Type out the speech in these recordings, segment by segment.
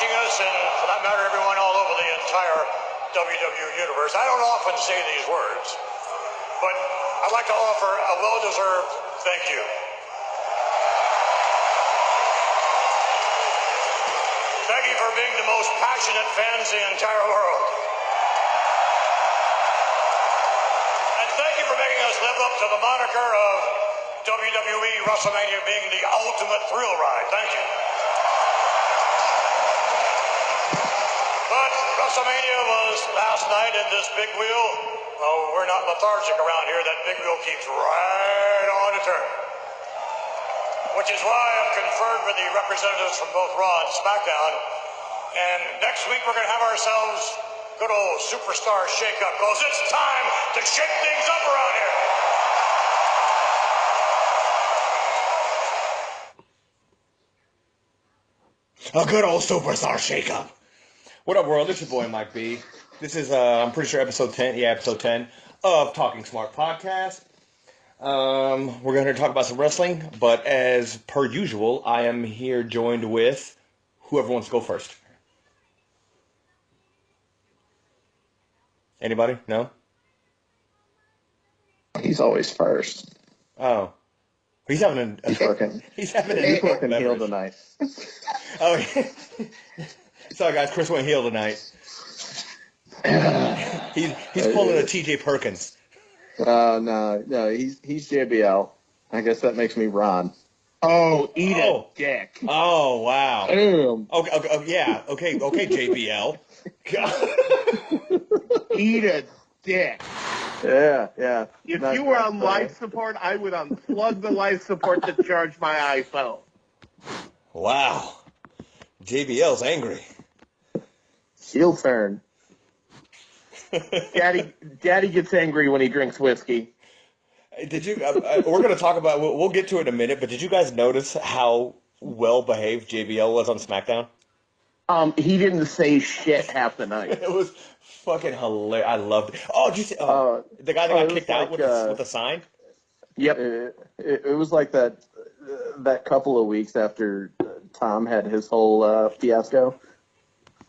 joining us, and for that matter, everyone all over the entire WWE universe. I don't often say these words, but I'd like to offer a well-deserved thank you. Thank you for being the most passionate fans in the entire world. And thank you for making us live up to the moniker of WWE WrestleMania being the ultimate thrill ride. Thank you. But WrestleMania was last night, and this big wheel, well, we're not lethargic around here. That big wheel keeps right on a turn. Which is why I've conferred with the representatives from both Raw and SmackDown. And next week we're going to have ourselves good old superstar shake-up, because it's time to shake things up around here. A good old superstar shake-up. What up, world? It's your boy, Mike B. This is, I'm pretty sure, episode 10. Yeah, episode 10 of Talking Smark podcast. We're going to talk about some wrestling, but as per usual, I am here joined with whoever wants to go first. Anybody? No? He's always first. Oh. He's having a... He's working. He's having a... He's working heel tonight. Oh, yeah. Sorry, guys. Chris went heel tonight. He's pulling a TJ Perkins. No, he's JBL. I guess that makes me Ron. Oh, eat a dick. Oh, wow. Damn. Okay, yeah. Okay, JBL. Eat a dick. Yeah. If you were on life support, I would unplug the life support to charge my iPhone. Wow. JBL's angry. Heel turn. Daddy gets angry when he drinks whiskey. Did you? We're going to talk about. We'll get to it in a minute. But did you guys notice how well behaved JBL was on SmackDown? He didn't say shit half the night. It was fucking hilarious. I loved it. Oh, did you see? The guy that got kicked out with a sign. Yep. It was like that couple of weeks after Tom had his whole fiasco,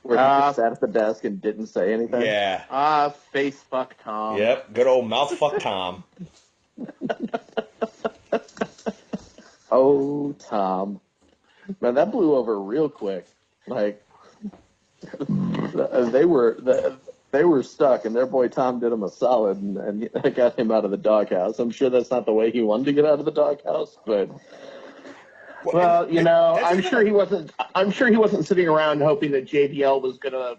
where he just sat at the desk and didn't say anything. Yeah. Face fuck Tom. Yep. Good old mouth fuck Tom. Oh, Tom. Man, that blew over real quick. Like, they were stuck, and their boy Tom did him a solid and got him out of the doghouse. I'm sure that's not the way he wanted to get out of the doghouse, but... Well, I'm sure he wasn't sitting around hoping that JBL was gonna,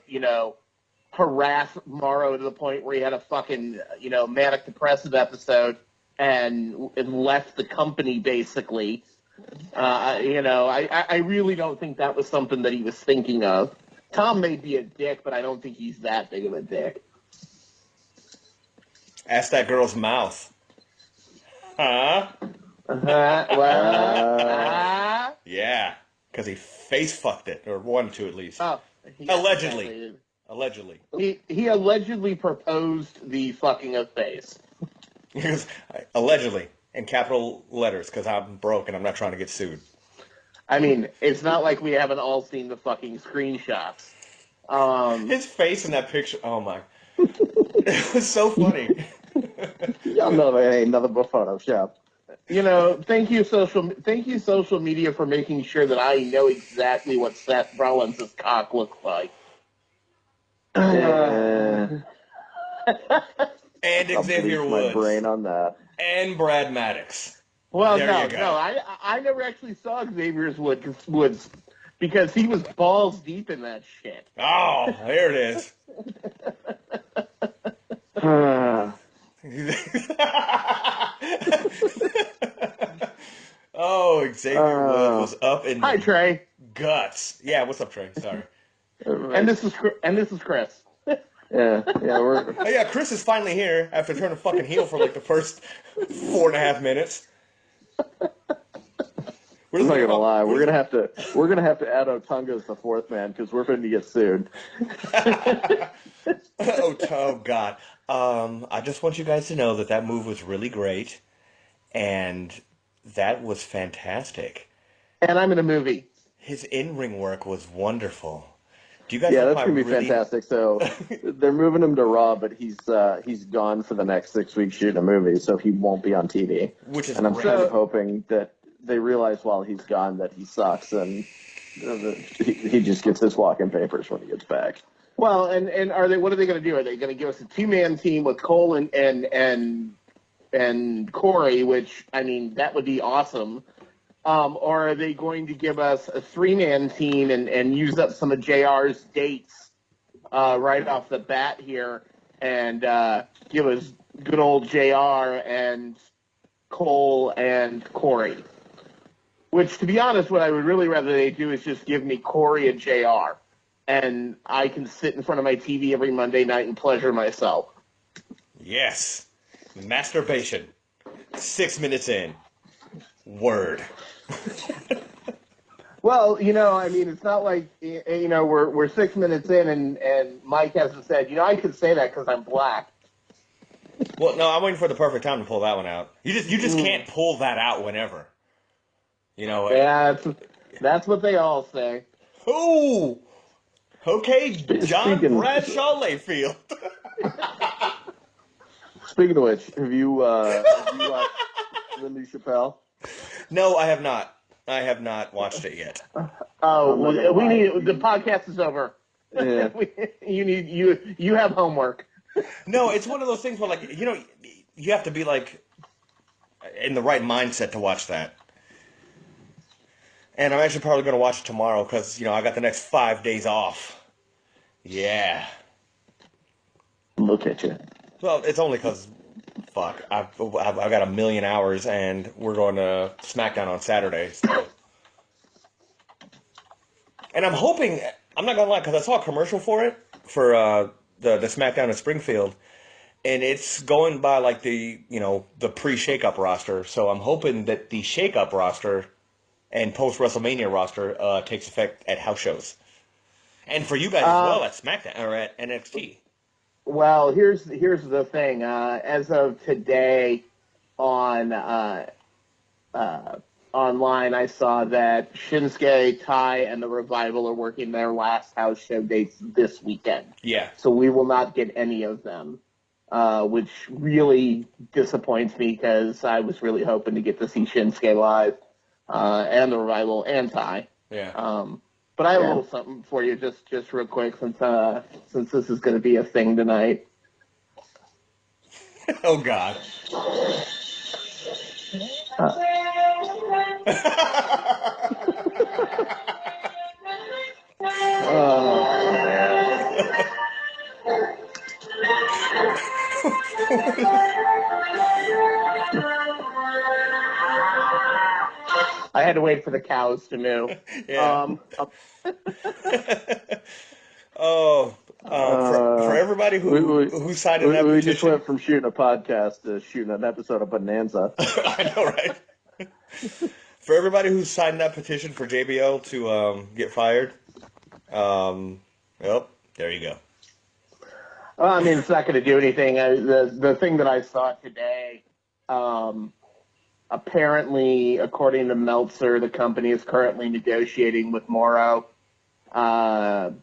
harass Morrow to the point where he had a fucking, manic depressive episode and left the company basically. I really don't think that was something that he was thinking of. Tom may be a dick, but I don't think he's that big of a dick. Ask that girl's mouth. Huh? Yeah, because he face fucked it, or wanted to at least. Oh, allegedly. He allegedly proposed the fucking of face. Allegedly, in capital letters, because I'm broke and I'm not trying to get sued. I mean, it's not like we haven't all seen the fucking screenshots. His face in that picture, oh my. It was so funny. Y'all know that ain't nothing but Photoshop. Thank you social media for making sure that I know exactly what Seth Rollins' cock looks like. And I'll Xavier Woods. my brain on that. And Brad Maddox. Well, no, I never actually saw Xavier's Woods because he was balls deep in that shit. Oh, there it is. Oh, Xavier Woods was up in Hi, Trey. Guts. Yeah, what's up, Trey? Sorry. And this is Chris. Yeah, Chris is finally here after turning fucking heel for like the first 4.5 minutes. I'm not gonna lie. We're gonna have to add Otunga as the fourth man because we're going to get sued. Oh God. I just want you guys to know that move was really great, and that was fantastic. And I'm in a movie. His in-ring work was wonderful. Do you guys Yeah, like that's my gonna be really... fantastic. So they're moving him to Raw, but he's gone for the next 6 weeks shooting a movie, so he won't be on TV. Which is and I'm great. kind of hoping that they realize while he's gone that he sucks, and he just gets his walk-in papers when he gets back. Well, and are they? What are they going to do? Are they going to give us a 2-man team with Cole and Corey? Which, I mean, that would be awesome. Or are they going to give us a 3-man team and use up some of JR's dates right off the bat here and give us good old JR and Cole and Corey? Which, to be honest, what I would really rather they do is just give me Corey and JR. And I can sit in front of my TV every Monday night and pleasure myself. Yes. Masturbation. 6 minutes in. Word. Well, I mean, it's not like, we're 6 minutes in and Mike hasn't said, I could say that because I'm black. Well, no, I'm waiting for the perfect time to pull that one out. You just can't pull that out whenever. Yeah, that's what they all say. Ooh! Okay, John Speaking- Bradshaw Layfield. Speaking of which, have you watched the new Chappelle? No, I have not. I have not watched it yet. Oh, I'm not gonna we lie. need the podcast is over. Yeah. you have homework. No, it's one of those things where, like, you have to be, like, in the right mindset to watch that. And I'm actually probably going to watch it tomorrow because, I got the next 5 days off. Yeah. Look at you. Well, it's only because, fuck, I've got 1,000,000 hours and we're going to SmackDown on Saturday. So. And I'm hoping, I'm not going to lie, because I saw a commercial for it, for the SmackDown in Springfield. And it's going by, like, the pre-shake-up roster. So I'm hoping that the shake-up roster and post-WrestleMania roster takes effect at house shows. And for you guys as well at SmackDown, or at NXT. Well, here's the thing. As of today on online, I saw that Shinsuke, Tai, and the Revival are working their last house show dates this weekend. Yeah. So we will not get any of them, which really disappoints me because I was really hoping to get to see Shinsuke live. And the Revival and Tai. Yeah. But I have a little something for you, just real quick, since this is going to be a thing tonight. Oh God. Oh, man. I had to wait for the cows to moo. Yeah. For everybody who signed that we petition. just went from shooting a podcast to shooting an episode of Bonanza. I know, right? For everybody who signed that petition for JBL to get fired, well, there you go. Well, I mean, it's not going to do anything. The thing that I saw today, apparently, according to Meltzer, the company is currently negotiating with Morrow a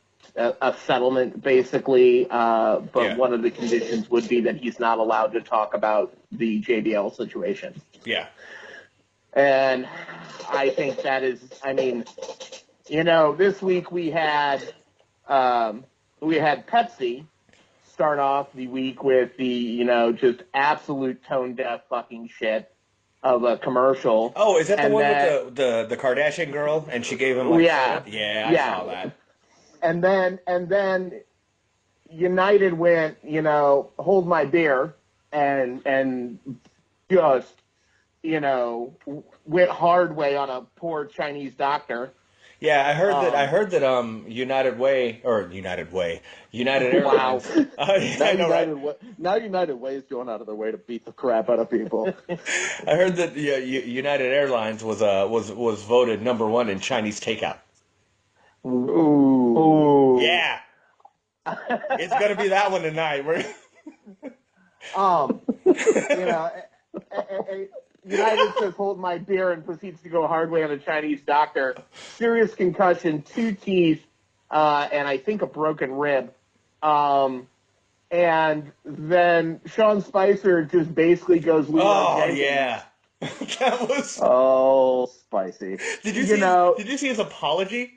settlement, basically. But one of the conditions would be that he's not allowed to talk about the JBL situation. Yeah. And I think that is, I mean, this week we had Pepsi start off the week with the, just absolute tone deaf fucking shit of a commercial. Oh, is that the one with the Kardashian girl? And she gave him, like, yeah, I saw that. And then United went, hold my beer and just, went hard way on a poor Chinese doctor. Yeah, I heard that United Airlines. Now United Way is going out of their way to beat the crap out of people. I heard that United Airlines was voted #1 in Chinese takeout. Ooh. Yeah. It's gonna be that one tonight. United says hold my beer and proceeds to go hard way on a Chinese doctor. Serious concussion, 2 teeth, and I think a broken rib. And then Sean Spicer just basically goes Leroy Jenkins. Yeah. That was spicy. Did you see his apology?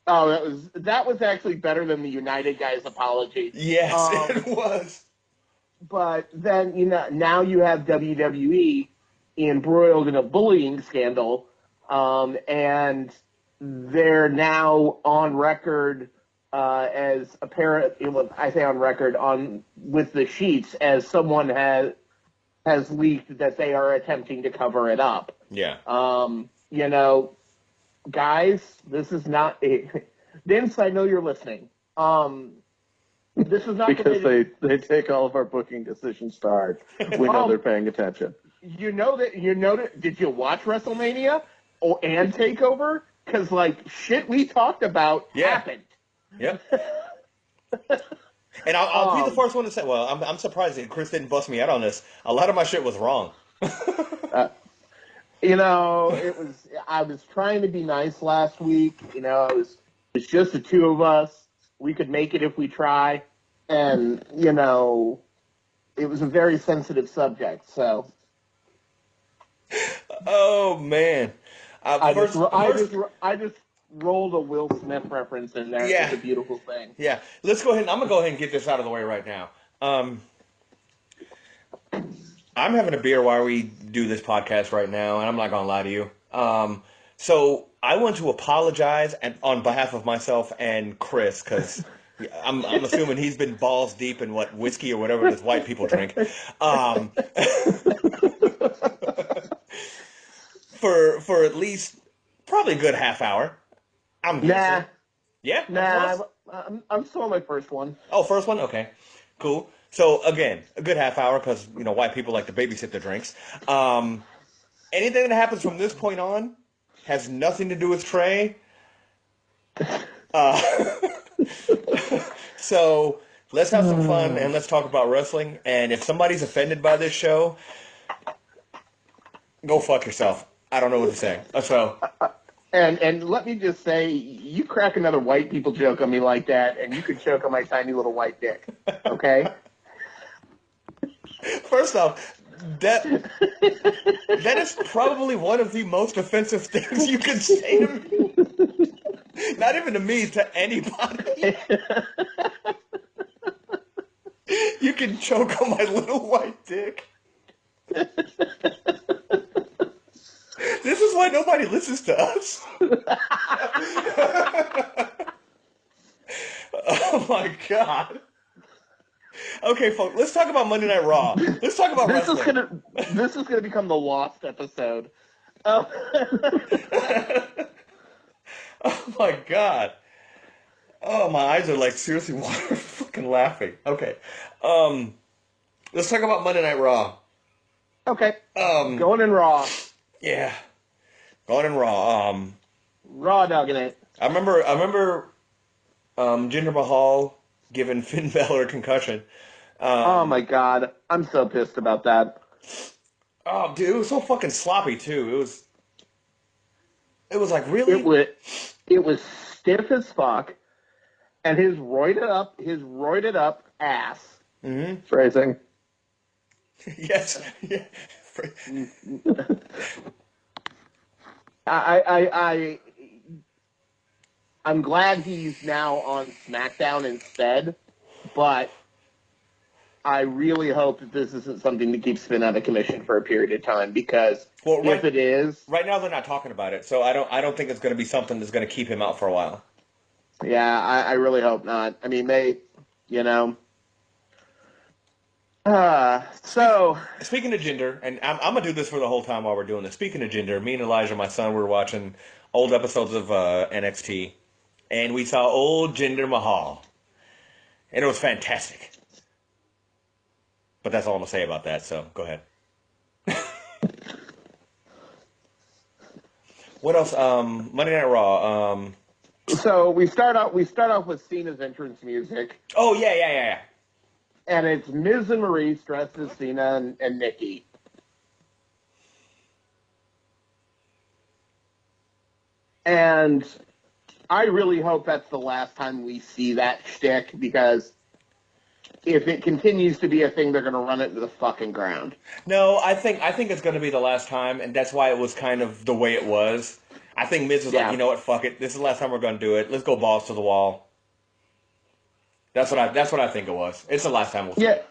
Oh, that was actually better than the United guy's apology. Yes, it was. But then now you have WWE embroiled in a bullying scandal, and they're now on record as apparent. I say on record with the sheets as someone has leaked that they are attempting to cover it up. Yeah. Guys, this is not Vince, I know you're listening. This is not because they take all of our booking decisions to heart. We know they're paying attention. Did you watch WrestleMania and TakeOver? Because shit we talked about happened. Yep. And I'll be the first one to say, well, I'm surprised that Chris didn't bust me out on this. A lot of my shit was wrong. I was trying to be nice last week. It's just the two of us. We could make it if we try. And, it was a very sensitive subject, so. Oh, man. I just rolled a Will Smith reference in there. Yeah. It's a beautiful thing. Yeah. I'm going to go ahead and get this out of the way right now. I'm having a beer while we do this podcast right now, and I'm not going to lie to you. So I want to apologize on behalf of myself and Chris, because I'm assuming he's been balls deep in whiskey or whatever those white people drink. For at least probably a good half hour. I'm guessing. Nah. Yeah? Nah, I'm still on my first one. Oh, first one? Okay. Cool. So, again, a good half hour because, white people like to babysit their drinks. Anything that happens from this point on has nothing to do with Trey. So, let's have some fun and let's talk about wrestling. And if somebody's offended by this show, go fuck yourself. I don't know what to say. So... And let me just say, you crack another white people joke on me like that, and you could choke on my tiny little white dick. Okay? First off, that is probably one of the most offensive things you could say to me. Not even to me, to anybody. You can choke on my little white dick. This is why nobody listens to us. Oh my god. Okay, folks, let's talk about Monday Night Raw. Let's talk about wrestling. This is gonna become the Lost episode. Oh my god. Oh, my eyes are seriously water fucking laughing. Okay. Let's talk about Monday Night Raw. Okay. Going in Raw. Yeah. Going in Raw. Raw dogging it. I remember Jinder Mahal giving Finn Balor a concussion. Oh my god. I'm so pissed about that. Oh, dude, it was so fucking sloppy too. It was really? It was stiff as fuck, and his roided up ass. Mm-hmm. Phrasing. Yes. Yeah. I'm glad he's now on SmackDown instead, but I really hope that this isn't something that keeps Finn out of commission for a period of time, because if it is... Right now they're not talking about it, so I don't think it's going to be something that's going to keep him out for a while. Yeah, I really hope not. I mean, So... Speaking of Jinder, and I'm going to do this for the whole time while we're doing this. Speaking of Jinder, me and Elijah, my son, were watching old episodes of NXT, and we saw old Jinder Mahal. And it was fantastic. But that's all I'm going to say about that, so go ahead. What else? Monday Night Raw. So we start off with Cena's entrance music. Oh, yeah. And it's Miz and Maurice dressed as Cena and Nikki. And I really hope that's the last time we see that shtick, because if it continues to be a thing, they're going to run it into the fucking ground. No, I think it's going to be the last time, and that's why it was kind of the way it was. I think Miz was like, you know what, fuck it. This is the last time we're going to do it. Let's go balls to the wall. That's what I think it was. It's the last time we'll see it.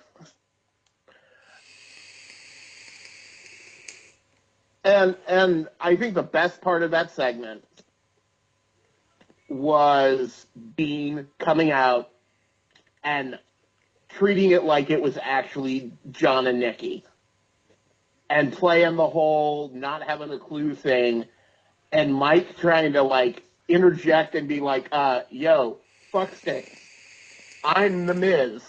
And I think the best part of that segment was Dean coming out and treating it like it was actually John and Nikki, and playing the whole not having a clue thing, and Mike trying to, like, interject and be like, yo, fuck sticks. I'm the Miz.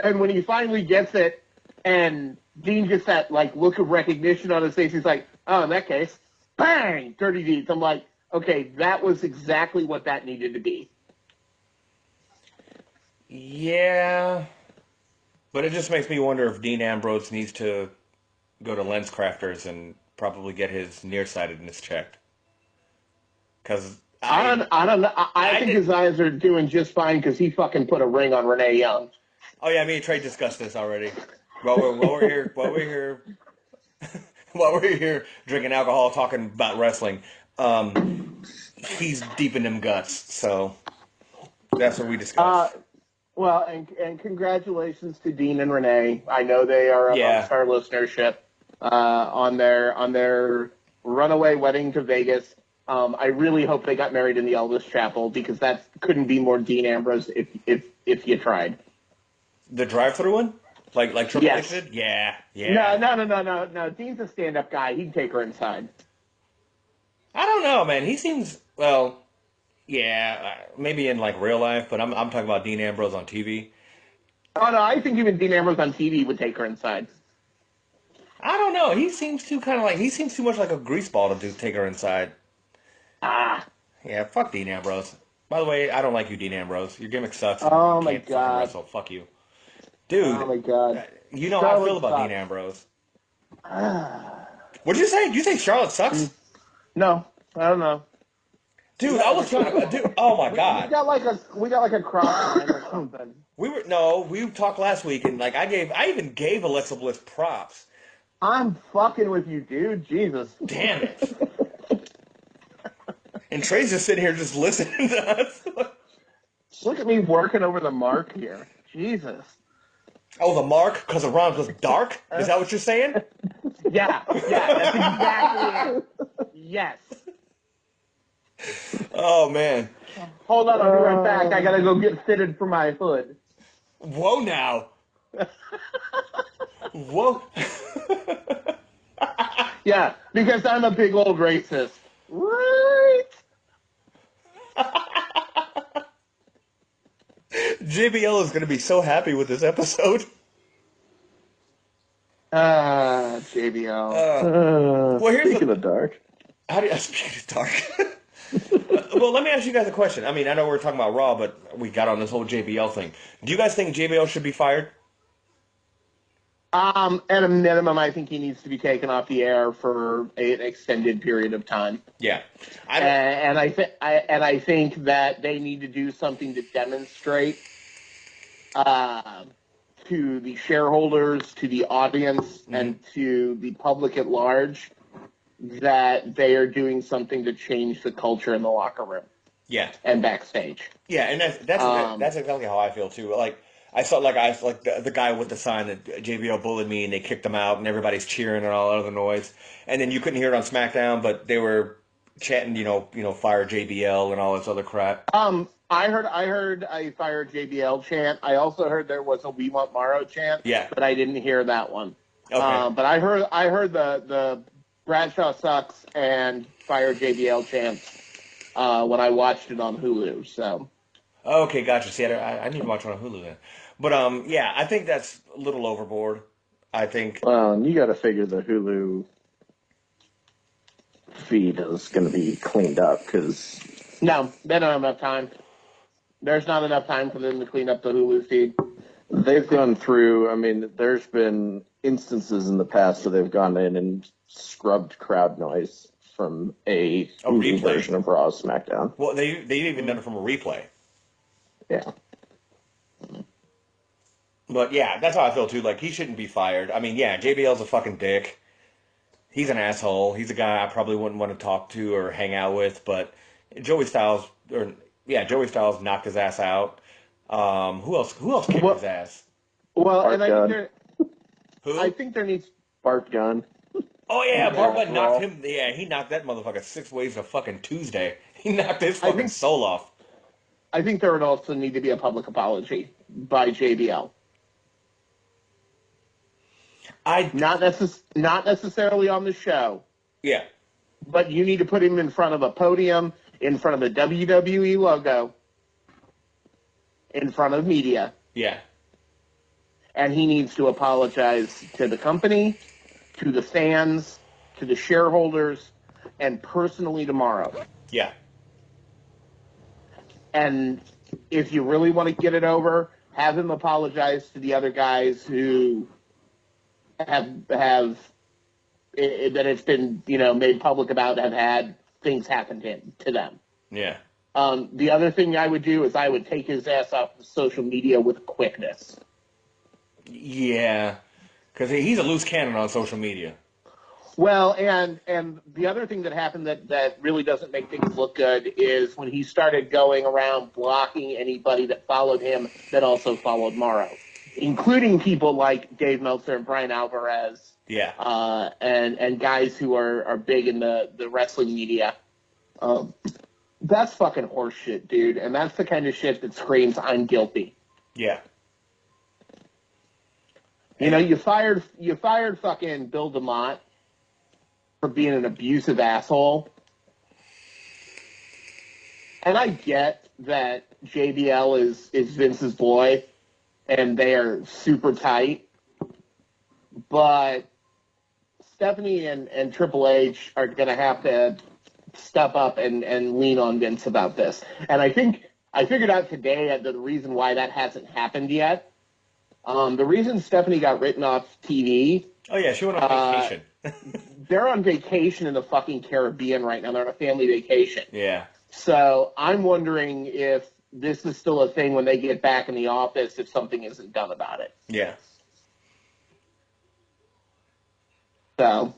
And when he finally gets it, and Dean gets that, like, look of recognition on his face, he's like, oh, in that case, bang, dirty deeds. I'm like, okay, that was exactly what that needed to be. Yeah, but it just makes me wonder if Dean Ambrose needs to go to Lens Crafters and probably get his nearsightedness checked. Because I don't know. I think his eyes are doing just fine because he fucking put a ring on Renee Young. Oh yeah, me and Trey discussed this already. While we're here drinking alcohol, talking about wrestling, he's deep in them guts. So that's what we discussed. Well, and congratulations to Dean and Renee. I know they are amongst our listenership on their runaway wedding to Vegas. I really hope they got married in the Elvis Chapel, because that couldn't be more Dean Ambrose if you tried. The drive-through one, like Triple H did. Yeah. No. Dean's a stand-up guy. He'd take her inside. I don't know, man. He seems maybe in like real life, but I'm talking about Dean Ambrose on TV. Oh no, I think even Dean Ambrose on TV would take her inside. I don't know. He seems too much like a greaseball to take her inside. Yeah, fuck Dean Ambrose. By the way, I don't like you, Dean Ambrose. Your gimmick sucks. Oh you my can't god. fucking wrestle. Fuck you, dude. Oh my god. You know how I feel about Dean Ambrose. What'd you say? Did you say Charlotte sucks? No, I don't know. Dude, I was trying to. Dude, oh my god. We got like a cross line or something. We talked last week, and like I even gave Alexa Bliss props. I'm fucking with you, dude. Jesus. Damn it. And Trey's just sitting here just listening to us. Look at me working over the mark here. Jesus. Oh, the mark? Because the rhymes was dark? Is that what you're saying? Yeah, that's exactly it. Yes. Oh, man. Hold on, I'll be right back. I gotta go get fitted for my hood. Whoa, now. Whoa. Yeah, because I'm a big old racist. Right? JBL is going to be so happy with this episode. JBL. Well, here's speaking of dark. How do you speak of dark? Well, let me ask you guys a question. I mean, I know we're talking about Raw, but we got on this whole JBL thing. Do you guys think JBL should be fired? At a minimum, I think he needs to be taken off the air for an extended period of time. Yeah, and I think that they need to do something to demonstrate to the shareholders, to the audience, and to the public at large that they are doing something to change the culture in the locker room. Yeah, and backstage. Yeah, and that's exactly how I feel too. Like. I saw the guy with the sign that JBL bullied me, and they kicked him out, and everybody's cheering and all that other noise. And then you couldn't hear it on SmackDown, but they were chanting, fire JBL and all this other crap. I heard a fire JBL chant. I also heard there was a We Want Morrow chant. Yeah, but I didn't hear that one. Okay. But I heard the Bradshaw sucks and fire JBL chants when I watched it on Hulu. So. Okay, gotcha. See, I need to watch it on Hulu then. But, yeah, I think that's a little overboard. I think... Well, you got to figure the Hulu feed is going to be cleaned up, because... No, they don't have enough time. There's not enough time for them to clean up the Hulu feed. They've gone through... I mean, there's been instances in the past where they've gone in and scrubbed crowd noise from a movie replay version of Raw's SmackDown. Well, they even done it from a replay. Yeah. But yeah, that's how I feel too. Like, he shouldn't be fired. I mean, yeah, JBL's a fucking dick. He's an asshole. He's a guy I probably wouldn't want to talk to or hang out with. But Joey Styles knocked his ass out. Who else kicked his ass? Well, Bart and I Gunn. think Who? I think there needs. Bart Gunn. Oh yeah, Bart Gunn knocked Raw. him. Yeah, he knocked that motherfucker 6 ways to fucking Tuesday. He knocked his fucking soul off. I think there would also need to be a public apology by JBL. Not necessarily on the show. Yeah. But you need to put him in front of a podium, in front of the WWE logo, in front of media. Yeah. And he needs to apologize to the company, to the fans, to the shareholders, and personally tomorrow. Yeah. And if you really want to get it over, have him apologize to the other guys who have that it's been, made public about, have had things happen to them. Yeah. The other thing I would do is I would take his ass off of social media with quickness. Yeah. Because he's a loose cannon on social media. Well, and the other thing that happened that really doesn't make things look good is when he started going around blocking anybody that followed him that also followed Morrow, including people like Dave Meltzer and Brian Alvarez. Yeah. And guys who are big in the wrestling media. That's fucking horse shit, dude. And that's the kind of shit that screams, I'm guilty. Yeah. You fired fucking Bill DeMott for being an abusive asshole. And I get that JBL is Vince's boy and they are super tight. But Stephanie and Triple H are going to have to step up and lean on Vince about this. And I think I figured out today the reason why that hasn't happened yet. The reason Stephanie got written off TV. Oh, yeah, she went on vacation. They're on vacation in the fucking Caribbean right now. They're on a family vacation. Yeah. So I'm wondering if this is still a thing when they get back in the office, if something isn't done about it. Yeah. So,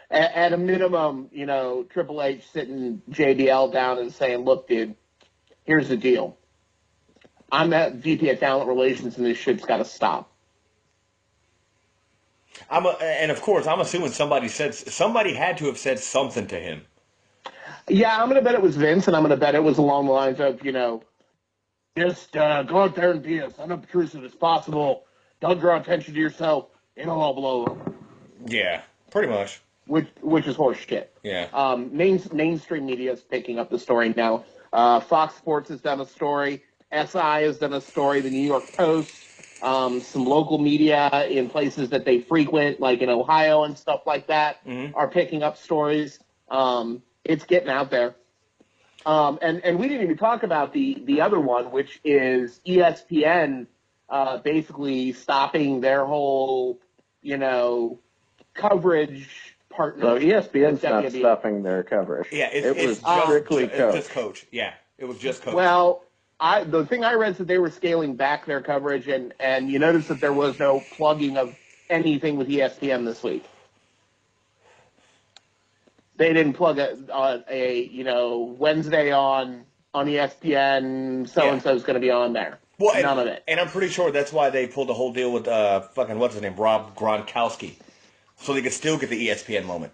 at a minimum, Triple H sitting JBL down and saying, look, dude, here's the deal. I'm at VP of Talent Relations, and this shit's got to stop. And of course, I'm assuming somebody had to have said something to him. Yeah, I'm going to bet it was Vince, and I'm going to bet it was along the lines of, just go out there and be as unobtrusive as possible. Don't draw attention to yourself. It'll all blow over. Yeah, pretty much. Which is horse shit. Yeah. Mainstream media is picking up the story now. Fox Sports has done a story. SI has done a story. The New York Post. Some local media in places that they frequent, like in Ohio and stuff like that, are picking up stories. It's getting out there. And we didn't even talk about the other one, which is ESPN basically stopping their whole, coverage partnership. So ESPN's not stopping their coverage. Yeah, it was strictly Coach. just Coach. Yeah, it was just Coach. Well, the thing I read is that they were scaling back their coverage, and you notice that there was no plugging of anything with ESPN this week. They didn't plug a Wednesday on ESPN, so-and-so is going to be on there. Well, none of it. And I'm pretty sure that's why they pulled the whole deal with fucking, what's his name, Rob Gronkowski. So they could still get the ESPN moment.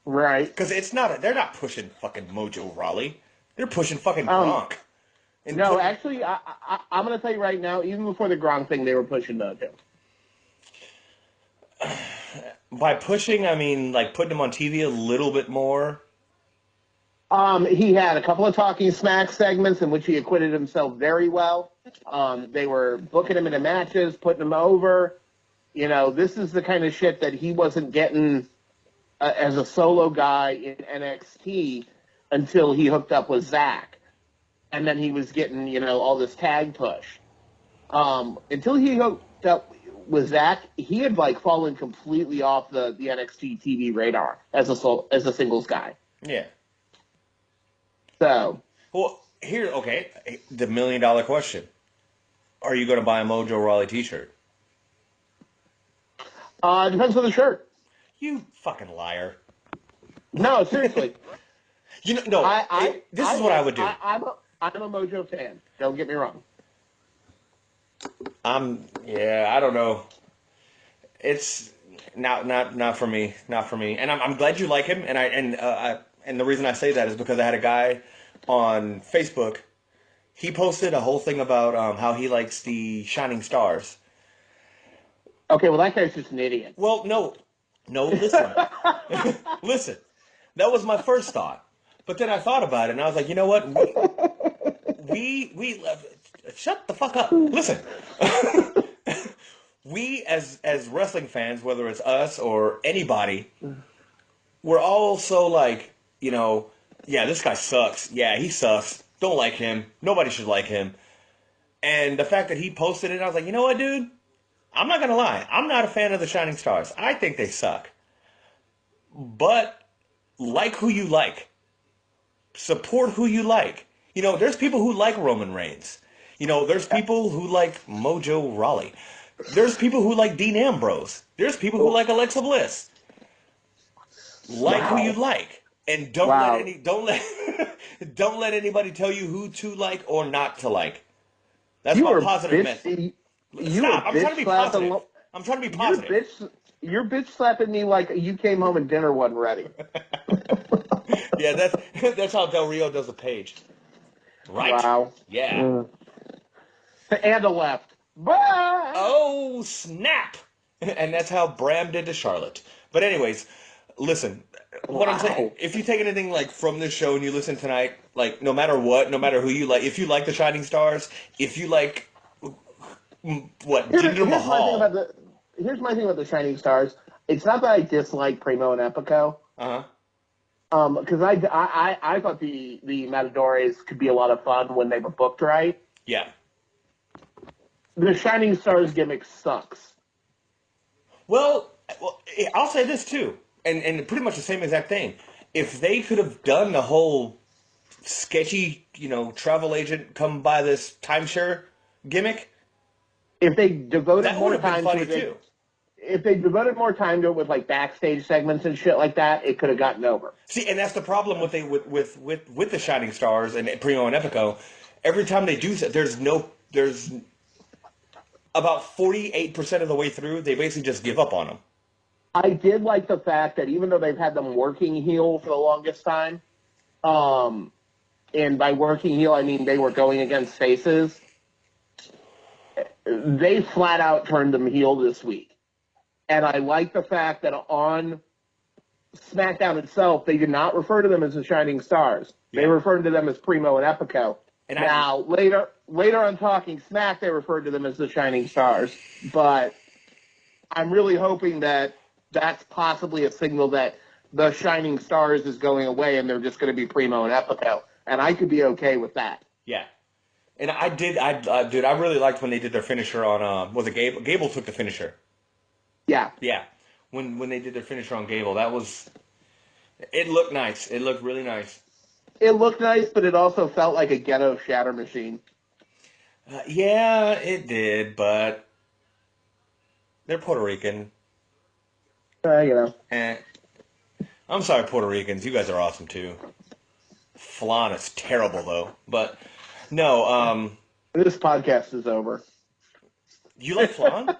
Right. Because they're not pushing fucking Mojo Rawley. They're pushing fucking Gronk. No, actually, I'm going to tell you right now, even before the Gronk thing, they were pushing Mojo. By pushing, I mean, like, putting him on TV a little bit more. He had a couple of Talking Smack segments in which he acquitted himself very well. They were booking him into matches, putting him over. This is the kind of shit that he wasn't getting as a solo guy in NXT until he hooked up with Zach. And then he was getting, all this tag push. Until he hooked up with Zach, he had like fallen completely off the NXT TV radar as a singles guy. Yeah. So, well, the $1 million question: are you going to buy a Mojo Rawley T-shirt? Depends on the shirt. You fucking liar! No, seriously. This is what I would do. I'm a Mojo fan. Don't get me wrong. I don't know. It's not for me. Not for me. And I'm glad you like him. And the reason I say that is because I had a guy on Facebook. He posted a whole thing about how he likes the Shining Stars. Okay, well that guy's just an idiot. Well, no, listen, listen. That was my first thought, but then I thought about it, and I was like, you know what? We shut the fuck up. Listen. We as wrestling fans, whether it's us or anybody, we're all so like, yeah, this guy sucks. Yeah, he sucks. Don't like him. Nobody should like him. And the fact that he posted it, I was like, you know what, dude? I'm not going to lie. I'm not a fan of the Shining Stars. I think they suck. But like who you like. Support who you like. There's people who like Roman Reigns. There's people who like Mojo Rawley. There's people who like Dean Ambrose. There's people who like Alexa Bliss. Like who you like, and don't let anybody tell you who to like or not to like. That's my positive message. Stop! I'm trying to be positive. I'm trying to be positive. You're bitch slapping me like you came home and dinner wasn't ready. Yeah, that's how Del Rio does a page. Right? Wow. Yeah. And a left. Bye! Oh, snap! And that's how Bram did to Charlotte. But anyways, listen, what I'm saying, if you take anything like from this show and you listen tonight, like no matter what, no matter who you like, if you like the Shining Stars, if you like Jinder Mahal. Here's my thing about the Shining Stars. It's not that I dislike Primo and Epico. Because I thought the Matadores could be a lot of fun when they were booked right. Yeah. The Shining Stars gimmick sucks. Well, I'll say this too, and pretty much the same exact thing. If they could have done the whole sketchy, travel agent come by this timeshare gimmick, if they devoted that more would have time been funny to it, too. If they devoted more time to it with like backstage segments and shit like that, it could have gotten over. See, and that's the problem with the Shining Stars and Primo and Epico. Every time they do that, there's about 48% of the way through, they basically just give up on them. I did like the fact that even though they've had them working heel for the longest time, and by working heel I mean they were going against faces, they flat out turned them heel this week. And I like the fact that on SmackDown itself, they did not refer to them as the Shining Stars. They referred to them as Primo and Epico. And now, later on Talking Smack, they referred to them as the Shining Stars. But I'm really hoping that that's possibly a signal that the Shining Stars is going away and they're just going to be Primo and Epico. And I could be okay with that. Yeah. And I really liked when they did their finisher on, was it Gable? Gable took the finisher. Yeah. Yeah. When they did their finisher on Gable, it looked nice. It looked really nice. It looked nice, but it also felt like a ghetto shatter machine. Yeah, it did, but they're Puerto Rican. I'm sorry, Puerto Ricans. You guys are awesome, too. Flan is terrible, though. But, no, This podcast is over. You like flan?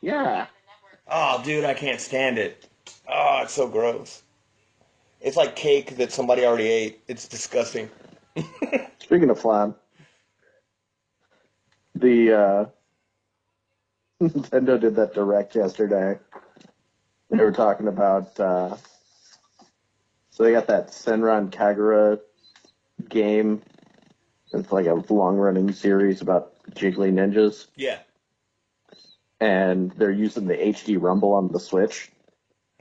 Yeah. Oh, dude, I can't stand it. Oh, it's so gross. It's like cake that somebody already ate. It's disgusting. Speaking of flan, the Nintendo did that direct yesterday. They were talking about, so they got that Senran Kagura game. It's like a long-running series about jiggly ninjas. Yeah. And they're using the HD Rumble on the Switch.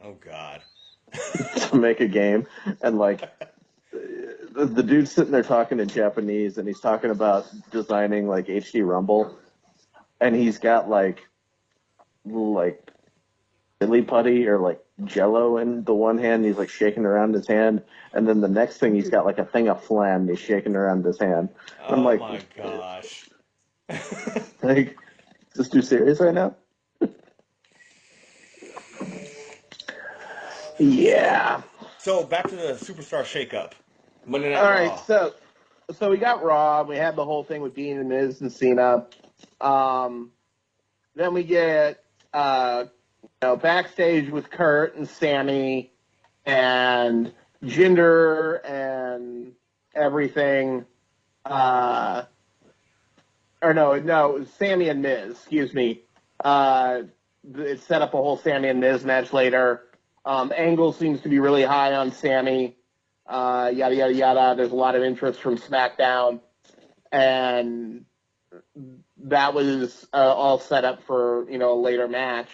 Oh, God. To make a game. And, like, the dude's sitting there talking in Japanese, and he's talking about designing, like, HD Rumble. And he's got, like, like silly putty or like Jello in the one hand. He's like shaking around his hand, and then the next thing he's got like a thing of phlegm. He's shaking around his hand. And I'm Oh like, my gosh. like, is this too serious right now? Yeah. So back to the Superstar Shakeup. Monday Night All Raw. right, so we got Raw. We had the whole thing with Dean and Miz and Cena. Then we get backstage with Kurt and Sammy and Jinder and everything. Sammy and Miz. Excuse me. It set up a whole Sammy and Miz match later. Angle seems to be really high on Sammy. Yada, yada, yada. There's a lot of interest from SmackDown. And that was all set up for, a later match.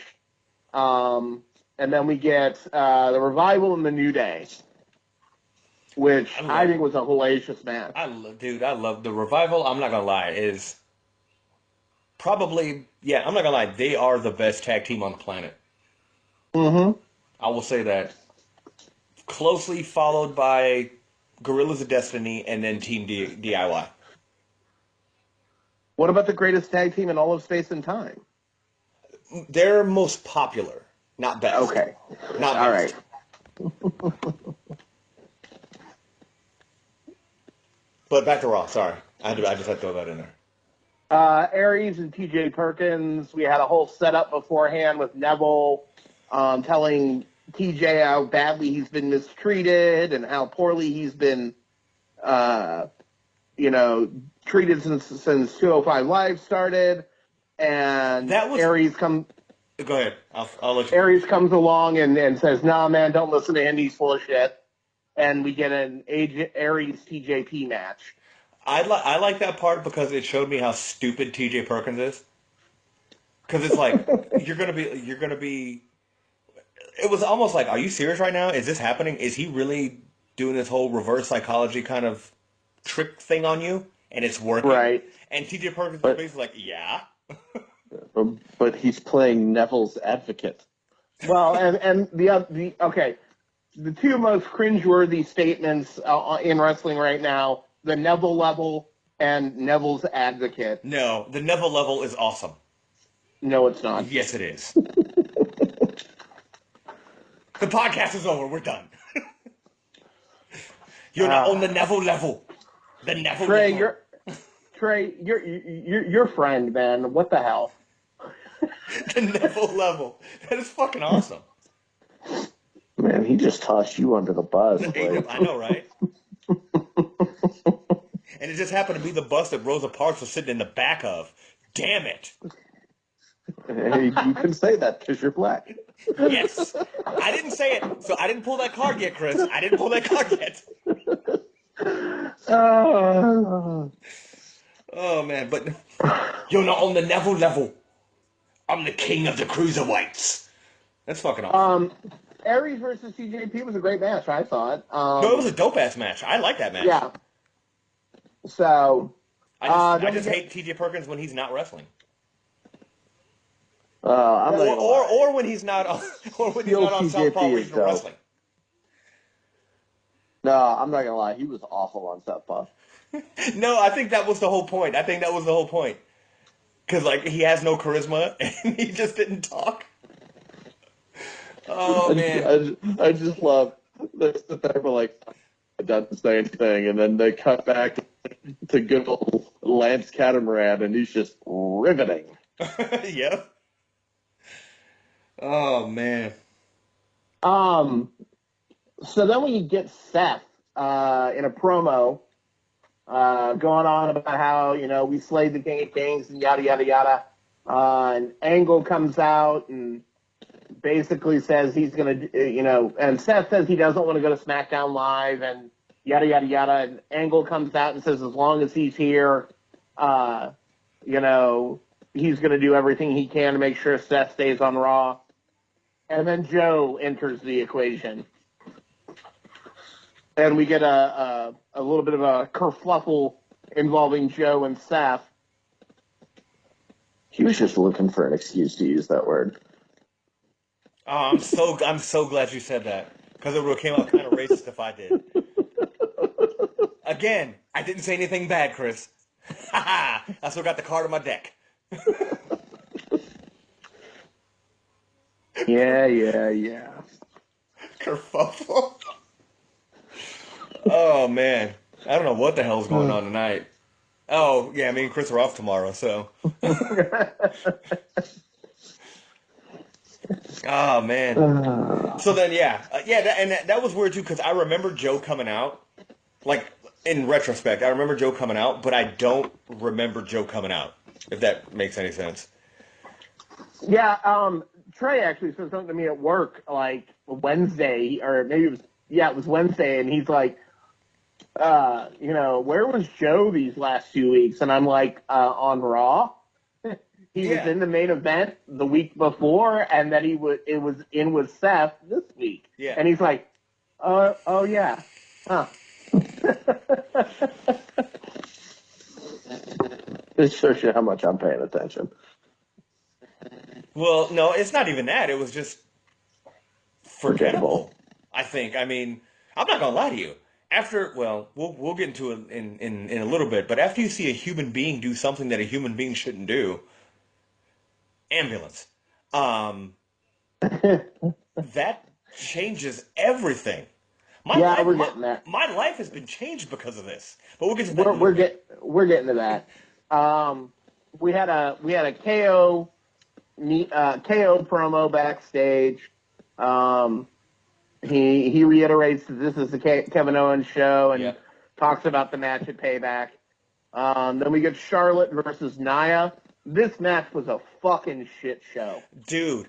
And then we get the Revival and the New Day, which I think was a hellacious match. I love the Revival. I'm not going to lie, is probably, I'm not going to lie, they are the best tag team on the planet. Mm-hmm. I will say that. Closely followed by Gorillas of Destiny and then Team DIY. What about the greatest tag team in all of space and time? They're most popular, not best. Okay. Not all best. Right. But back to Raw, sorry. I just had to throw that in there. Aries and TJ Perkins, we had a whole setup beforehand with Neville telling TJ how badly he's been mistreated and how poorly he's been, treated since 205 Live started. And Aries comes. Go ahead. I'll let you. Aries comes along and says, "Nah, man, don't listen to him. He's full of shit." And we get an Aries TJP match. I like that part because it showed me how stupid TJ Perkins is. Because it's like you're gonna be. It was almost like, are you serious right now? Is this happening? Is he really doing this whole reverse psychology kind of trick thing on you? And it's working. Right. And TJ Perkins is basically like, yeah. But he's playing Neville's advocate. Well, and the two most cringeworthy statements in wrestling right now: the Neville level and Neville's advocate. No, the Neville level is awesome. No, it's not. Yes, it is. The podcast is over. We're done. You're not on the Neville level. The Neville level. Trey, you're your friend, man. What the hell? The Neville level. That is fucking awesome. Man, he just tossed you under the bus. I know, right? And it just happened to be the bus that Rosa Parks was sitting in the back of. Damn it. Hey, you can say that because you're black. Yes. I didn't say it, so I didn't pull that card yet, Chris. I didn't pull that card yet. Oh, man, but you're not on the Neville level. I'm the king of the cruiserweights. That's fucking awesome. Aries versus TJP was a great match, I thought. No, it was a dope-ass match. I like that match. Yeah. So... I just hate TJ Perkins when he's not wrestling. Or when he's not on Southpaw Regional Wrestling. No, I'm not gonna lie, he was awful on Southpaw. No, I think that was the whole point. Because, he has no charisma, and he just didn't talk. Oh, man. I just love the fact where, it doesn't say anything, and then they cut back to good old Lance Catamaran, and he's just riveting. Yep. Oh, man. So then we get Seth in a promo going on about how, we slayed the King of Kings and yada, yada, yada. And Angle comes out and basically says he's going to, and Seth says he doesn't want to go to SmackDown Live and yada, yada, yada. And Angle comes out and says as long as he's here, he's going to do everything he can to make sure Seth stays on Raw. And then Joe enters the equation. And we get a little bit of a kerfluffle involving Joe and Seth. He was just looking for an excuse to use that word. Oh, I'm so glad you said that because it would have came out kind of racist if I did. Again, I didn't say anything bad, Chris. I still got the card on my deck. Yeah. Kerfuffle. Oh man, I don't know what the hell's going on tonight. Oh yeah, me and Chris are off tomorrow, so. Oh man. So then, that was weird too because I remember Joe coming out. Like in retrospect, I remember Joe coming out, but I don't remember Joe coming out. If that makes any sense. Yeah, Trey actually said something to me at work like Wednesday, or maybe it was Wednesday, and he's like, where was Joe these last 2 weeks? And I'm like, on Raw. He was in the main event the week before, and then it was in with Seth this week. Yeah. And he's like, oh yeah, huh. This shows you how much I'm paying attention. Well, no, it's not even that. It was just forgettable. I think. I mean, I'm not gonna lie to you. After, well, we'll get into it in a little bit, but after you see a human being do something that a human being shouldn't do, ambulance, that changes everything. We're getting there. My life has been changed because of this. But we'll get to that. We're getting to that. We had a KO promo backstage. He reiterates that this is the Kevin Owens show and talks about the match at Payback. Then we get Charlotte versus Nia. This match was a fucking shit show. Dude,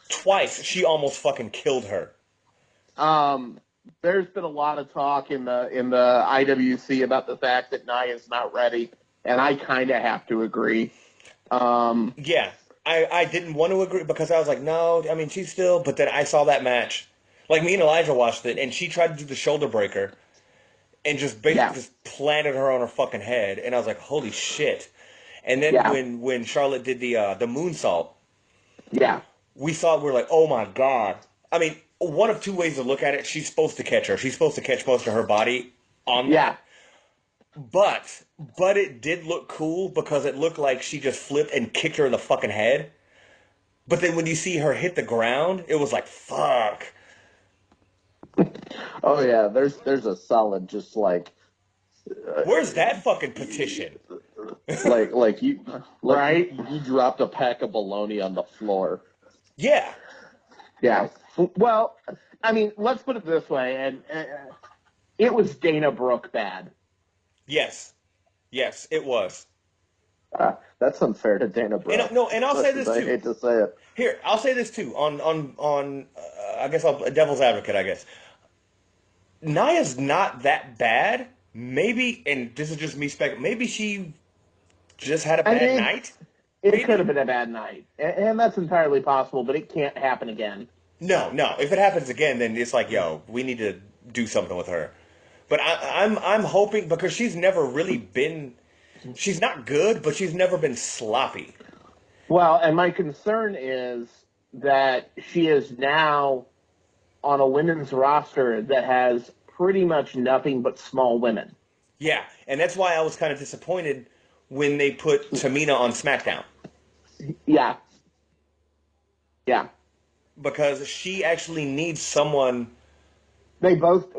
twice she almost fucking killed her. There's been a lot of talk in the IWC about the fact that Nia's not ready, and I kind of have to agree. Yeah, I didn't want to agree because I was like, no, I mean, she's still, but then I saw that match. Like, me and Elijah watched it, and she tried to do the shoulder breaker and just basically just planted her on her fucking head, and I was like, holy shit. And then when Charlotte did the moonsault, we thought, we were like, oh my god. I mean, one of two ways to look at it. She's supposed to catch her. She's supposed to catch most of her body on that. But it did look cool because it looked like she just flipped and kicked her in the fucking head. But then when you see her hit the ground, it was like, fuck. Oh yeah, there's a solid just like. Where's that fucking petition? like you dropped a pack of bologna on the floor. Yeah. Yeah. Well, I mean, let's put it this way, and it was Dana Brooke bad. Yes, it was. That's unfair to Dana Brooke. And I'll say this too. I hate to say it. Here, I'll say this too. On I guess I'll devil's advocate. I guess Nia's not that bad. Maybe, and this is just me speculating. Maybe she just had a bad night. It could have been a bad night, and that's entirely possible. But it can't happen again. No. If it happens again, then it's like, yo, we need to do something with her. But I'm hoping, because she's never really been. She's not good, but she's never been sloppy. Well, and my concern is that she is now on a women's roster that has pretty much nothing but small women. Yeah, and that's why I was kind of disappointed when they put Tamina on SmackDown. Yeah. Because she actually needs someone. They both,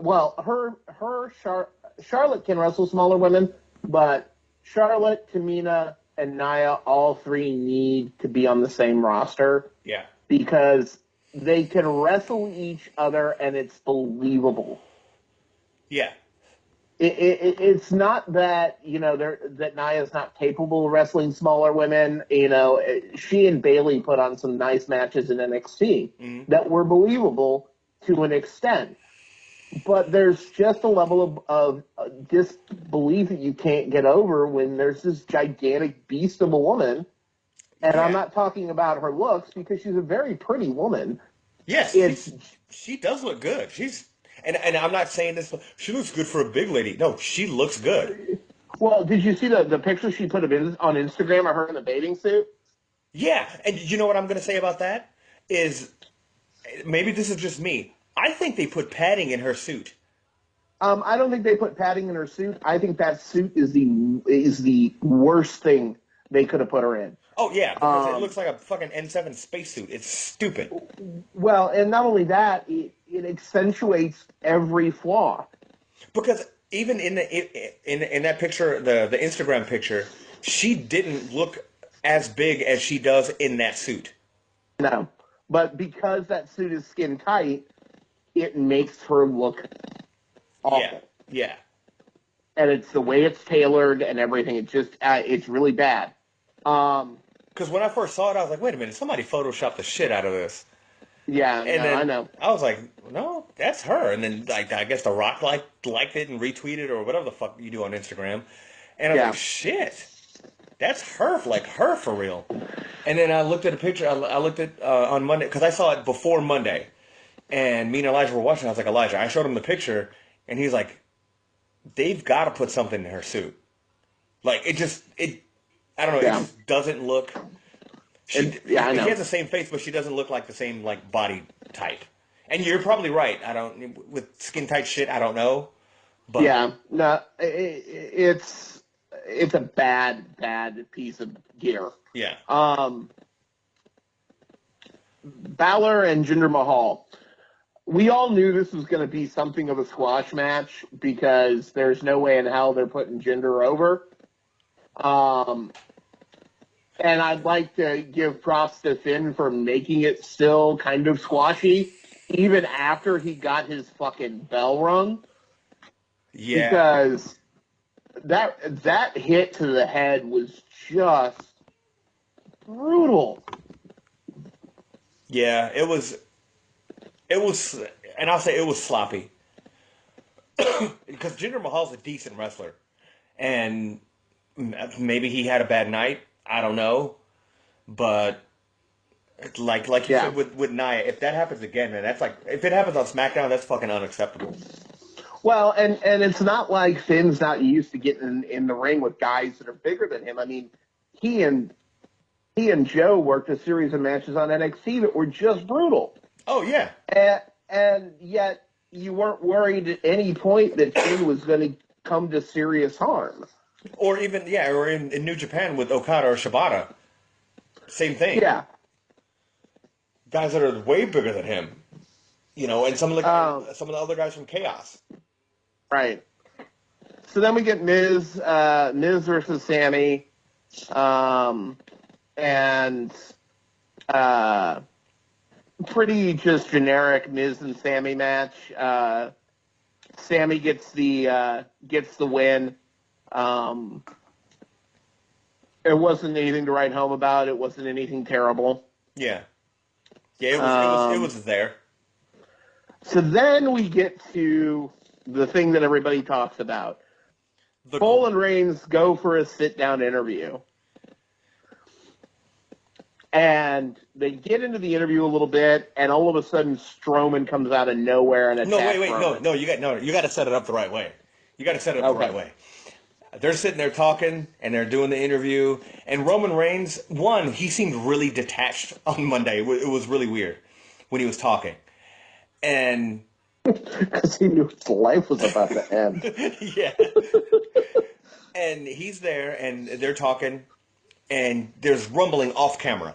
Charlotte can wrestle smaller women, but Charlotte, Tamina, and Nia, all three need to be on the same roster. Yeah. Because they can wrestle each other and it's believable. Yeah. It's not that, that Nia's not capable of wrestling smaller women. She and Bayley put on some nice matches in NXT that were believable to an extent. But there's just a level of disbelief that you can't get over when there's this gigantic beast of a woman. And I'm not talking about her looks because she's a very pretty woman. Yes, she does look good. And I'm not saying this. She looks good for a big lady. No, she looks good. Well, did you see the picture she put on Instagram of her in the bathing suit? Yeah, and you know what I'm going to say about that is maybe this is just me. I think they put padding in her suit. I don't think they put padding in her suit. I think that suit is the worst thing they could have put her in. Oh yeah, because it looks like a fucking N7 spacesuit. It's stupid. Well, and not only that, it accentuates every flaw. Because even in that picture, the Instagram picture, she didn't look as big as she does in that suit. No, but because that suit is skin tight, it makes her look awful. Yeah. And it's the way it's tailored and everything. It just it's really bad. Because when I first saw it, I was like, wait a minute, somebody photoshopped the shit out of this. Yeah, And then I know. I was like, no, that's her. And then like I guess The Rock liked it and retweeted or whatever the fuck you do on Instagram. And I was like, shit, that's her, like her for real. And then I looked at a picture. I looked at on Monday because I saw it before Monday. And me and Elijah were watching. I was like, Elijah, I showed him the picture, and he's like, they've got to put something in her suit. Like I don't know. Yeah. It just doesn't look. I know. She has the same face, but she doesn't look like the same like body type. And you're probably right. I don't with skin tight shit. I don't know. But yeah, no, it's a bad piece of gear. Yeah. Balor and Jinder Mahal. We all knew this was going to be something of a squash match because there's no way in hell they're putting Jinder over. And I'd like to give props to Finn for making it still kind of squashy, even after he got his fucking bell rung. Yeah. Because that hit to the head was just brutal. Yeah, it was, and I'll say it was sloppy. Because Jinder Mahal's a decent wrestler. And maybe he had a bad night. I don't know. But like you said with Nia, if that happens again, man, that's like, if it happens on SmackDown, that's fucking unacceptable. Well, and it's not like Finn's not used to getting in the ring with guys that are bigger than him. I mean, he and Joe worked a series of matches on NXT that were just brutal. Oh, yeah. And yet you weren't worried at any point that Finn was going to come to serious harm. Or even, or in New Japan with Okada or Shibata. Same thing. Yeah. Guys that are way bigger than him. And some of the other guys from Chaos. Right. So then we get Miz versus Sammy. And pretty just generic Miz and Sammy match. Sammy gets the win. It wasn't anything to write home about. It wasn't anything terrible. Yeah. Yeah, it was there. So then we get to the thing that everybody talks about. Cole and Reigns go for a sit-down interview. And they get into the interview a little bit, and all of a sudden Strowman comes out of nowhere and attacks Roman. No, you got to set it up the right way. You got to set it up the right way. They're sitting there talking, and they're doing the interview, and Roman Reigns, he seemed really detached on Monday. It was really weird when he was talking. And because he knew his life was about to end. Yeah. And he's there, and they're talking, and there's rumbling off camera.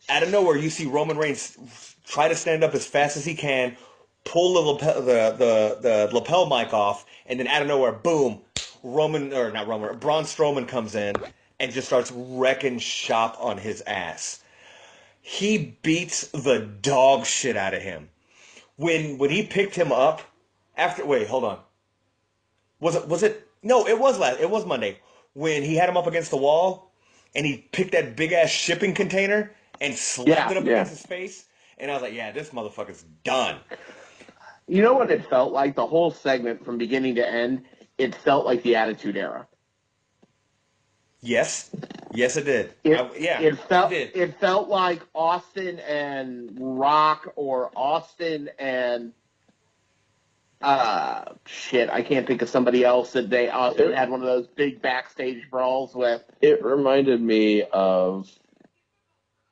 Out of nowhere, you see Roman Reigns try to stand up as fast as he can, pull the lapel mic off, and then out of nowhere, boom, Braun Strowman comes in and just starts wrecking shop on his ass. He beats the dog shit out of him. When he picked him up wait, hold on. Was it? No, it was Monday when he had him up against the wall and he picked that big ass shipping container and slapped it up against his face. And I was like, yeah, this motherfucker's done. You know what it felt like? The whole segment from beginning to end, it felt like the Attitude Era. Yes, it did. It felt like Austin and Rock, or Austin and I can't think of somebody else that Austin had one of those big backstage brawls with. It reminded me of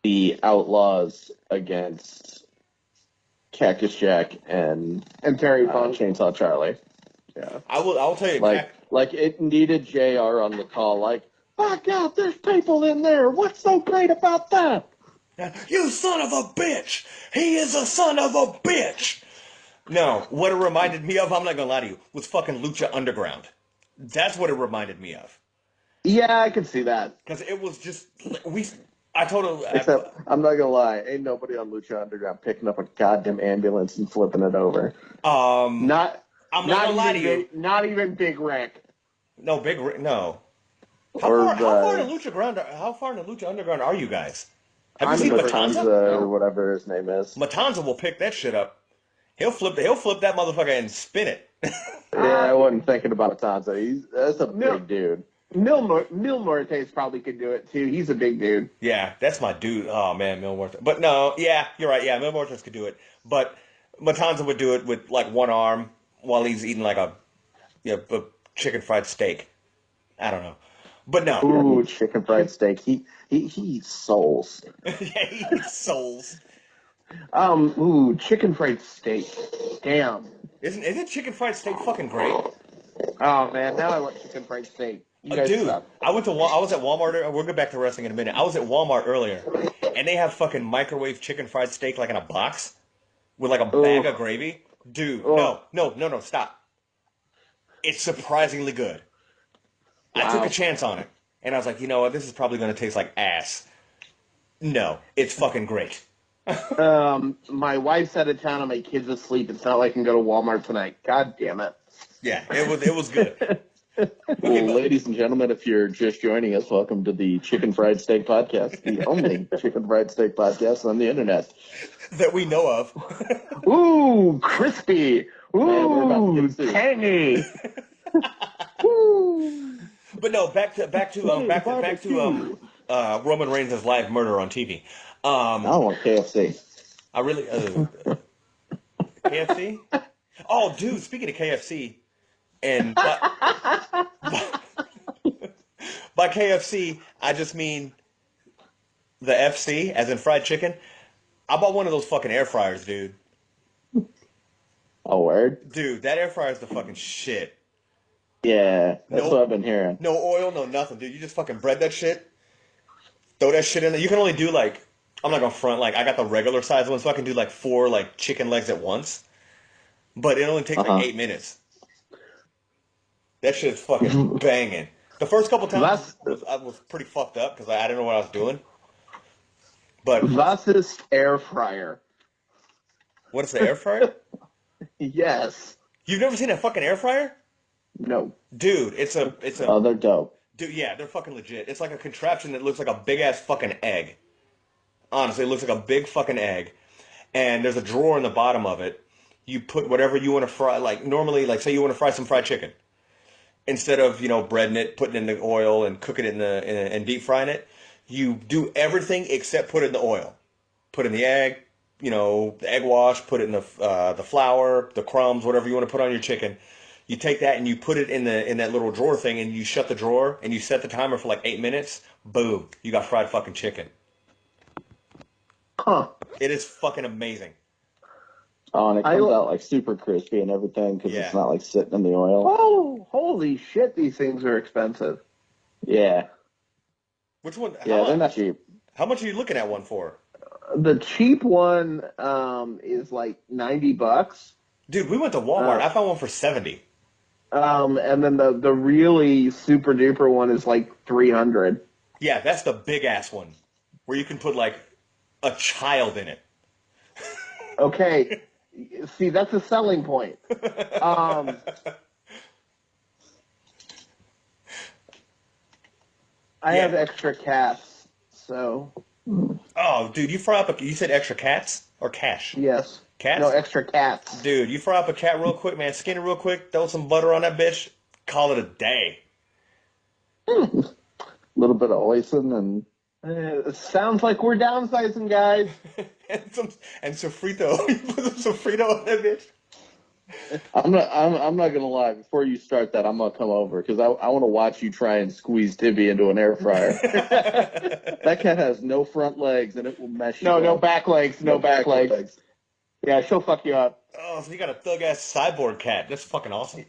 the Outlaws against Cactus Jack and Terry Funk. Chainsaw Charlie. Yeah. I'll tell you, like it needed JR on the call. Like, my God, there's people in there. What's so great about that? You son of a bitch! He is a son of a bitch! No, what it reminded me of, I'm not gonna lie to you, was fucking Lucha Underground. That's what it reminded me of. Yeah, I can see that. Because it was just, I told him... Except, I'm not gonna lie, ain't nobody on Lucha Underground picking up a goddamn ambulance and flipping it over. I'm not gonna lie to you. Not even Big Rick. No, Big Rick, no. How far in the Lucha Underground are you guys? Have you seen Matanza? Or whatever his name is. Matanza will pick that shit up. He'll flip that motherfucker and spin it. Yeah, I wasn't thinking about Matanza. That's a big dude. Mil Muertes probably could do it too. He's a big dude. Yeah, that's my dude. Oh man, Mil Muertes. But no, yeah, you're right. Yeah, Mil Muertes could do it. But Matanza would do it with like one arm while he's eating like a chicken fried steak. I don't know. But no. Ooh, chicken fried steak. He eats souls. Yeah, he eats souls. Ooh, chicken fried steak. Damn. Isn't chicken fried steak fucking great? Oh man, now I want chicken fried steak. You guys Dude, suck. I was at Walmart. We'll get back to wrestling in a minute. I was at Walmart earlier, and they have fucking microwave chicken fried steak like in a box with like a bag of gravy. Dude, no, stop. It's surprisingly good. Wow. I took a chance on it, and I was like, you know what? This is probably going to taste like ass. No, it's fucking great. My wife's out of town and my kid's asleep. It's not like I can go to Walmart tonight. God damn it. Yeah, it was good. Well, ladies and gentlemen, if you're just joining us, welcome to the Chicken Fried Steak Podcast, the only chicken fried steak podcast on the internet that we know of. Ooh, crispy. Ooh, tangy. But no, back to Roman Reigns' live murder on TV. I want KFC. I really KFC. Oh, dude! Speaking of KFC, and by KFC, I just mean the FC, as in fried chicken. I bought one of those fucking air fryers, dude. Oh, word? Dude, that air fryer is the fucking shit. Yeah, that's what I've been hearing. No oil, no nothing, dude. You just fucking bread that shit, throw that shit in there. You can only do like, I'm not gonna front, like I got the regular size one, so I can do like 4 like chicken legs at once. But it only takes like 8 minutes. That shit's fucking banging. The first couple times I was pretty fucked up because I didn't know what I was doing. But Vas's air fryer. What is the air fryer? Yes. You've never seen a fucking air fryer? No. Dude, it's a. Oh, they're dope. Dude, yeah, they're fucking legit. It's like a contraption that looks like a big ass fucking egg. Honestly, it looks like a big fucking egg. And there's a drawer in the bottom of it. You put whatever you want to fry. Like normally, like say you want to fry some fried chicken. Instead of breading it, putting it in the oil and cooking it and deep frying it, you do everything except put it in the oil. Put in the egg, the egg wash. Put it in the flour, the crumbs, whatever you want to put on your chicken. You take that and you put it in that little drawer thing, and you shut the drawer and you set the timer for like 8 minutes. Boom, you got fried fucking chicken. Huh? It is fucking amazing. Oh, and it comes out like super crispy and everything because it's not like sitting in the oil. Oh, holy shit! These things are expensive. Yeah. Which one? Yeah, they're not cheap. How much are you looking at one for? The cheap one is like $90. Dude, we went to Walmart. I found one for $70. And then the really super duper one is like $300. Yeah, that's the big ass one where you can put like a child in it. Okay, see that's a selling point. I have extra cats, so. Oh, dude, you said extra cats or cash? Yes. Cats? No, extra cats. Dude, you fry up a cat real quick, man. Skin it real quick. Throw some butter on that bitch. Call it a day. A little bit of hoisin and. It sounds like we're downsizing, guys. and sofrito. You put some sofrito on that bitch. I'm not gonna lie. Before you start that, I'm gonna come over because I want to watch you try and squeeze Tibby into an air fryer. That cat has no front legs and it will mesh. No back legs. No back legs. Yeah, she'll fuck you up. Oh, so you got a thug-ass cyborg cat. That's fucking awesome.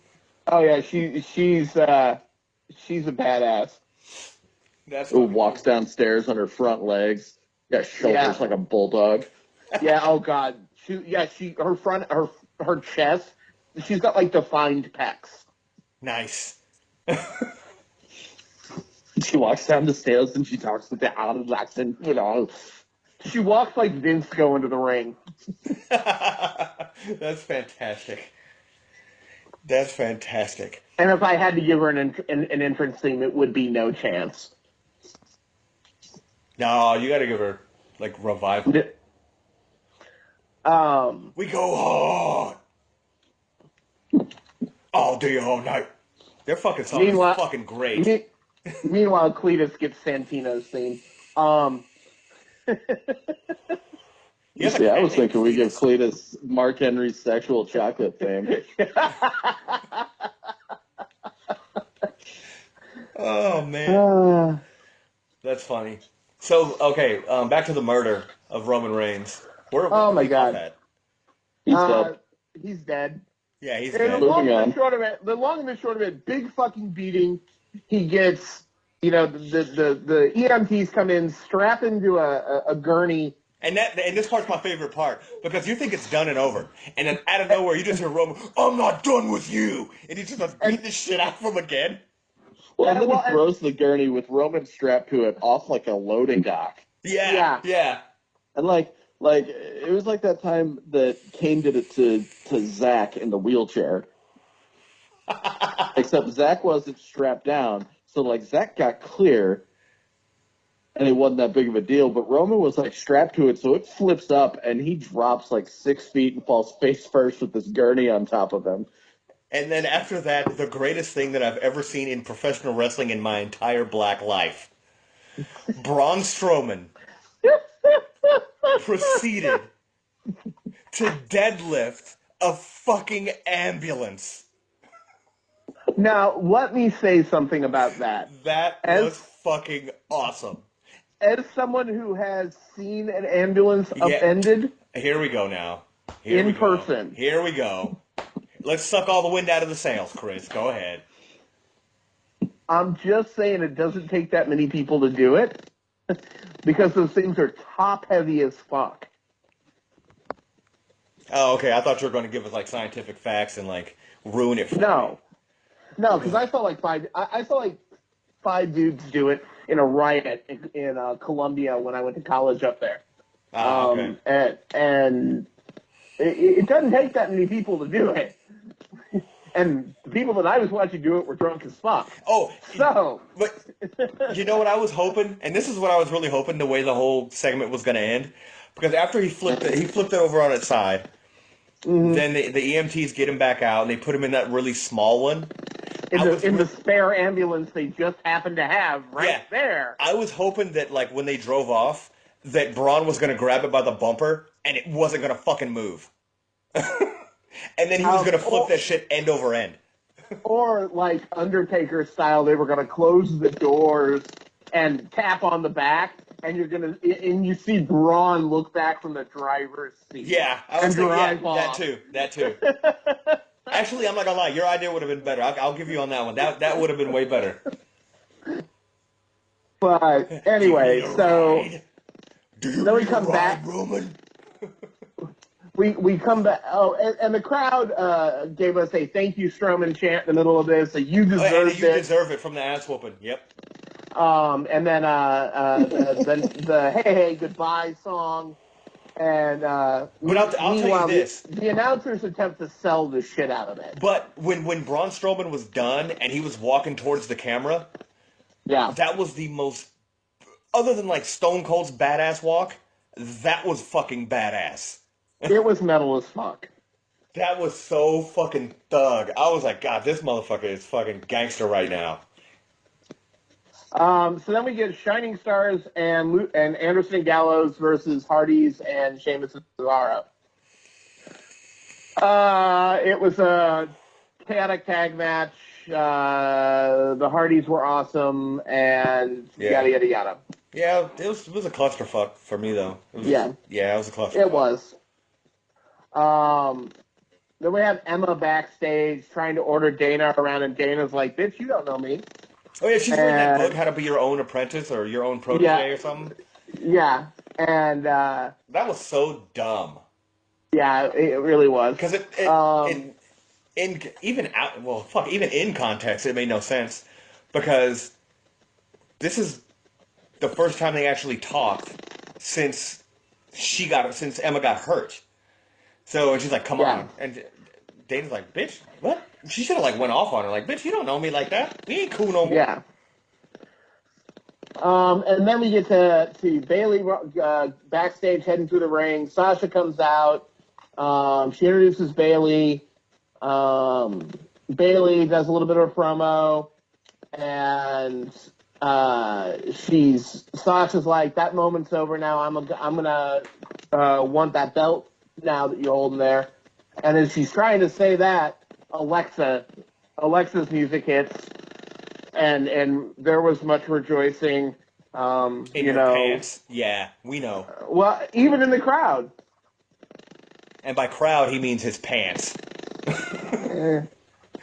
Oh yeah, she's a badass. That's Who fucking walks cool. downstairs on her front legs. Got shoulders Yeah. like a bulldog. Yeah. Oh god. Her chest. She's got like defined pecs. Nice. She walks down the stairs and she talks with the Irish accent, you know. She walks like Vince going to the ring. That's fantastic. That's fantastic. And if I had to give her an entrance theme, it would be No Chance. No, you got to give her like revival. We go hard all day, all night. Their fucking song is fucking great. Meanwhile, Cletus gets Santino's theme. Yeah, I was thinking we give Cletus Mark Henry's sexual chocolate theme. Oh man, that's funny. So okay, back to the murder of Roman Reigns. Oh my god, He's dead. He's dead. Yeah, he's And dead. the long and the short of it, big fucking beating. He gets, the EMTs come in, strap into a gurney. And this part's my favorite part, because you think it's done and over, and then out of nowhere you just hear Roman, "I'm not done with you," and he just starts beating the shit out of him again. Well, and then he throws the gurney with Roman strapped to it off like a loading dock. Yeah. And like it was like that time that Kane did it to Zach in the wheelchair. Except Zach wasn't strapped down, so like Zach got clear, and it wasn't that big of a deal. But Roman was like strapped to it, so it flips up, and he drops like 6 feet and falls face first with this gurney on top of him. And then after that, the greatest thing that I've ever seen in professional wrestling in my entire black life, Braun Strowman proceeded to deadlift a fucking ambulance. Now, let me say something about that. That was fucking awesome. As someone who has seen an ambulance upended... Here we go now. In person. Here we go. Let's suck all the wind out of the sails, Chris. Go ahead. I'm just saying it doesn't take that many people to do it, because those things are top-heavy as fuck. Oh, okay. I thought you were going to give us, like, scientific facts and, like, ruin it for me. No, because I saw like five dudes do it in a riot in Colombia when I went to college up there. Okay. And it doesn't take that many people to do it. And the people that I was watching do it were drunk as fuck. Oh, so. But you know what I was hoping, and this is what I was really hoping the way the whole segment was going to end, because after he flipped it over on its side. Mm-hmm. Then the EMTs get him back out, and they put him in that really small one. In the spare ambulance they just happened to have there. I was hoping that, like, when they drove off, that Braun was going to grab it by the bumper, and it wasn't going to fucking move. And then he was going to flip that shit end over end. Or, like, Undertaker style, they were going to close the doors and tap on the back. And you see Braun look back from the driver's seat. Yeah, I was thinking, that too. Actually, I'm not gonna lie, your idea would have been better. I'll give you on that one. That would have been way better. But anyway, so then we come back. Roman? We come back. Oh, and the crowd gave us a "Thank you, Strowman" chant in the middle of this. So you deserve it. You deserve it from the ass whooping. Yep. And then the "Hey Goodbye" song, and but I'll tell you this: the announcers attempt to sell the shit out of it. But when Braun Strowman was done and he was walking towards the camera, that was the most, other than like Stone Cold's badass walk, that was fucking badass. It was metal as fuck. That was so fucking thug. I was like, God, this motherfucker is fucking gangster right now. So then we get Shining Stars and Anderson and Gallows versus Hardys and Sheamus and Cesaro. It was a chaotic tag match. The Hardys were awesome, and yada yada yada. Yeah, it was a clusterfuck for me though. It was a clusterfuck. It was. Then we have Emma backstage trying to order Dana around, and Dana's like, "Bitch, you don't know me." Oh yeah, she's reading that book, And How to Be Your Own Apprentice or Your Own yeah, Protege or something. yeah, and That was so dumb. yeah, it really was. Because Um, even in context, it made no sense. Because this is the first time they actually talked since since Emma got hurt. So, and she's like, come yeah. on. And Dana's like, bitch, what? She should have like went off on her. Like, bitch, you don't know me like that. We ain't cool no more. Yeah. And then we get to see Bailey backstage heading through the ring. Sasha comes out. She introduces Bailey. Bailey does a little bit of a promo, and Sasha's like, "That moment's over now. I'm gonna want that belt now that you're holding there." And as she's trying to say that, Alexa's music hits, and there was much rejoicing. In your pants? Yeah, we know. Well, even in the crowd. And by crowd, he means his pants.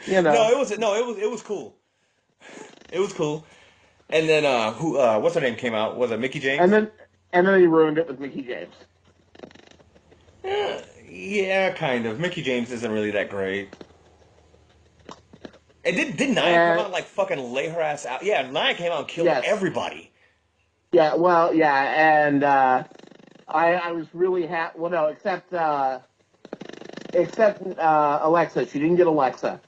You know. No, it was cool. It was cool. And then what's her name came out? Was it Mickey James? And then he ruined it with Mickey James. Yeah, kind of. Mickey James isn't really that great. And did Nia come out and like fucking lay her ass out? Yeah, Nia came out and killed everybody. Yeah, well, yeah, and I was really happy. Well, no, except Alexa. She didn't get Alexa.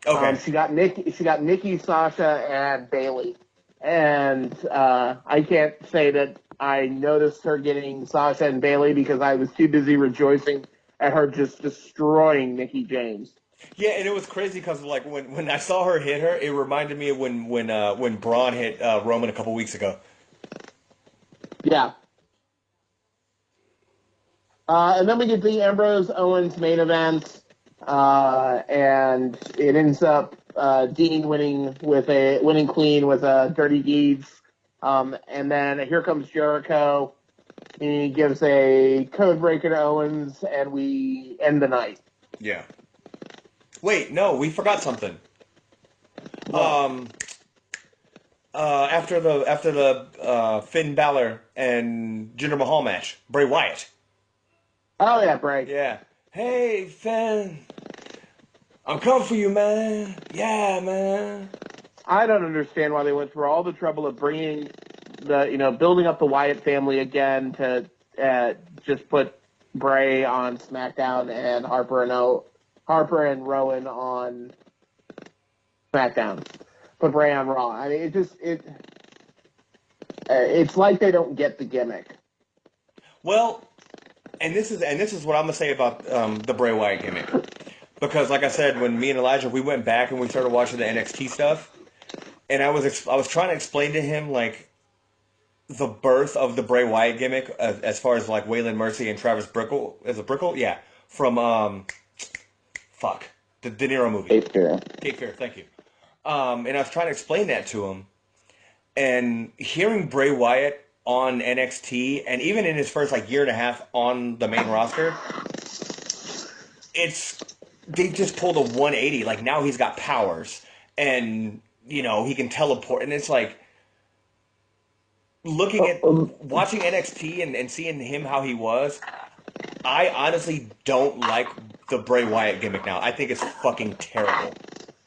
Okay. She got Nikki, Sasha, and Bailey. And I can't say that I noticed her getting Sasha and Bailey because I was too busy rejoicing at her just destroying Mickey James. Yeah, and it was crazy because like when I saw her hit her, it reminded me of when Braun hit Roman a couple weeks ago. Yeah. And then we get the Ambrose Owens main event, and it ends up Dean winning clean with Dirty Deeds, and then here comes Jericho. He gives a code breaker to Owens, and we end the night. Yeah. Wait, no, we forgot something. What? After the Finn Balor and Jinder Mahal match, Bray Wyatt. Oh yeah, Bray. Yeah. Hey Finn, I'm coming for you, man. Yeah, man. I don't understand why they went through all the trouble of building up the Wyatt family again to just put Bray on SmackDown and Harper and Rowan on SmackDown. Put Bray on Raw. I mean, it's like they don't get the gimmick. Well, and this is what I'm gonna say about the Bray Wyatt gimmick, because like I said, when me and Elijah we went back and we started watching the NXT stuff, and I was trying to explain to him like the birth of the Bray Wyatt gimmick as far as like Waylon Mercy and Travis Bickle. Is it Bickle? Yeah, from the De Niro movie. Cape Fear. Thank you. And I was trying to explain that to him, and hearing Bray Wyatt on NXT, and even in his first like year and a half on the main roster, they just pulled a 180. Like now he's got powers, and he can teleport, and it's like watching NXT and seeing him how he was. I honestly don't like the Bray Wyatt gimmick now. I think it's fucking terrible.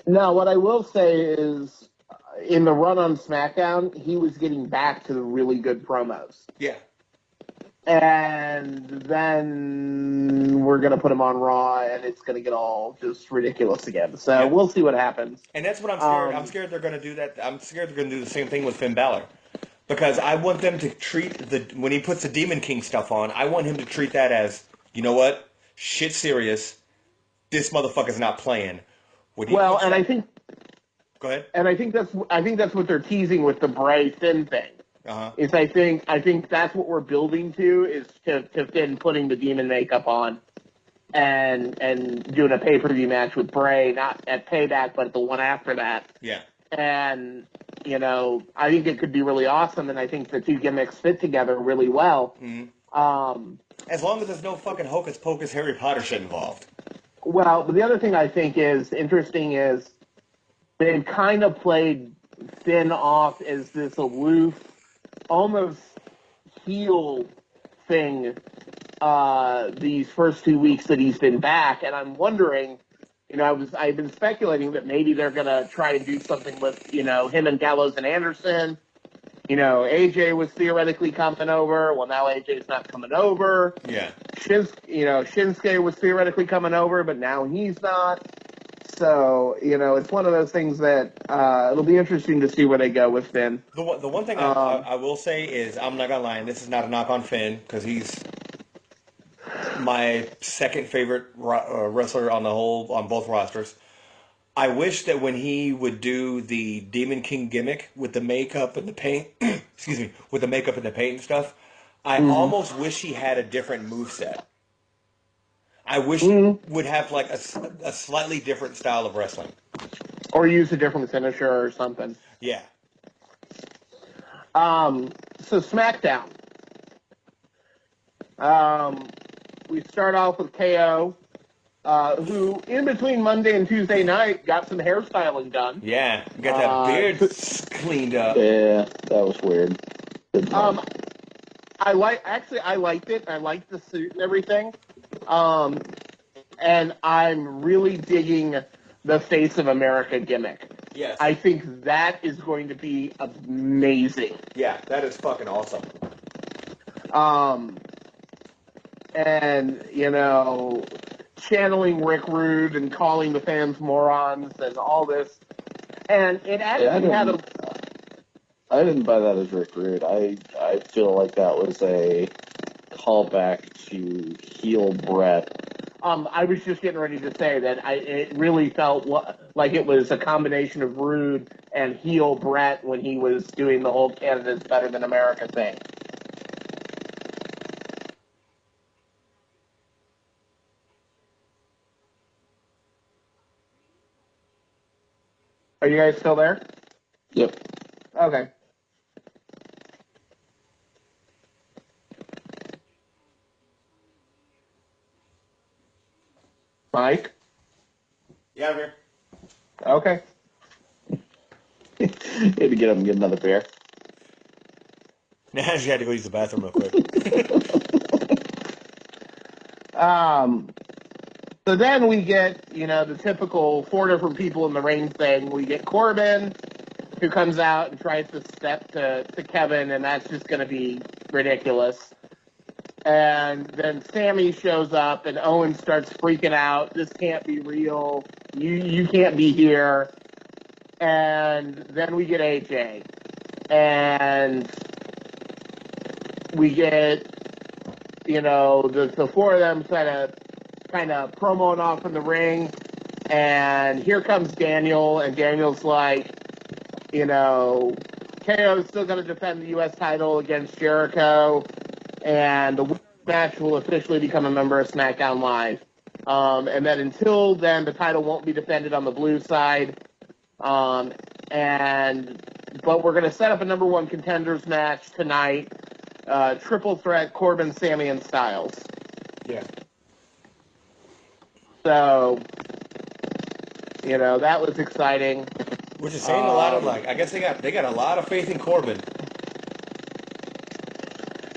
Now, what I will say is, in the run on SmackDown, he was getting back to the really good promos. Yeah. And then we're going to put him on Raw, and it's going to get all just ridiculous again. So we'll see what happens. And that's what I'm scared. I'm scared they're going to do that. I'm scared they're going to do the same thing with Finn Balor. Because I want them to treat when he puts the Demon King stuff on, I want him to treat that as, you know what? Shit's serious. This motherfucker's not playing. I think. Go ahead. And I think that's what they're teasing with the Bray Finn thing. Uh-huh. Is I think that's what we're building to is to Finn putting the demon makeup on and doing a pay-per-view match with Bray, not at Payback, but the one after that. Yeah. And I think it could be really awesome, and I think the two gimmicks fit together really well. Mm-hmm. As long as there's no fucking hocus pocus Harry Potter shit involved. Well, but the other thing I think is interesting is they've kind of played Finn off as this aloof, almost heel thing these first 2 weeks that he's been back, and I'm wondering, I've been speculating that maybe they're gonna try and do something with, him and Gallows and Anderson. AJ was theoretically coming over. Well, now AJ's not coming over. Yeah. Shinsuke was theoretically coming over, but now he's not. So, it's one of those things that it'll be interesting to see where they go with Finn. The one thing I will say is, I'm not gonna lie, and this is not a knock on Finn, because he's my second favorite wrestler on both rosters. I wish that when he would do the Demon King gimmick with the makeup and the paint, excuse me, with the makeup and the paint and stuff, I almost wish he had a different moveset. I wish he would have like a slightly different style of wrestling. Or use a different finisher or something. Yeah. So SmackDown. We start off with KO. Who, in between Monday and Tuesday night, got some hairstyling done. Yeah, got that beard cleaned up. Yeah, that was weird. I liked it. I liked the suit and everything. And I'm really digging the Face of America gimmick. Yes. I think that is going to be amazing. Yeah, that is fucking awesome. And, channeling Rick Rude and calling the fans morons and all this. And it actually had a... I didn't buy that as Rick Rude. I feel like that was a callback to heel Brett. I was just getting ready to say that it really felt like it was a combination of Rude and heel Brett when he was doing the whole Canada's better than America thing. Are you guys still there? Yep. Okay. Mike? Yeah, I'm here. Okay. Had to get up and get another beer. Nah, I just had to go use the bathroom real quick. So then we get, the typical 4 different people in the ring thing. We get Corbin, who comes out and tries to step to Kevin, and that's just going to be ridiculous. And then Sammy shows up, and Owen starts freaking out. This can't be real. You can't be here. And then we get AJ. And we get, the 4 of them kind of promoing off in the ring. And here comes Daniel, and Daniel's like, KO's still going to defend the U.S. title against Jericho, and the match will officially become a member of SmackDown Live. And then until then, the title won't be defended on the blue side. But we're going to set up a number 1 contenders match tonight. Triple threat, Corbin, Sammy, and Styles. Yeah. So, that was exciting. Which is saying a lot of, I guess they got a lot of faith in Corbin.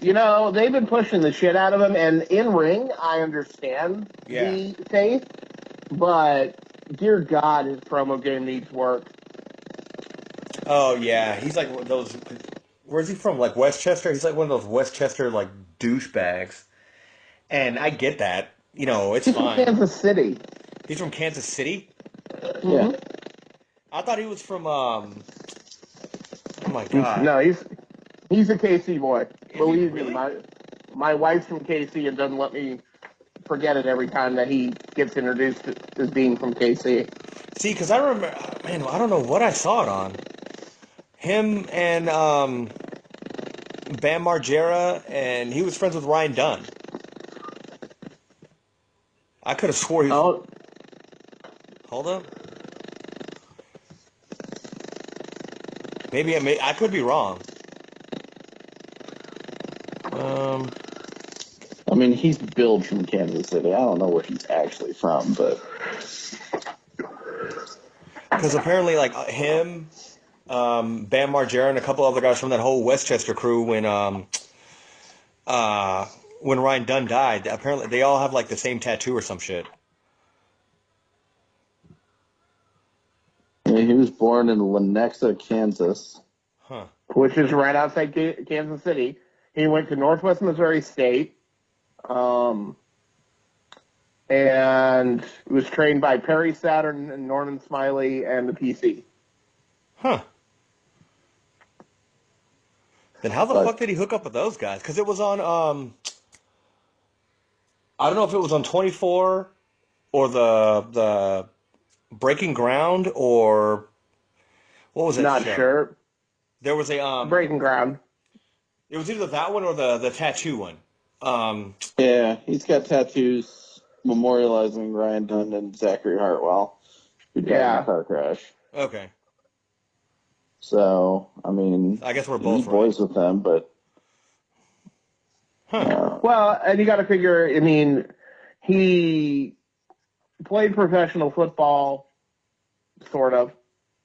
They've been pushing the shit out of him, and in ring, I understand the faith, but dear God, his promo game needs work. Oh, yeah. He's like one of those... Where's he from? Like Westchester? He's like one of those Westchester, douchebags. And I get that. It's He's fine. From Kansas City. He's from Kansas City? Yeah. I thought he was from, oh my God. No, he's a KC boy. Believe really? me, my wife's from KC and doesn't let me forget it every time that he gets introduced as being from KC. See, because I remember, man, I don't know what I saw it on. Him and Bam Margera, and he was friends with Ryan Dunn. I could have swore he was... Hold up. Maybe I could be wrong. I mean, he's billed from Kansas City. I don't know where he's actually from, but Because apparently, like him, Bam Margera, and a couple other guys from that whole Westchester crew when Ryan Dunn died, apparently they all have like the same tattoo or some shit. yeah, he was born in Lenexa, Kansas. Huh. which is right outside Kansas City. He went to Northwest Missouri State, and was trained by Perry Saturn and Norman Smiley and the PC. Huh. Then how the fuck did he hook up with those guys? Because it was on, I don't know if it was on 24 or the Breaking Ground or what was it? Not sure. There was a Breaking Ground. It was either that one or the tattoo one. Yeah, he's got tattoos memorializing Ryan Dunn and Zachary Hartwell, who died in a car crash. Okay. So, I mean, I guess we're both he's boys with them, but. Well, and you got to figure, I mean, he played professional football, sort of,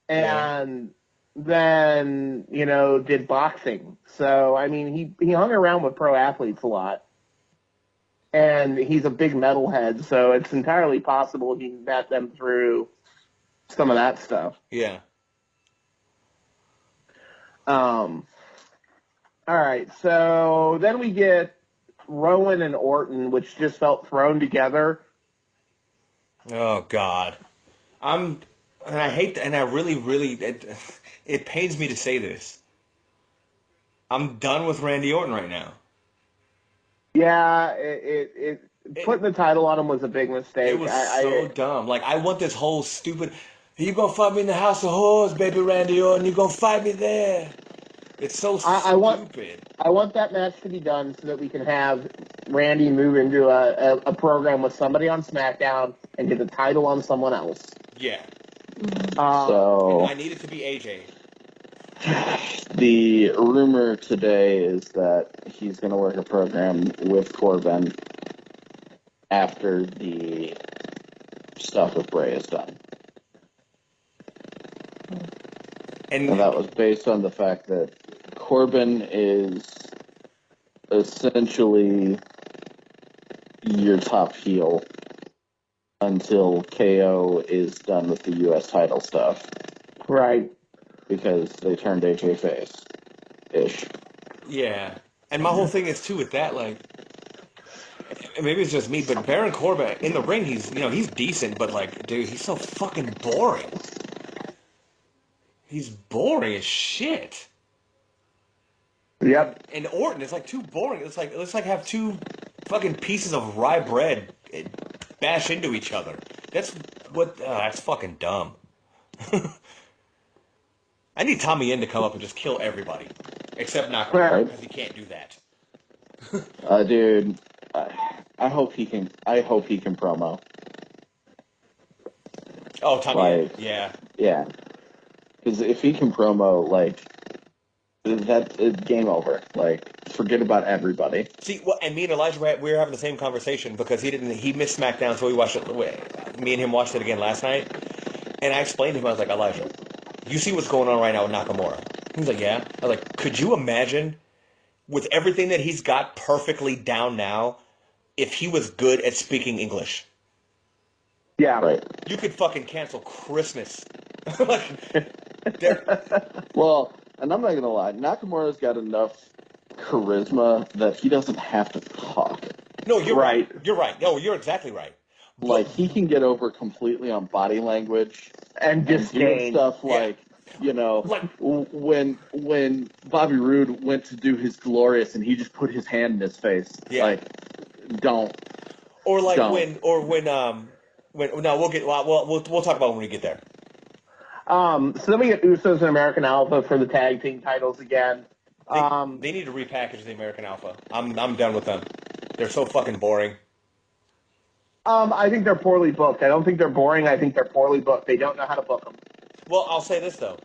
and then, did boxing. So, I mean, he hung around with pro athletes a lot. And he's a big metalhead, so it's entirely possible he met them through some of that stuff. Yeah. All right, so then we get Rowan and Orton, which just felt thrown together. Oh God, and I hate, and I really, it pains me to say this. I'm done with Randy Orton right now. Yeah, putting the title on him was a big mistake. It was so dumb. Like, I want this whole stupid, you gonna fight me in the House of Horrors, baby Randy Orton, you gonna fight me there. It's so stupid. I want that match to be done so that we can have Randy move into a program with somebody on SmackDown and get the title on someone else. Yeah. So I need it to be AJ. The rumor today is that he's going to work a program with Corbin after the stuff with Bray is done. And that was based on the fact that Corbin is essentially your top heel until KO is done with the U.S. title stuff. Right. Because they turned AJ face-ish. Yeah. And my whole thing is, too, with that, like, maybe it's just me, but Baron Corbin, in the ring, he's decent, but, like, dude, he's so fucking boring. He's boring as shit. Yep. And Orton is, like, too boring. It's like have two fucking pieces of rye bread bash into each other. That's fucking dumb. I need Tommy Inn to come up and just kill everybody, except Nakamura, because he can't do that. Dude, I hope he can. I hope he can promo. Oh, Tommy Inn, yeah. Yeah, because if he can promo, like, that's game over. Like, forget about everybody. See, well, and me and Elijah, we were having the same conversation because he missed SmackDown, so we watched it. Me and him watched it again last night, and I explained to him, I was like, Elijah, you see what's going on right now with Nakamura? He was like, yeah. I was like, could you imagine, with everything that he's got perfectly down now, if he was good at speaking English? Yeah. Right. You could fucking cancel Christmas. Well, and I'm not going to lie, Nakamura's got enough charisma that he doesn't have to talk. No, you're right. You're right. No, you're exactly right. Like, he can get over completely on body language and do stuff like, when Bobby Roode went to do his Glorious and he just put his hand in his face. Yeah. Like, don't. Or like don't. when we'll talk about when we get there. So then we get Usos and American Alpha for the tag team titles again. They need to repackage the American Alpha. I'm done with them. They're so fucking boring. I think they're poorly booked. I don't think they're boring. I think they're poorly booked. They don't know how to book them. Well, I'll say this, though.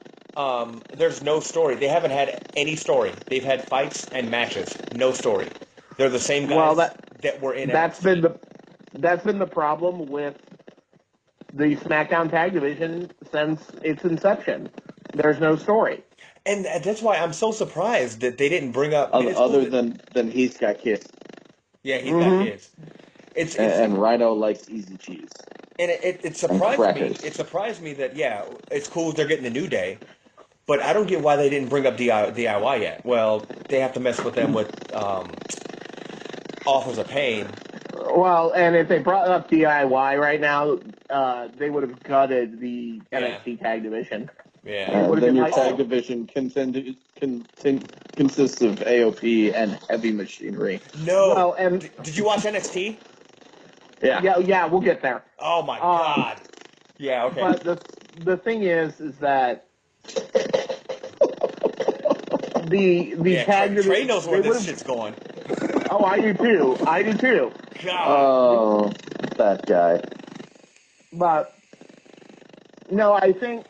There's no story. They haven't had any story. They've had fights and matches. No story. They're the same guys. that were in that's NXT. been the problem with the SmackDown Tag Division since its inception. There's no story. And that's why I'm so surprised that they didn't bring up. Other than he's got kids. Yeah, he's got kids. And Rhino likes easy cheese. And it surprised me. It surprised me that it's cool they're getting the New Day, but I don't get why they didn't bring up DIY yet. Well, they have to mess with them with Authors of Pain. Well, and if they brought up DIY right now, they would have gutted the NXT Tag Division. Yeah. Then your tag division consists of AOP and Heavy Machinery. No. Well, and did you watch NXT? Yeah, we'll get there. Oh my God. Yeah, okay. But the thing is that the tag division. Trey knows where this shit's going. Oh, I do too. God. Oh, that guy. But no, I think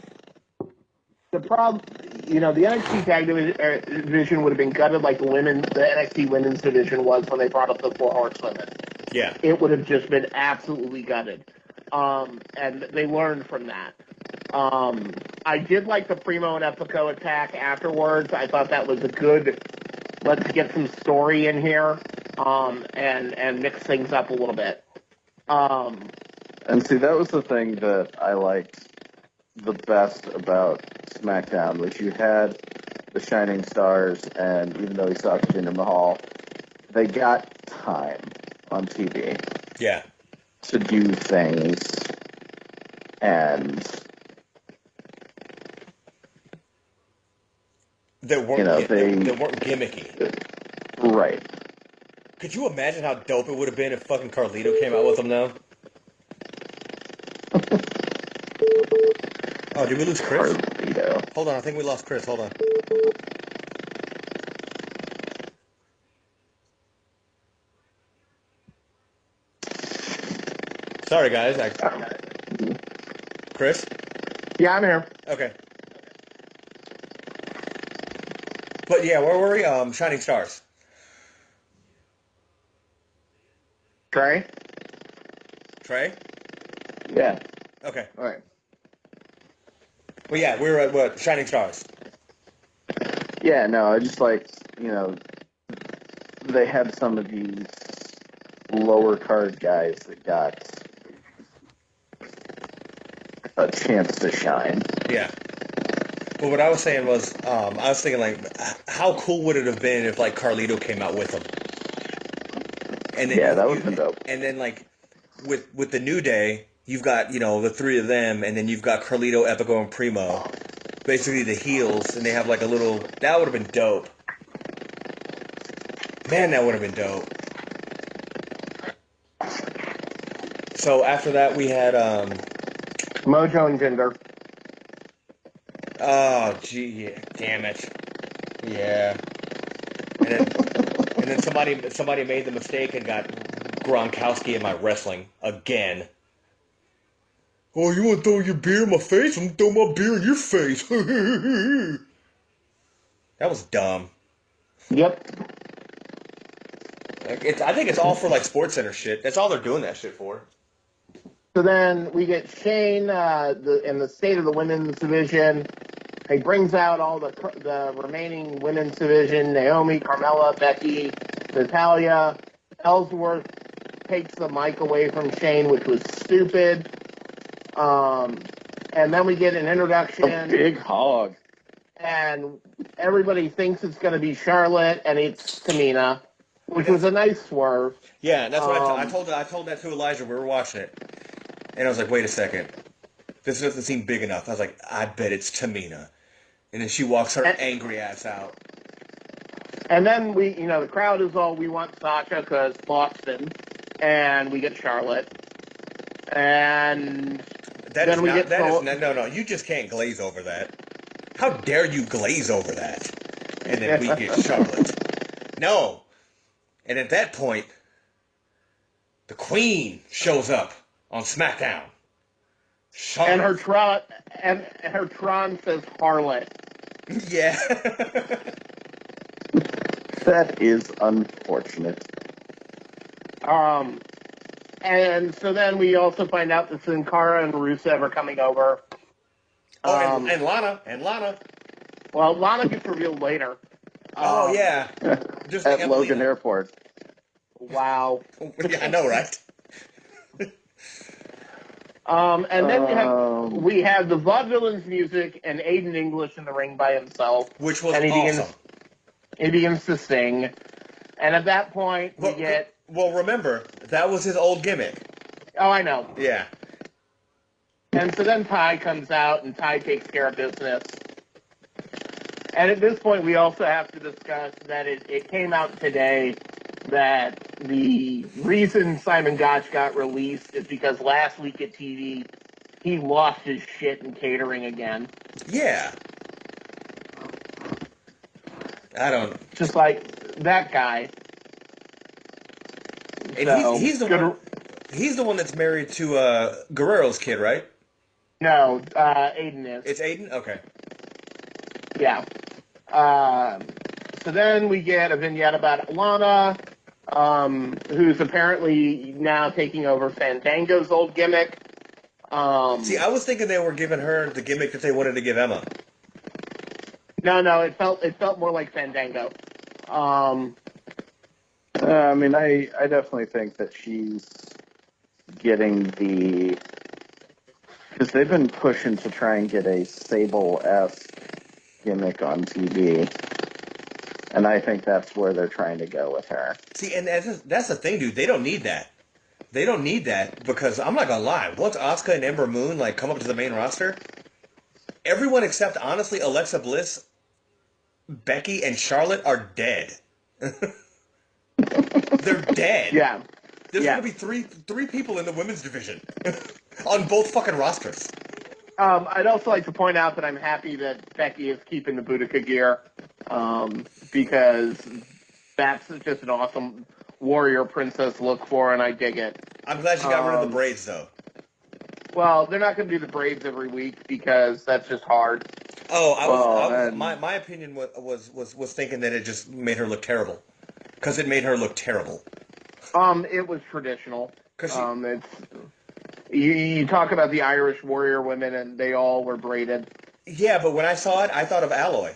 the problem, the NXT tag division would have been gutted like the NXT women's division was when they brought up the Four Horsewomen. Yeah. It would have just been absolutely gutted. And they learned from that. I did like the Primo and Epico attack afterwards. I thought that was a good, let's get some story in here, and mix things up a little bit. And see, that was the thing that I liked the best about SmackDown, was you had the Shining Stars, and even though you saw Jinder Mahal, they got time on TV. Yeah. To do things, and that weren't gimmicky. Right. Could you imagine how dope it would have been if fucking Carlito came out with them now? Oh, did we lose Chris? Carlito. Hold on, I think we lost Chris. Hold on. Sorry, guys. Chris? Yeah, I'm here. Okay. But yeah, where were we? Shining Stars. Trey? Yeah. Okay. All right. Well, yeah, we were at what? Shining Stars. Yeah, no, I just like, they had some of these lower card guys that got a chance to shine. Yeah. Well, what I was saying was, I was thinking, like, how cool would it have been if, like, Carlito came out with them? And then that would have been dope. And then, like, with the New Day, you've got, the three of them, and then you've got Carlito, Epico, and Primo. Basically the heels, and they have, like, a little... That would have been dope. Man, that would have been dope. So, after that, we had, Mojo and Jinder. Oh, gee, yeah, damn it. Yeah. And then somebody made the mistake and got Gronkowski in my wrestling again. Oh, you want to throw your beer in my face? I'm going to throw my beer in your face. That was dumb. Yep. I think it's all for, like, SportsCenter shit. That's all they're doing that shit for. So then we get Shane in the state of the women's division. He brings out all the remaining women's division: Naomi, Carmella, Becky, Natalya. Ellsworth takes the mic away from Shane, which was stupid. And then we get an introduction. A big hog. And everybody thinks it's going to be Charlotte, and it's Tamina, which was a nice swerve. Yeah, that's what I told that to Elijah. We were watching it. And I was like, wait a second. This doesn't seem big enough. I was like, I bet it's Tamina. And then she walks her angry ass out. And then the crowd is all, we want Sasha because Boston. And we get Charlotte. And no, you just can't glaze over that. How dare you glaze over that? And then we get Charlotte. No. And at that point, the Queen shows up on SmackDown. Charlotte. And her Tron says harlot. Yeah. That is unfortunate. And so then we also find out that Sin Cara and Rusev are coming over. And Lana. Well, Lana gets revealed later. Yeah. Just At Logan Airport. Wow. Yeah, I know, right? And then we have the Vaudevillains music and Aiden English in the ring by himself. Which was awesome. He begins to sing. And at that point, we get... Well, remember, that was his old gimmick. Oh, I know. Yeah. And so then Ty comes out, and Ty takes care of business. And at this point, we also have to discuss that it came out today that the reason Simon Gotch got released is because last week at TV, he lost his shit in catering again. Yeah. I don't... Just like that guy. And so, he's the one that's married to Guerrero's kid, right? No, Aiden is. It's Aiden? Okay. Yeah. So then we get a vignette about Lana, who's apparently now taking over Fandango's old gimmick. See, I was thinking they were giving her the gimmick that they wanted to give Emma. No, it felt more like Fandango. I mean, I definitely think that she's getting the... Because they've been pushing to try and get a Sable-esque gimmick on TV. And I think that's where they're trying to go with her. See, and that's the thing, dude. They don't need that. They don't need that because, I'm not gonna lie, once Asuka and Ember Moon, come up to the main roster, everyone except, honestly, Alexa Bliss, Becky, and Charlotte are dead. They're dead. Yeah. There's gonna be three people in the women's division on both fucking rosters. I'd also like to point out that I'm happy that Becky is keeping the Boudica gear, because that's just an awesome warrior princess look for her, and I dig it. I'm glad she got rid of the braids, though. Well, they're not going to do the braids every week because that's just hard. Oh, my opinion was thinking that it just made her look terrible. Because it made her look terrible. It was traditional. You talk about the Irish warrior women, and they all were braided. Yeah, but when I saw it, I thought of Alloy.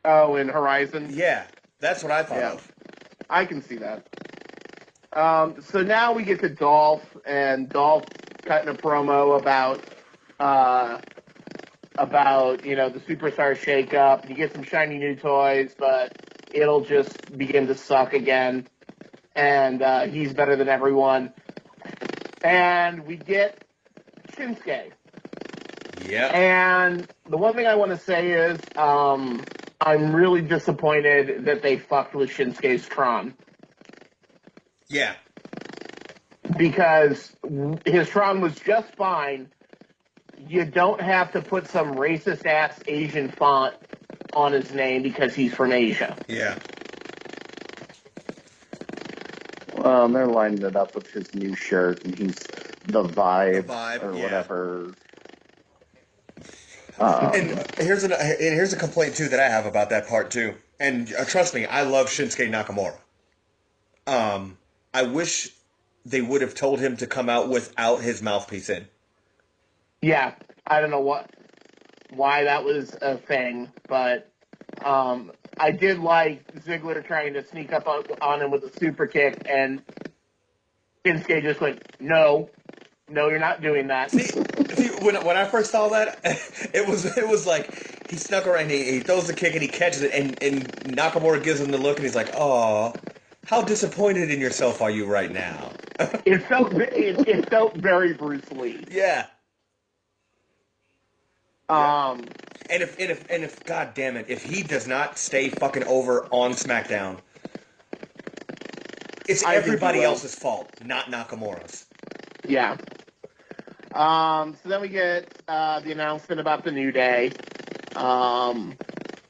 Oh, in Horizon? Yeah, that's what I thought of. I can see that. So now we get to Dolph, and Dolph cutting a promo about the Superstar shakeup. You get some shiny new toys, but it'll just begin to suck again. And he's better than everyone. And we get Shinsuke. Yeah. And the one thing I want to say is I'm really disappointed that they fucked with Shinsuke's Tron. Yeah. Because his Tron was just fine. You don't have to put some racist-ass Asian font on his name because he's from Asia. Yeah. Well, they're lining it up with his new shirt, and he's the vibe or whatever. And here's a complaint, too, that I have about that part, too. And trust me, I love Shinsuke Nakamura. I wish they would have told him to come out without his mouthpiece in. Yeah, I don't know why that was a thing, but I did like Ziggler trying to sneak up on him with a super kick, and Shinsuke just went, no, you're not doing that. See, when I first saw that, it was like he snuck around, he throws the kick and he catches it, and Nakamura gives him the look, and he's like, "Oh, how disappointed in yourself are you right now?" It felt very Bruce Lee. Yeah. And if God damn it, if he does not stay fucking over on SmackDown, it's everybody else's fault, not Nakamura's. Yeah. So then we get the announcement about the New Day.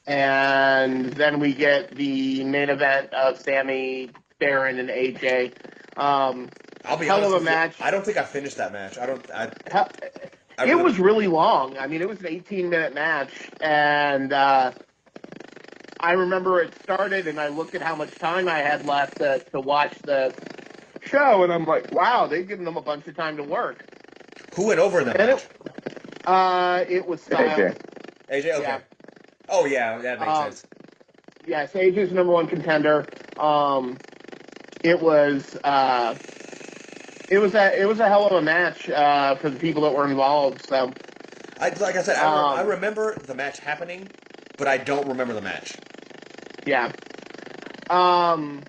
And then we get the main event of Sami, Baron, and AJ. I'll be honest with you, match. I don't think I finished that match. It was really long. I mean, it was an 18-minute match, and I I remember it started, and I looked at how much time I had left to watch the show, and I'm like, wow, they've given them a bunch of time to work. Who went over in that match? It was Styles. AJ, okay. Yeah. Oh yeah, that makes sense. Yes, AJ's number one contender. It was a hell of a match for the people that were involved. So, Like I said, I remember the match happening, but I don't remember the match. Yeah. So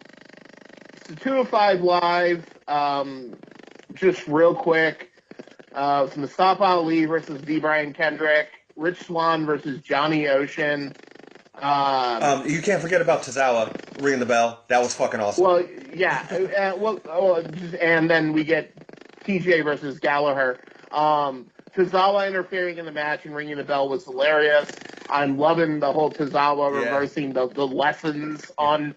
205 Live, just real quick, it's Mustafa Ali versus D. Brian Kendrick, Rich Swann versus Johnny Ocean. You can't forget about Tozawa ringing the bell. That was fucking awesome. Well, yeah. And then we get TJ versus Gallagher. Tozawa interfering in the match and ringing the bell was hilarious. I'm loving the whole Tozawa reversing the lessons on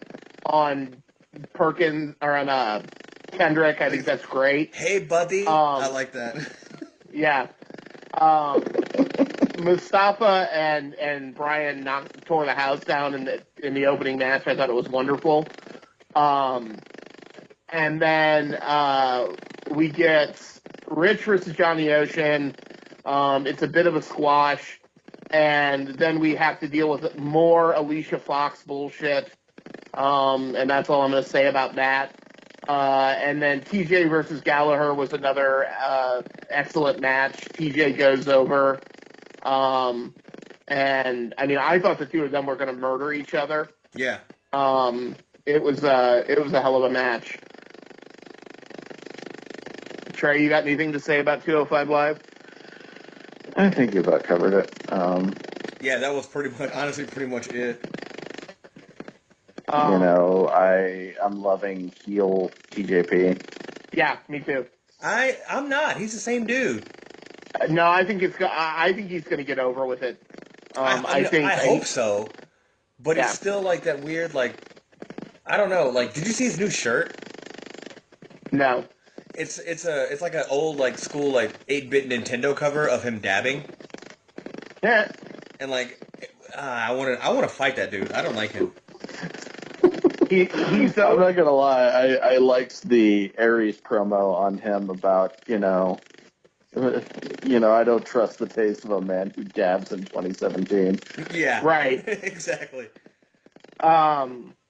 Perkins or on Kendrick. I think that's great. Hey, buddy. I like that. Yeah. Mustafa and Brian tore the house down in the opening match. I thought it was wonderful. And then we get Rich versus Johnny Ocean. It's a bit of a squash. And then we have to deal with more Alicia Fox bullshit. And that's all I'm going to say about that. And then TJ versus Gallagher was another excellent match. TJ goes over. And I mean, I thought the two of them were going to murder each other. Yeah. It was a hell of a match. Trey, you got anything to say about 205 Live? I think you about covered it. Yeah, that was pretty much it. I'm loving heel TJP. Yeah, me too. I'm not. He's the same dude. No, I think he's going to get over with it. I hope so. But it's still like that weird, like, I don't know. Like, did you see his new shirt? No. It's like an old like school like 8-bit Nintendo cover of him dabbing. Yeah. And like, I want to fight that dude. I don't like him. I'm not gonna lie. I liked the Aries promo on him about I don't trust the taste of a man who dabs in 2017. Yeah. Right. Exactly.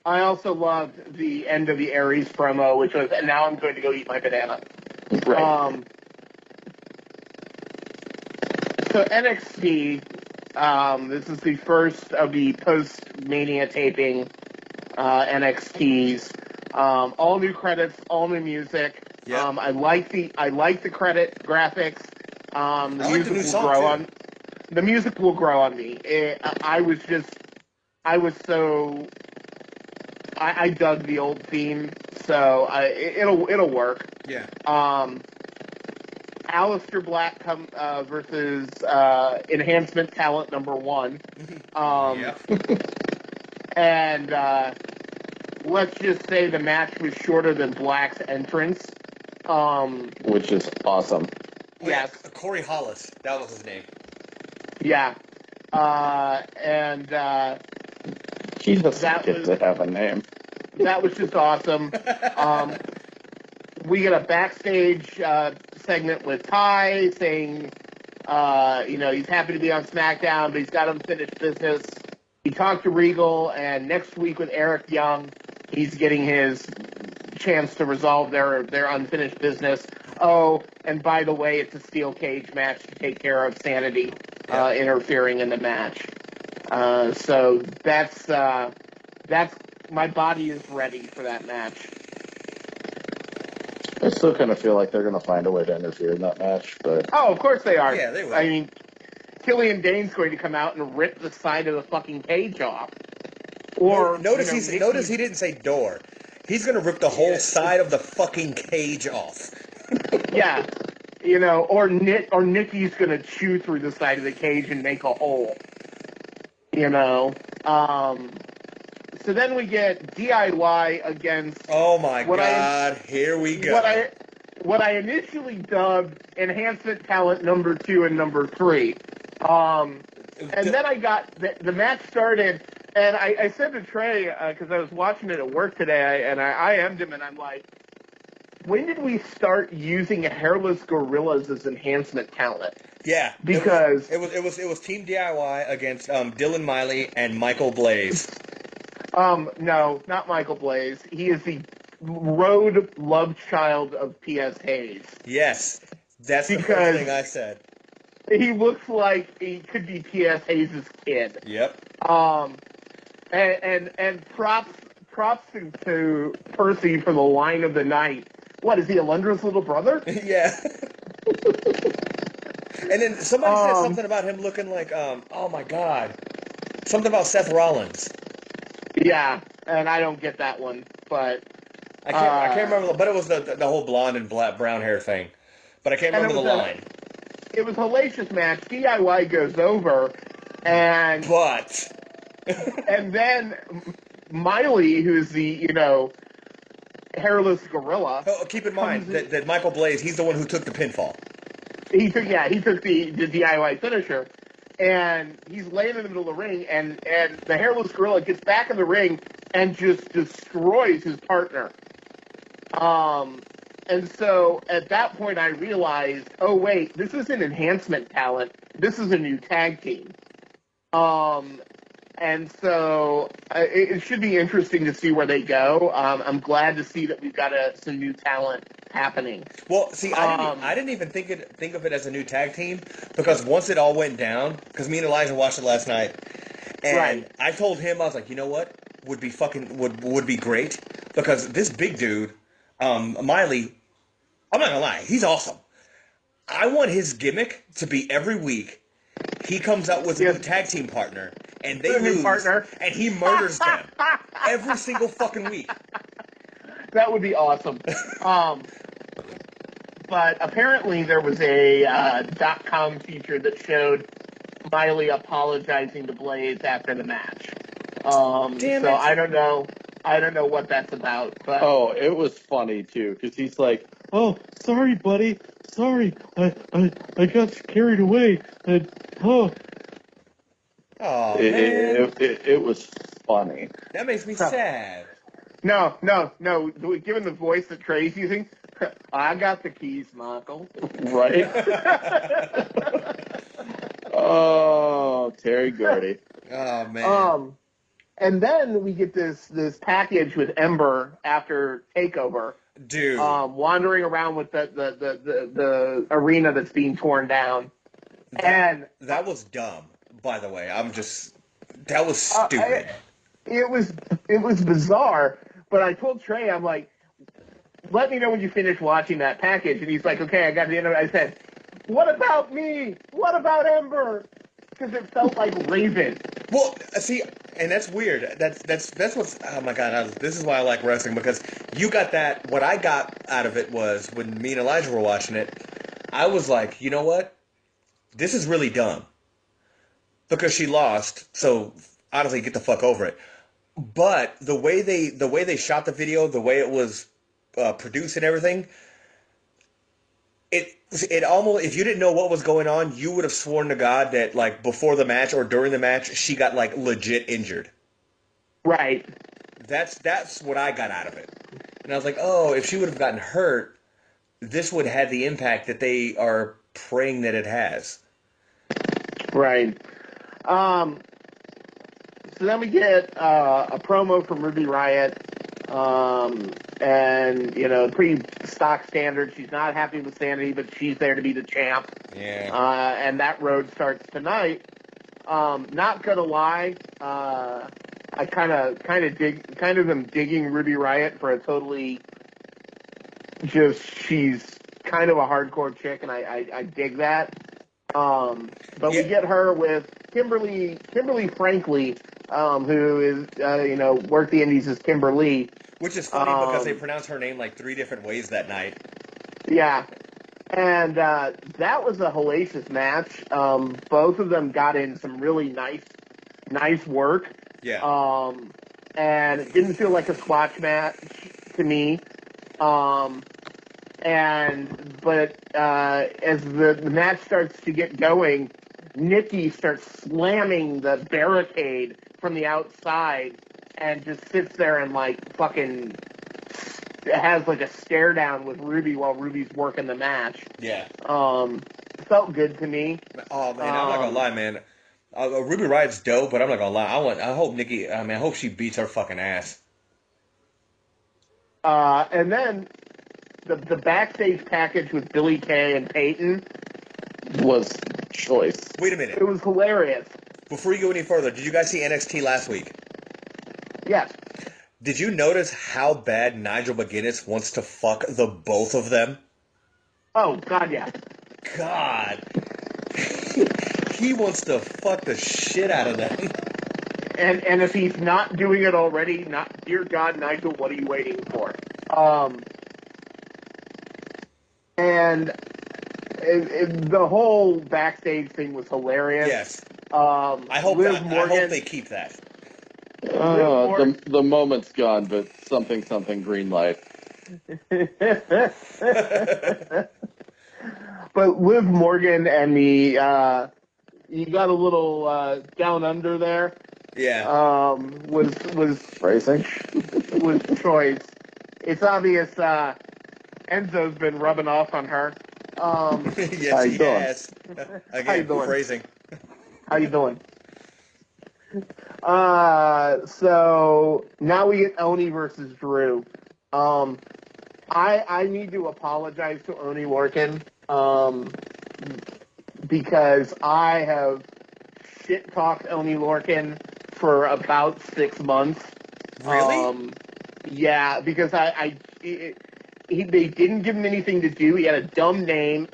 I also loved the end of the Aries promo, which was, and now I'm going to go eat my banana. Right. So NXT, this is the first of the post-Mania taping NXTs. All new credits, all new music. Yeah. I like the credit graphics. The music will grow on me. I dug the old theme, so it'll work. Yeah. Aleister Black versus Enhancement Talent number 1. And let's just say the match was shorter than Black's entrance. Which is awesome. Yes. Corey Hollis. That was his name. Yeah. He doesn't get to have a name. That was just awesome. We get a backstage segment with Ty saying, he's happy to be on SmackDown, but he's got unfinished business. He talked to Regal, and next week with Eric Young, he's getting his chance to resolve their unfinished business. Oh, and by the way, it's a steel cage match to take care of Sanity interfering in the match. So that's my body is ready for that match. I still kind of feel like they're going to find a way to interfere in that match, but... Oh, of course they are. Yeah, they will. I mean, Killian Dane's going to come out and rip the side of the fucking cage off. Or notice he didn't say door. He's going to rip the whole side of the fucking cage off. Yeah. Or Nikki's going to chew through the side of the cage and make a hole. So then we get DIY against... Oh my God, here we go. What I initially dubbed Enhancement Talent number 2 and number 3. And then I got... The match started, And I said to Trey, because I was watching it at work today, and I IM'd him, and I'm like, when did we start using hairless gorillas as enhancement talent? Yeah, Because it was Team DIY against Dylan Miley and Michael Blaze. no, not Michael Blaze. He is the road love child of P.S. Hayes. Yes, that's the first thing I said. He looks like he could be P.S. Hayes' kid. Yep. And props to Percy for the line of the night. What, is he Alendra's little brother? Yeah. And then somebody said something about him looking like, oh my God, something about Seth Rollins. Yeah, and I don't get that one, but I can't remember, but it was the whole blonde and brown hair thing. But I can't remember the line. It was a hellacious match. DIY goes over, and and then Miley, who's the hairless gorilla. Oh, keep in mind that Michael Blaze, he's the one who took the pinfall. He took the DIY finisher, and he's laying in the middle of the ring, and the hairless gorilla gets back in the ring and just destroys his partner. And so at that point I realized, oh wait, this is an enhancement talent. This is a new tag team. And so it should be interesting to see where they go. I'm glad to see that we've got some new talent happening. Well, see, I didn't even think of it as a new tag team, because once it all went down, because me and Elijah watched it last night, and I told him, I was like, you know what would be great, because this big dude, Miley, I'm not gonna lie, he's awesome. I want his gimmick to be every week he comes out with a new tag team partner, and they lose, and he murders them every single fucking week. That would be awesome. But apparently there was a .com feature that showed Miley apologizing to Blaze after the match. Damn it. I don't know what that's about. But it was funny too, because he's like, "Oh, sorry, buddy. Sorry, I got carried away." And oh man, it was funny. That makes me sad. No. Given the voice that Trey's using, I got the keys, Michael. Right? Oh, Terry Gordy. Oh man. And then we get this package with Ember after Takeover. Dude. Wandering around with the arena that's being torn down. That was dumb, by the way. That was stupid. It was bizarre, but I told Trey, I'm like, let me know when you finish watching that package. And he's like, okay, I got to the end of it. I said, what about me? What about Ember? Because it felt like Raven. Well, see, and that's weird. That's what's, oh my God, this is why I like wrestling, because you got that. What I got out of it was, when me and Elijah were watching it, I was like, you know what? This is really dumb. Because she lost, so honestly, get the fuck over it. But the way they shot the video, the way it was produced and everything, it almost, if you didn't know what was going on, you would have sworn to God that, like, before the match or during the match, she got, like, legit injured. Right. That's what I got out of it. And I was like, oh, if she would have gotten hurt, this would have the impact that they are praying that it has. Right. So then we get a promo from Ruby Riott, and pretty stock standard. She's not happy with Sanity, but she's there to be the champ. Yeah. And that road starts tonight. Not gonna lie, I kind of am digging Ruby Riott for a totally she's kind of a hardcore chick, and I dig that. But we get her with Kimberly Frankly, who is, worked the indies as Kimberly. Which is funny because they pronounced her name like 3 different ways that night. Yeah. And that was a hellacious match. Both of them got in some really nice work. Yeah. And it didn't feel like a squash match to me. But as the match starts to get going, Nikki starts slamming the barricade from the outside and just sits there and like fucking has like a stare down with Ruby while Ruby's working the match. Yeah. Felt good to me. Oh man, I'm not gonna lie, man. Ruby Riot's dope, but I'm not gonna lie. I hope Nikki. I hope she beats her fucking ass. And then the backstage package with Billy Kay and Peyton was choice. Wait a minute. It was hilarious. Before you go any further, did you guys see NXT last week? Yes. Did you notice how bad Nigel McGuinness wants to fuck the both of them? Oh, God, yeah. God. He wants to fuck the shit out of them. And if he's not doing it already, dear God, Nigel, what are you waiting for? The whole backstage thing was hilarious. Yes. I hope they keep that. The moment's gone, but something green light. But Liv Morgan and you got a little down under there. Yeah. Was Phrasing? was choice. It's obvious Enzo's been rubbing off on her. Yes, he has. Again, phrasing. How you doing? So now we get Oni versus Drew. I need to apologize to Oni Lorcan, because I have shit-talked Oni Lorcan for about 6 months. Really? Yeah, because they didn't give him anything to do. He had a dumb name.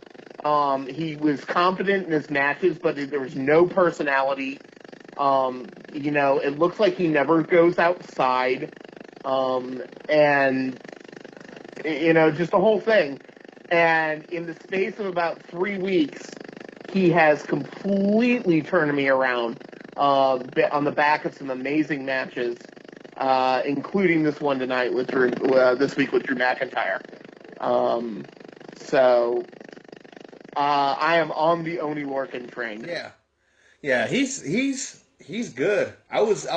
He was confident in his matches, but there was no personality. It looks like he never goes outside. And, just the whole thing. And in the space of about 3 weeks, he has completely turned me around on the back of some amazing matches, including this one tonight with Drew, this week with Drew McIntyre. I am on the Oni Lorcan train. Yeah, he's good. I was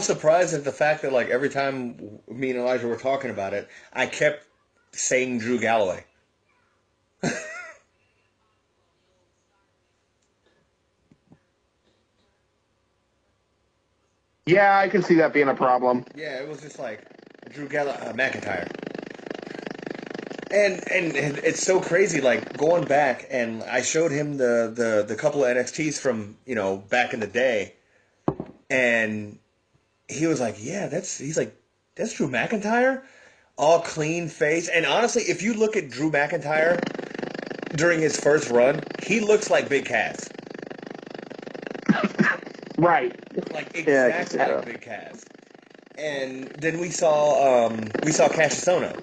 surprised at the fact that like every time me and Elijah were talking about it, I kept saying Drew Galloway. Yeah, I can see that being a problem. Yeah, it was just like Drew McIntyre. And it's so crazy, like going back, and I showed him the couple of NXTs from back in the day, and he was like, "Yeah, that's Drew McIntyre, all clean face." And honestly, if you look at Drew McIntyre during his first run, he looks like Big Cass. Right. Like exactly like Big Cass. And then we saw Cassius Ohno.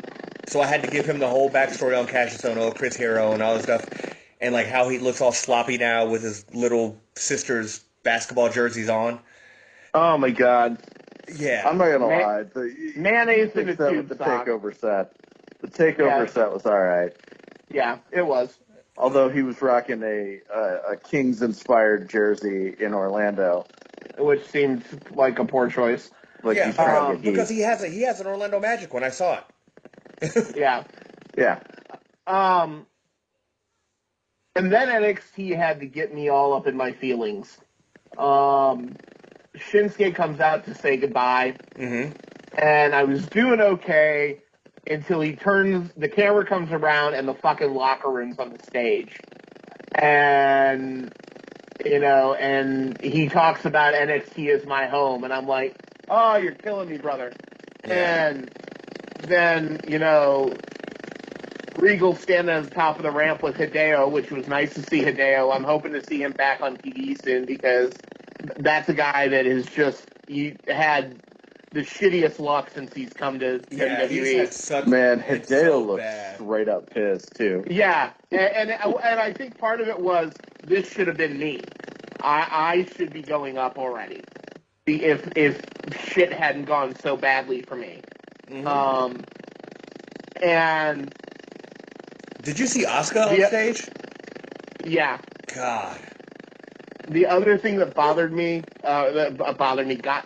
So I had to give him the whole backstory on Cassius Ohno, Chris Hero, and all this stuff, and like how he looks all sloppy now with his little sister's basketball jerseys on. Oh my God! Yeah, I'm not gonna lie. Mayonnaise in a that tube with the sock. takeover set. The takeover set was all right. Yeah, it was. Although he was rocking a Kings-inspired jersey in Orlando, which seemed like a poor choice. Like yeah, he's trying to get because he has an Orlando Magic when I saw it. Yeah. Yeah. And then NXT had to get me all up in my feelings. Shinsuke comes out to say goodbye. Mm-hmm. And I was doing okay until the camera comes around and the fucking locker room's on the stage. And, and he talks about NXT as my home. And I'm like, oh, you're killing me, brother. Yeah. And then, Regal standing at the top of the ramp with Hideo, which was nice to see Hideo. I'm hoping to see him back on TV soon because that's a guy that has just had the shittiest luck since he's come to WWE. Hideo looks straight up pissed too. Yeah, and I think part of it was this should have been me. I should be going up already if shit hadn't gone so badly for me. Mm-hmm. And did you see Asuka on stage? Yeah. God. The other thing that got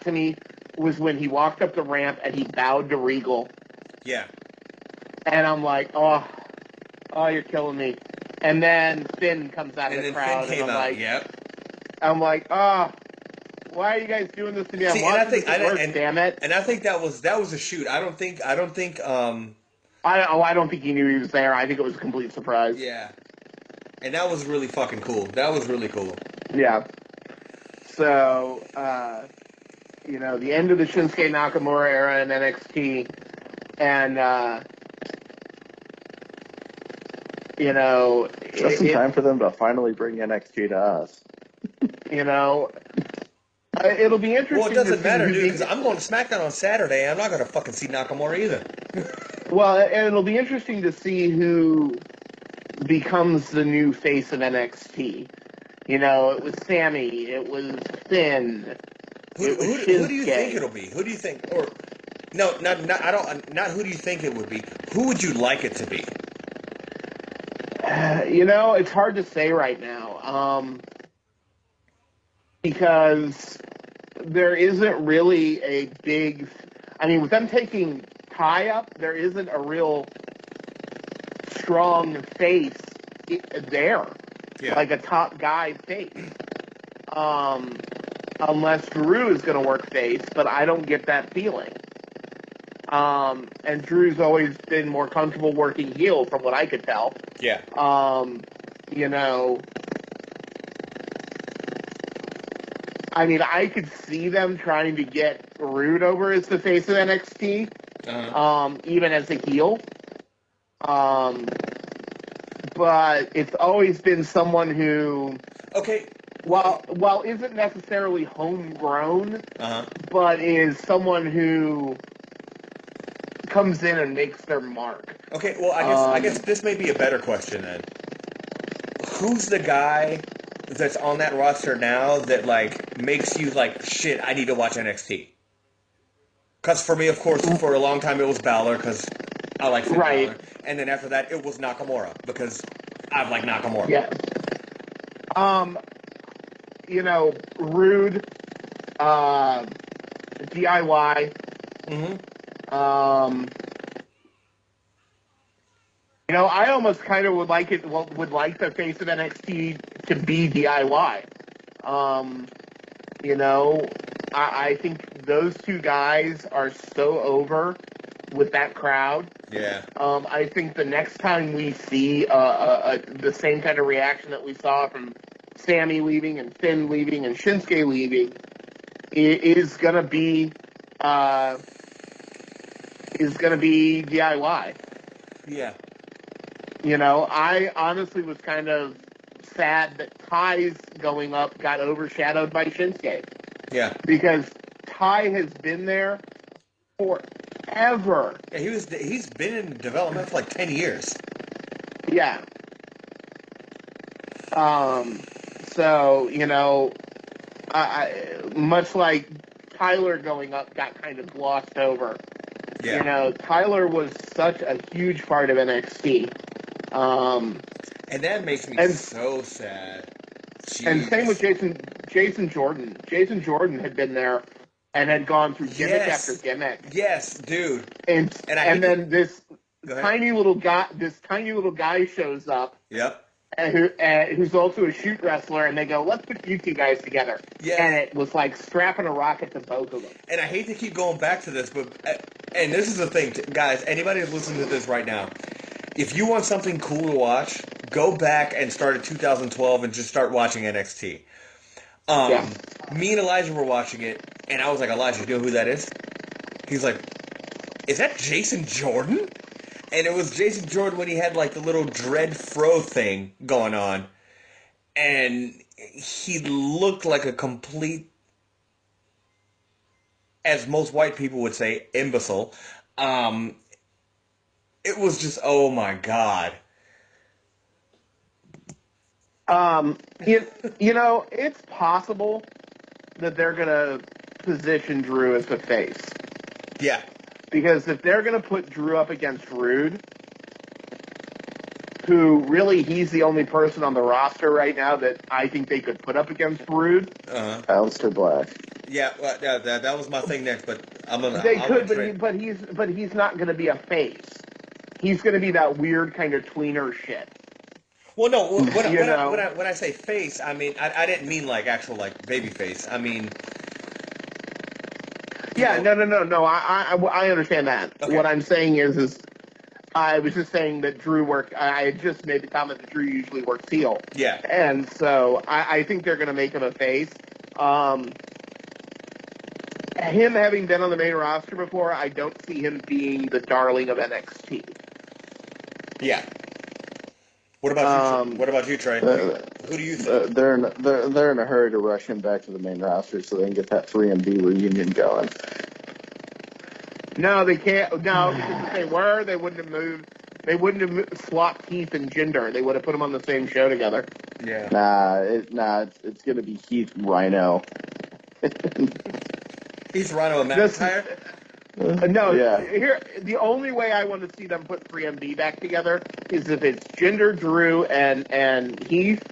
to me, was when he walked up the ramp and he bowed to Regal. Yeah. And I'm like, oh, you're killing me. And then Finn comes out of the crowd, and I'm like, yep. I'm like, oh, why are you guys doing this to me? I'm watching this at work, damn it. And I think that was a shoot. I don't think. I don't think he knew he was there. I think it was a complete surprise. Yeah. And that was really fucking cool. That was really cool. Yeah. So, the end of the Shinsuke Nakamura era in NXT, and, just in time for them to finally bring NXT to us. It'll be interesting. Well, it doesn't matter, dude, because I'm going to SmackDown on Saturday, and I'm not going to fucking see Nakamura either. Well, and it'll be interesting to see who becomes the new face of NXT. It was Sammy, it was Finn. Who do you think it'll be? Who do you think? Or no, not who do you think it would be? Who would you like it to be? It's hard to say right now. Because there isn't really a big. I mean, with them taking Ty up, there isn't a real strong face there, like a top guy face. Unless Drew is going to work face, but I don't get that feeling. And Drew's always been more comfortable working heel, from what I could tell. Yeah. I mean, I could see them trying to get Rude over as the face of NXT, even as a heel. But it's always been someone who, while isn't necessarily homegrown, but is someone who comes in and makes their mark. Okay, well, I guess this may be a better question then. Who's the guy that's on that roster now that, like, makes you like, shit, I need to watch NXT? Because for me, of course, for a long time it was Balor, because I like Finn Balor. And then after that, it was Nakamura, because I like Nakamura. Yeah. Rude, DIY. I almost kind of would like the face of NXT to be DIY. I think those two guys are so over with that crowd. Yeah. I think the next time we see the same kind of reaction that we saw from Sammy leaving and Finn leaving and Shinsuke leaving is gonna be DIY. Yeah. I honestly was kind of sad that Ty's going up got overshadowed by Shinsuke. Yeah. Because Ty has been there forever. Yeah, he's been in development for like 10 years. Yeah. I much like Tyler going up got kind of glossed over. Yeah. Tyler was such a huge part of NXT. And that makes me so sad. Jeez. And same with Jason Jordan. Jason Jordan had been there and had gone through gimmick after gimmick. Yes, dude. And then this tiny little guy shows up. Yep. Who's also a shoot wrestler, and they go, let's put you two guys together. Yeah. And it was like strapping a rocket to both of them. And I hate to keep going back to this, but and this is the thing, guys, anybody who's listening to this right now, if you want something cool to watch, go back and start at 2012 and just start watching NXT. Me and Elijah were watching it, and I was like, Elijah, you know who that is? He's like, is that Jason Jordan? And it was Jason Jordan when he had like the little dread fro thing going on. And he looked like a complete, as most white people would say, imbecile. It was just, oh my God. It's possible that they're going to position Drew as the face. Yeah. Because if they're going to put Drew up against Rude, who really he's the only person on the roster right now that I think they could put up against Rude. Aleister Black. Yeah, well, that was my thing next, but They could, but he's not going to be a face. He's going to be that weird kind of tweener shit. Well, no, when I say face, I mean I didn't mean like actual like baby face. I mean. Yeah, no. I understand that. Okay. What I'm saying is I was just saying that Drew worked. I had just made the comment that Drew usually works heel. Yeah. And so I think they're going to make him a face. Him having been on the main roster before, I don't see him being the darling of NXT. Yeah. What about you, Trey? Who do you think? They're in a hurry to rush him back to the main roster so they can get that 3MB reunion going. No, they can't. No, because if they were, they wouldn't have moved. They wouldn't have swapped Heath and Jinder. They would have put them on the same show together. Yeah. It's going to be Heath Rhino. Heath Rhino and McIntyre? No, Yeah. Here the only way I want to see them put 3MB back together is if it's Jinder, Drew, and Heath,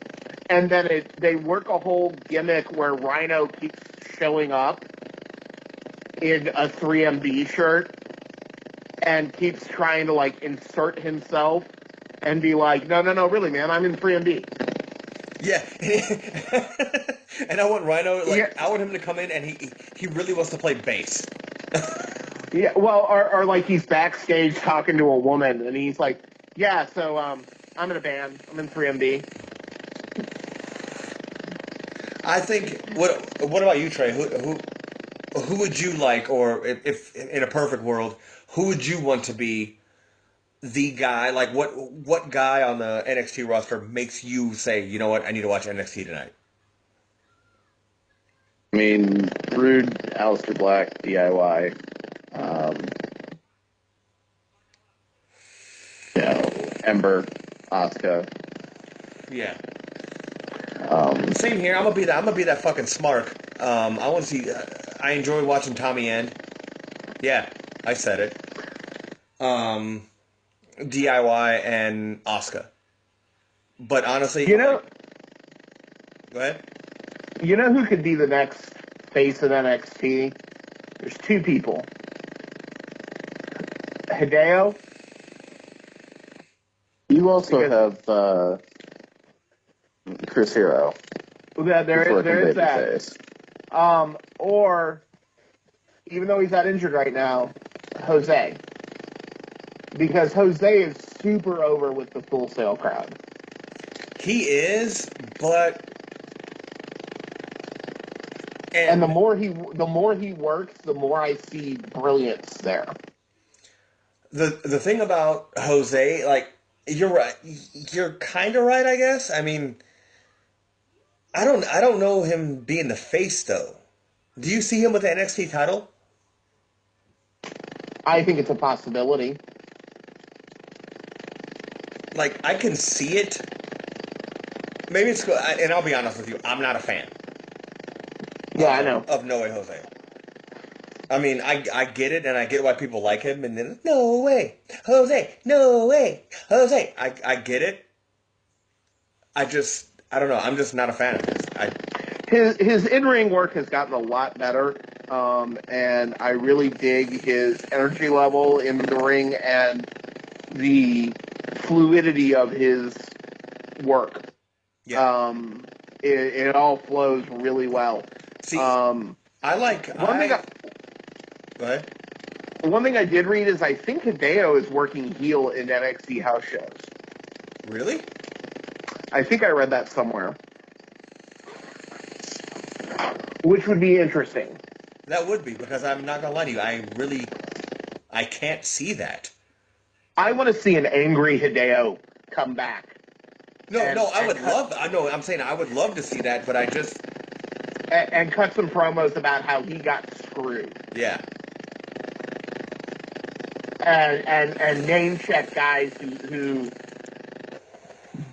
and then they work a whole gimmick where Rhino keeps showing up in a 3MB shirt and keeps trying to like insert himself and be like, no, really, man, I'm in 3MB. Yeah. And I want Rhino, I want him to come in and he really wants to play bass. Yeah, well, or like he's backstage talking to a woman, and he's like, "Yeah, so I'm in a band. I'm in 3MB." I think. What about you, Trey? Who would you like, or if in a perfect world, who would you want to be the guy? Like, what guy on the NXT roster makes you say, you know what, I need to watch NXT tonight? I mean, Rude, Aleister Black, DIY. Ember, Asuka. Yeah. Same here. I'm gonna be that fucking Smark. I want to see. I enjoy watching Tommy End. Yeah, I said it. DIY and Asuka. But honestly, go ahead. You know who could be the next face of NXT? There's two people. Hideo. You also have Chris Hero. There is that. Face. Or, even though he's not injured right now, Jose. Because Jose is super over with the Full Sail crowd. He is, but... And the more he works, the more I see brilliance there. The thing about Jose, like, you're right. You're kind of right, I guess. I mean, I don't know him being the face though. Do you see him with the NXT title? I think it's a possibility. Like, I can see it. Maybe it's good. And I'll be honest with you, I'm not a fan. Yeah, I know. Of No Way Jose. I mean, I get it, and I get why people like him, and then, no way, Jose, no way, Jose. I get it. I don't know. I'm just not a fan of his. His in-ring work has gotten a lot better, and I really dig his energy level in the ring and the fluidity of his work. Yeah. It all flows really well. See, I like... Go ahead. One thing I did read is I think Hideo is working heel in NXT house shows. Really? I think I read that somewhere. Which would be interesting. That would be, because I'm not going to lie to you. I can't see that. I want to see an angry Hideo come back. I'm saying I would love to see that, but I just... And cut some promos about how he got screwed. Yeah. And name check guys who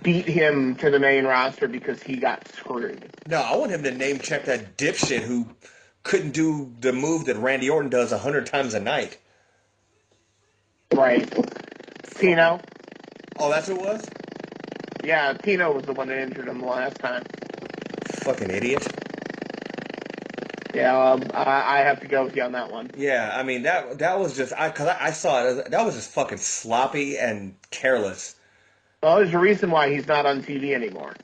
beat him to the main roster because he got screwed. No, I want him to name check that dipshit who couldn't do the move that Randy Orton does 100 times a night. Right. Tino? Oh, that's who it was? Yeah, Tino was the one that injured him the last time. Fucking idiot. Yeah, I have to go with you on that one. Yeah, I mean that was just because I saw it. That was just fucking sloppy and careless. Well, there's a reason why he's not on TV anymore.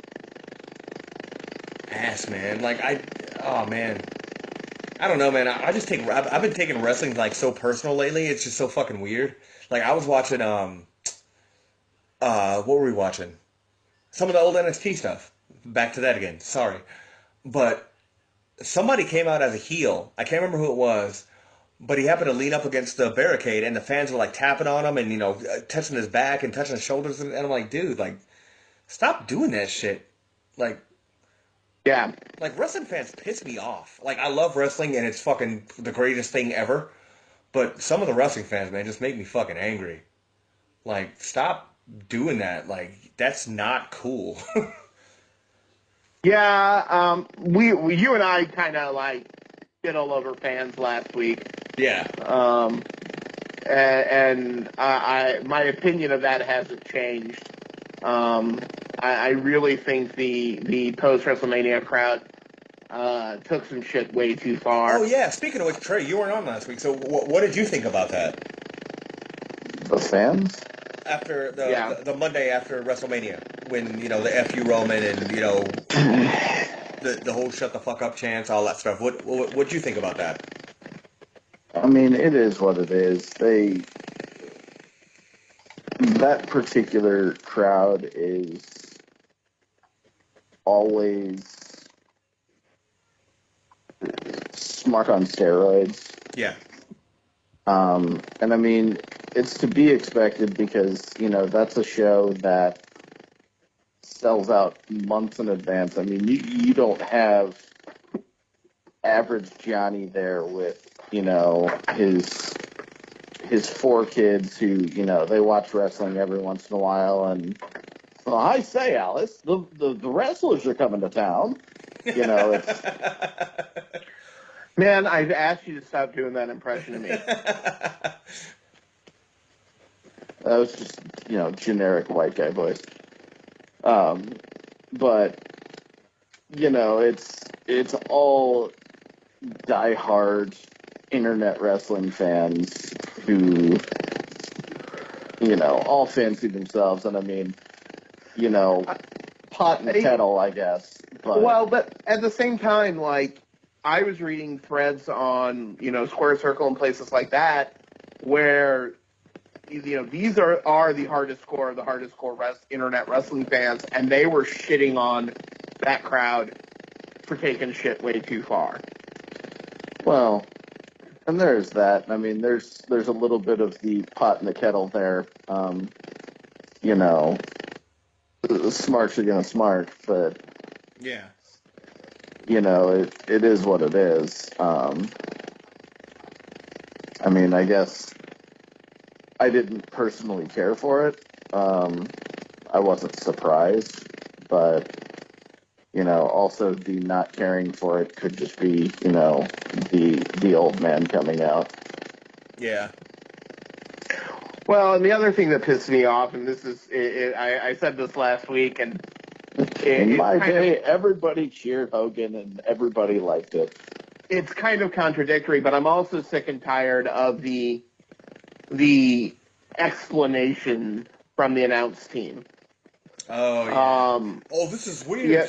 Ass, man. Oh man, I don't know, man. I just take. I've been taking wrestling like so personal lately. It's just so fucking weird. Like I was watching what were we watching? Some of the old NXT stuff. Back to that again. Sorry, but somebody came out as a heel. I can't remember who it was, but he happened to lean up against the barricade, and the fans were like tapping on him and touching his back and touching his shoulders, and I'm like, dude, like, stop doing that shit. Yeah. Like wrestling fans piss me off. Like I love wrestling and it's fucking the greatest thing ever, but some of the wrestling fans, man, just make me fucking angry. Like, stop doing that. Like, that's not cool. Yeah, you and I kind of like did all over fans last week. Yeah. And my opinion of that hasn't changed. I really think the post WrestleMania crowd took some shit way too far. Oh yeah. Speaking of which, Trey, you weren't on last week. So what did you think about that? The fans? After the Monday after WrestleMania, when the FU Roman and the whole shut the fuck up chants, all that stuff. What'd you think about that? I mean, it is what it is. That particular crowd is always smart on steroids. Yeah. And I mean, it's to be expected because, that's a show that sells out months in advance. I mean, you don't have average Johnny there with, his 4 kids who, they watch wrestling every once in a while and, well, I say, Alice, the wrestlers are coming to town. It's... Man, I've asked you to stop doing that impression of me. That was just, generic white guy voice. But, it's all diehard internet wrestling fans who, all fancy themselves. And I mean, pot and kettle, I guess. But at the same time, like, I was reading threads on, Square Circle and places like that where, these are the hardest core internet wrestling fans, and they were shitting on that crowd for taking shit way too far. Well, and there's that. I mean, there's a little bit of the pot in the kettle there. Smart's gonna smart, but yeah. It is what it is. I mean, I guess I didn't personally care for it. I wasn't surprised, but, also the not caring for it could just be, the old man coming out. Yeah. Well, and the other thing that pissed me off, and this is, I said this last week, and in my day, everybody cheered Hogan and everybody liked it. It's kind of contradictory, but I'm also sick and tired of the explanation from the announce team. Oh, yeah. This is weird. Yeah.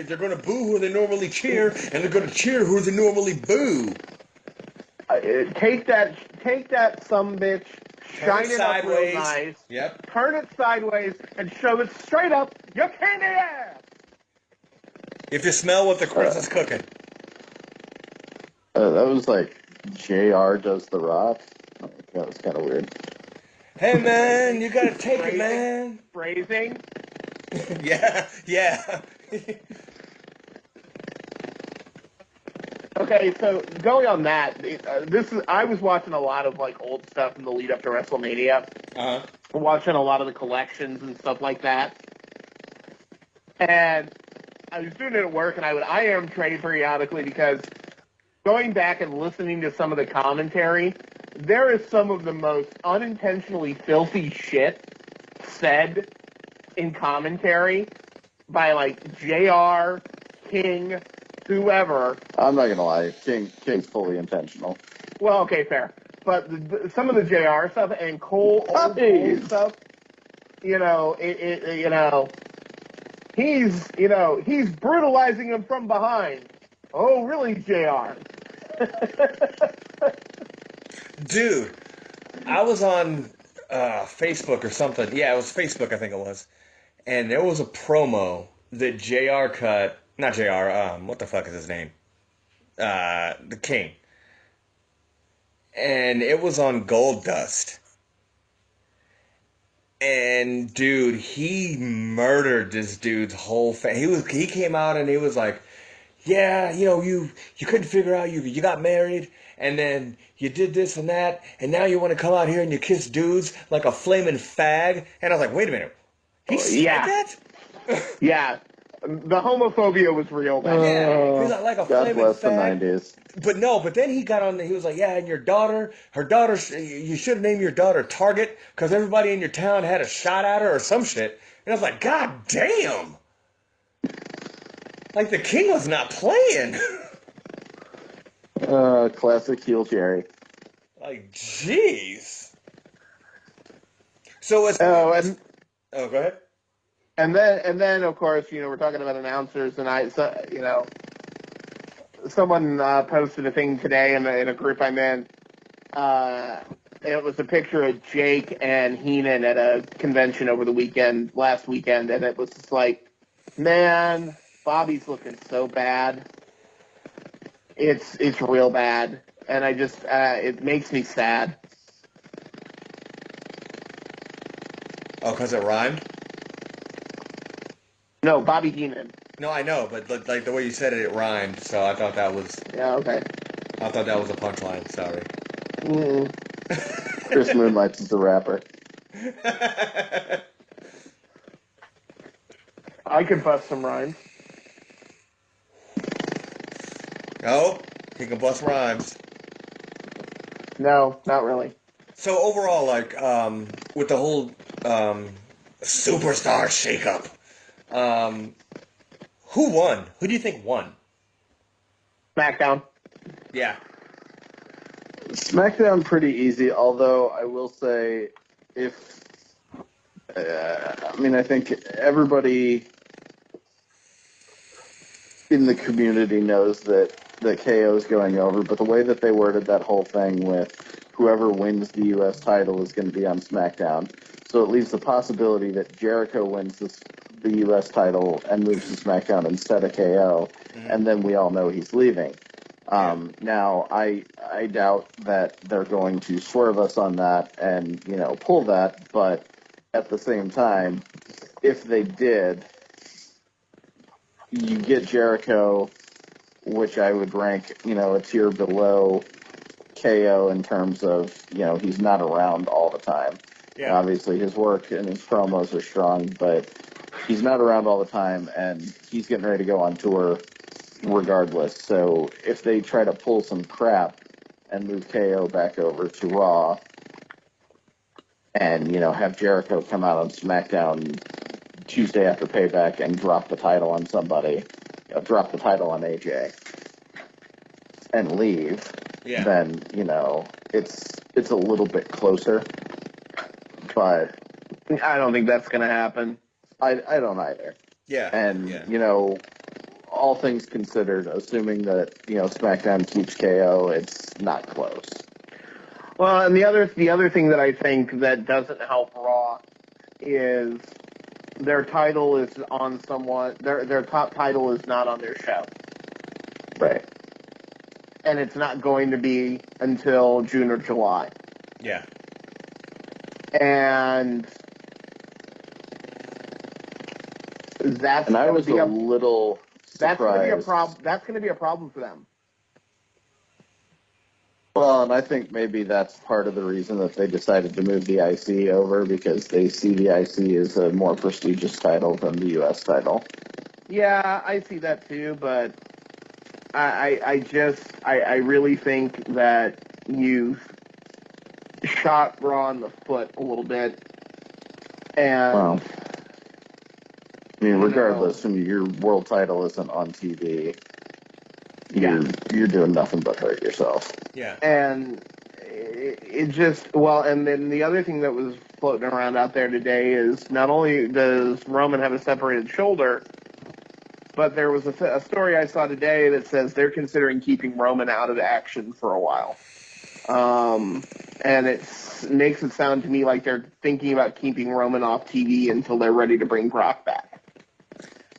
They're going to boo who they normally cheer, and they're going to cheer who they normally boo. Take that sumbitch, shine it up real nice. Yep. Turn it sideways and shove it straight up your candy ass. If you smell what the Chris is cooking. That was like JR does the Rock. That was kind of weird. Hey, man, you got to take it, man. Phrasing. Yeah. Okay, so going on that, I was watching a lot of like old stuff in the lead up to WrestleMania. Uh-huh. Watching a lot of the collections and stuff like that. And I was doing it at work, and I am Trey periodically because going back and listening to some of the commentary, there is some of the most unintentionally filthy shit said in commentary by like JR, King, whoever. I'm not gonna lie, King's fully intentional. Well, okay, fair. But some of the JR stuff and Cole old stuff, you know, he's brutalizing him from behind. Oh, really, JR? Dude, I was on Facebook or something. Yeah, it was Facebook, I think it was. And there was a promo that JR cut. Not JR, what the fuck is his name? The King. And it was on Gold Dust. And dude, he murdered this dude's whole he came out and he was like, yeah, you know, you couldn't figure out you got married and then you did this and that and now you want to come out here and you kiss dudes like a flaming fag. And I was like, wait a minute, he said that? Yeah, the homophobia was real. Yeah, he's like a God flaming bless the fag. 90s. But then he got on. He was like, yeah, and her daughter, you should have named your daughter Target because everybody in your town had a shot at her or some shit. And I was like, God damn! Like the King was not playing. Classic heel Jerry. Like, jeez. So it's go ahead. And then of course, you know, we're talking about announcers, and someone posted a thing today in a group I'm in. It was a picture of Jake and Heenan at a convention last weekend, and it was just like, man, Bobby's looking so bad. It's real bad, and I just it makes me sad. Oh, because it rhymed? No, Bobby Heenan. No, I know, but like the way you said it, it rhymed. So I thought that was. Yeah, okay. I thought that was a punchline. Sorry. Chris Moonlights is the rapper. I could bust some rhymes. Oh, he can bust rhymes. No, not really. So overall, like, with the whole superstar shakeup, who won? Who do you think won? SmackDown. Yeah. SmackDown pretty easy, although I will say I think everybody in the community knows that KO is going over, but the way that they worded that whole thing with whoever wins the U.S. title is going to be on SmackDown, so it leaves the possibility that Jericho wins the U.S. title and moves to SmackDown instead of KO, and then we all know he's leaving. Now, I doubt that they're going to swerve us on that and, you know, pull that, but at the same time, if they did, you get Jericho, which I would rank, you know, a tier below KO in terms of, you know, he's not around all the time. Yeah. Obviously, his work and his promos are strong, but he's not around all the time, and he's getting ready to go on tour regardless. So if they try to pull some crap and move KO back over to Raw and, you know, have Jericho come out on SmackDown Tuesday after Payback and drop the title on somebody, drop the title on AJ and leave, then, you know, it's a little bit closer. But I don't think that's going to happen. I don't either. Yeah. And, you know, all things considered, assuming that, you know, SmackDown keeps KO, it's not close. Well, and the other thing that I think that doesn't help Raw is their title is on someone, their top title is not on their show. Right. And it's not going to be until June or July. Yeah. And that's and I was a little surprised. That's going to be a problem. That's going to be a problem for them. Well, and I think maybe that's part of the reason that they decided to move the IC over, because they see the IC as a more prestigious title than the U.S. title. Yeah, I see that too, but I really think that you shot Raw in the foot a little bit, and I mean, regardless, when your world title isn't on TV, you're doing nothing but hurt yourself. Yeah. And it just, well, and then the other thing that was floating around out there today is not only does Roman have a separated shoulder, but there was a story I saw today that says they're considering keeping Roman out of action for a while. And it makes it sound to me like they're thinking about keeping Roman off TV until they're ready to bring Brock back.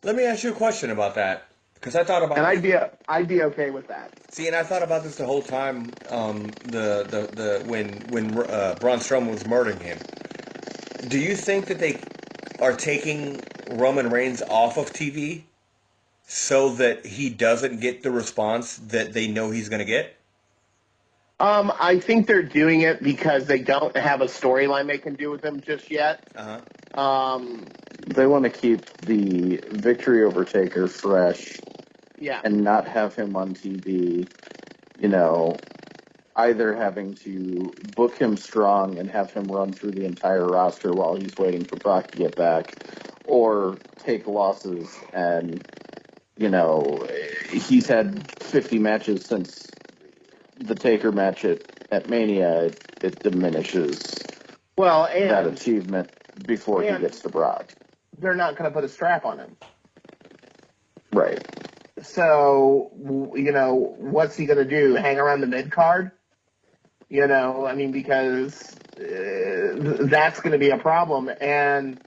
Let me ask you a question about that, because I thought about. And I'd be okay with that. See, and I thought about this the whole time. When Braun Strowman was murdering him. Do you think that they are taking Roman Reigns off of TV so that he doesn't get the response that they know he's going to get? I think they're doing it because they don't have a storyline they can do with him just yet. They want to keep the victory over Taker fresh, and not have him on TV. You know, either having to book him strong and have him run through the entire roster while he's waiting for Brock to get back, or take losses and, you know, he's had 50 matches since the Taker match at Mania. It diminishes that achievement before he gets to Brock. They're not going to put a strap on him. Right. So, you know, what's he going to do? Hang around the mid-card? You know, I mean, because that's going to be a problem. And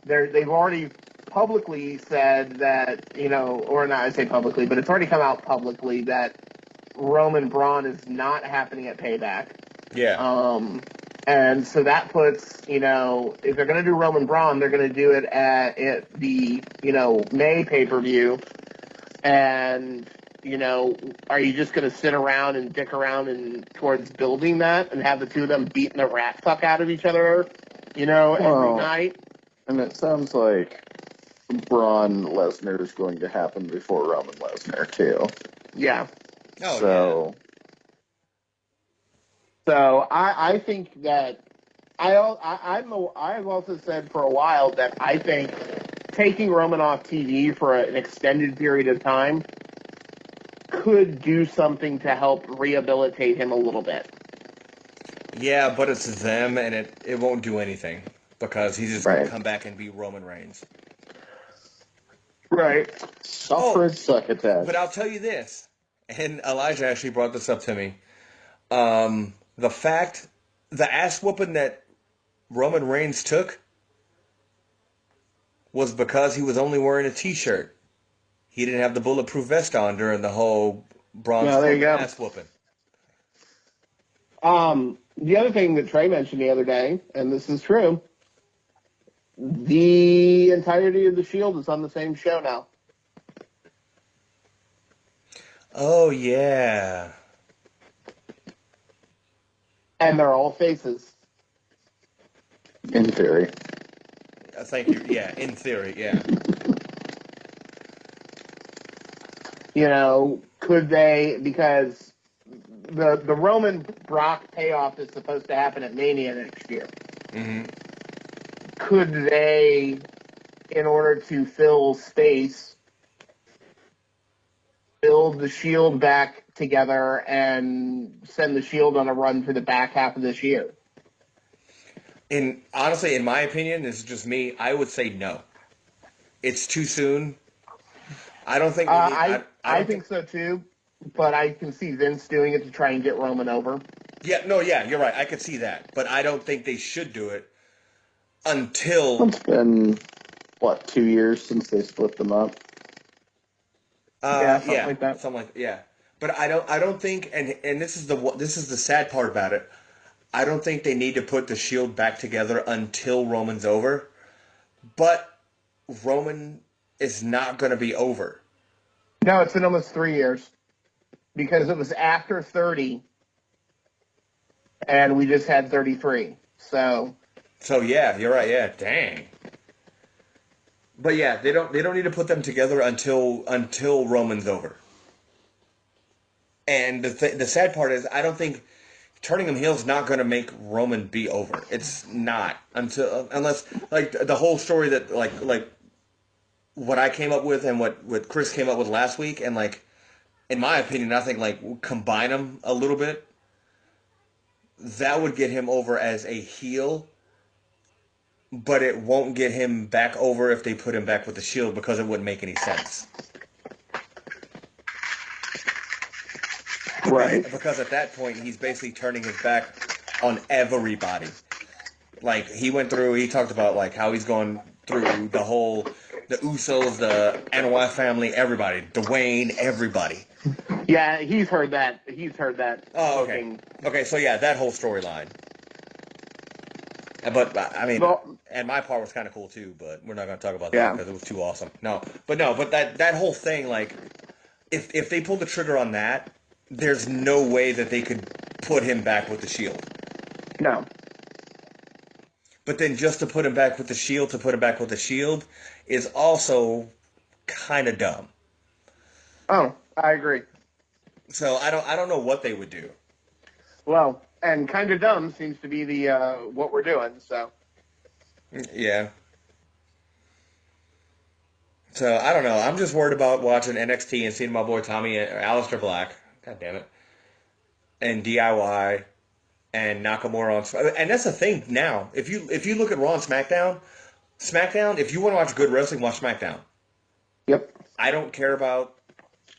they've already publicly said that, you know, or not I say publicly, but it's already come out publicly that Roman Braun is not happening at Payback. Yeah. And so that puts, you know, if they're going to do Roman Braun, they're going to do it at the, you know, May pay-per-view. And, you know, are you just going to sit around and dick around and towards building that and have the two of them beating the rat fuck out of each other, you know, every night? And it sounds like Braun Lesnar is going to happen before Roman Lesnar, too. Yeah. So I think that I've also said for a while that I think taking Roman off TV for an extended period of time could do something to help rehabilitate him a little bit. Yeah, but it's them, and it won't do anything because he's just going to come back and be Roman Reigns. Right. Succotash. But I'll tell you this, and Elijah actually brought this up to me. The ass whooping that Roman Reigns took was because he was only wearing a t-shirt. He didn't have the bulletproof vest on during the whole Braun Strowman ass whooping. The other thing that Trey mentioned the other day, and this is true, the entirety of the Shield is on the same show now. Oh, yeah. And they're all faces. In theory. Thank you. Yeah, in theory, yeah. You know, could they, because the Roman Brock payoff is supposed to happen at Mania next year. Mm-hmm. Could they, in order to fill space, build the Shield back together and send the Shield on a run for the back half of this year? Honestly, in my opinion, this is just me, I would say no. It's too soon. I don't think we need, I think so too, but I can see Vince doing it to try and get Roman over. Yeah, you're right. I could see that. But I don't think they should do it until... It's been, 2 years since they split them up? Something like that. Something like that, yeah. But I don't think, and this is the sad part about it, I don't think they need to put the Shield back together until Roman's over. But Roman is not going to be over. No, it's been almost 3 years. Because it was after 30, and we just had 33. So yeah, you're right. Yeah, dang. But yeah, they don't need to put them together until Roman's over. And the sad part is, I don't think turning him heel is not going to make Roman be over. It's not unless like the whole story that like what I came up with and what Chris came up with last week, and like, in my opinion, I think like combine them a little bit. That would get him over as a heel, but it won't get him back over if they put him back with the Shield because it wouldn't make any sense. Right. Because at that point, he's basically turning his back on everybody. Like, he talked about, like, how he's going through the Usos, the Anoa'i family, everybody. Dwayne, everybody. Yeah, he's heard that. He's heard that. Oh, okay. Okay, so yeah, that whole storyline. But, I mean, and my part was kind of cool, too, but we're not going to talk about that because it was too awesome. But that whole thing, like, if they pulled the trigger on that, there's no way that they could put him back with the Shield. No. But then just to put him back with the Shield, is also kind of dumb. Oh, I agree. So I don't know what they would do. Well, and kind of dumb seems to be the what we're doing. So. Yeah. So I don't know. I'm just worried about watching NXT and seeing my boy Tommy or Aleister Black. God damn it. And DIY and Nakamura on, and that's the thing now. If you look at Raw and SmackDown, if you want to watch good wrestling, watch SmackDown. Yep. I don't care about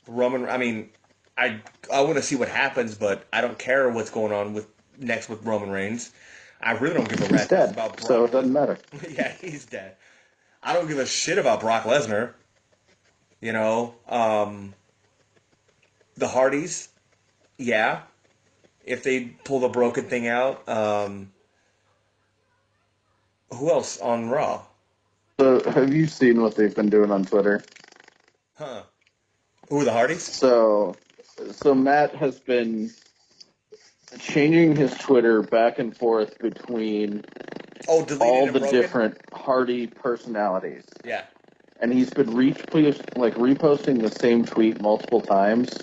Roman. I mean, I want to see what happens, but I don't care what's going on next with Roman Reigns. I really don't give a rat's dead, about Brock. so it doesn't matter. Yeah, he's dead. I don't give a shit about Brock Lesnar. You know, the Hardys, yeah. If they pull the broken thing out, who else on Raw? So, have you seen what they've been doing on Twitter? Huh. Who are the Hardys? So Matt has been changing his Twitter back and forth between all the different Hardy personalities. Yeah. And he's been reposting the same tweet multiple times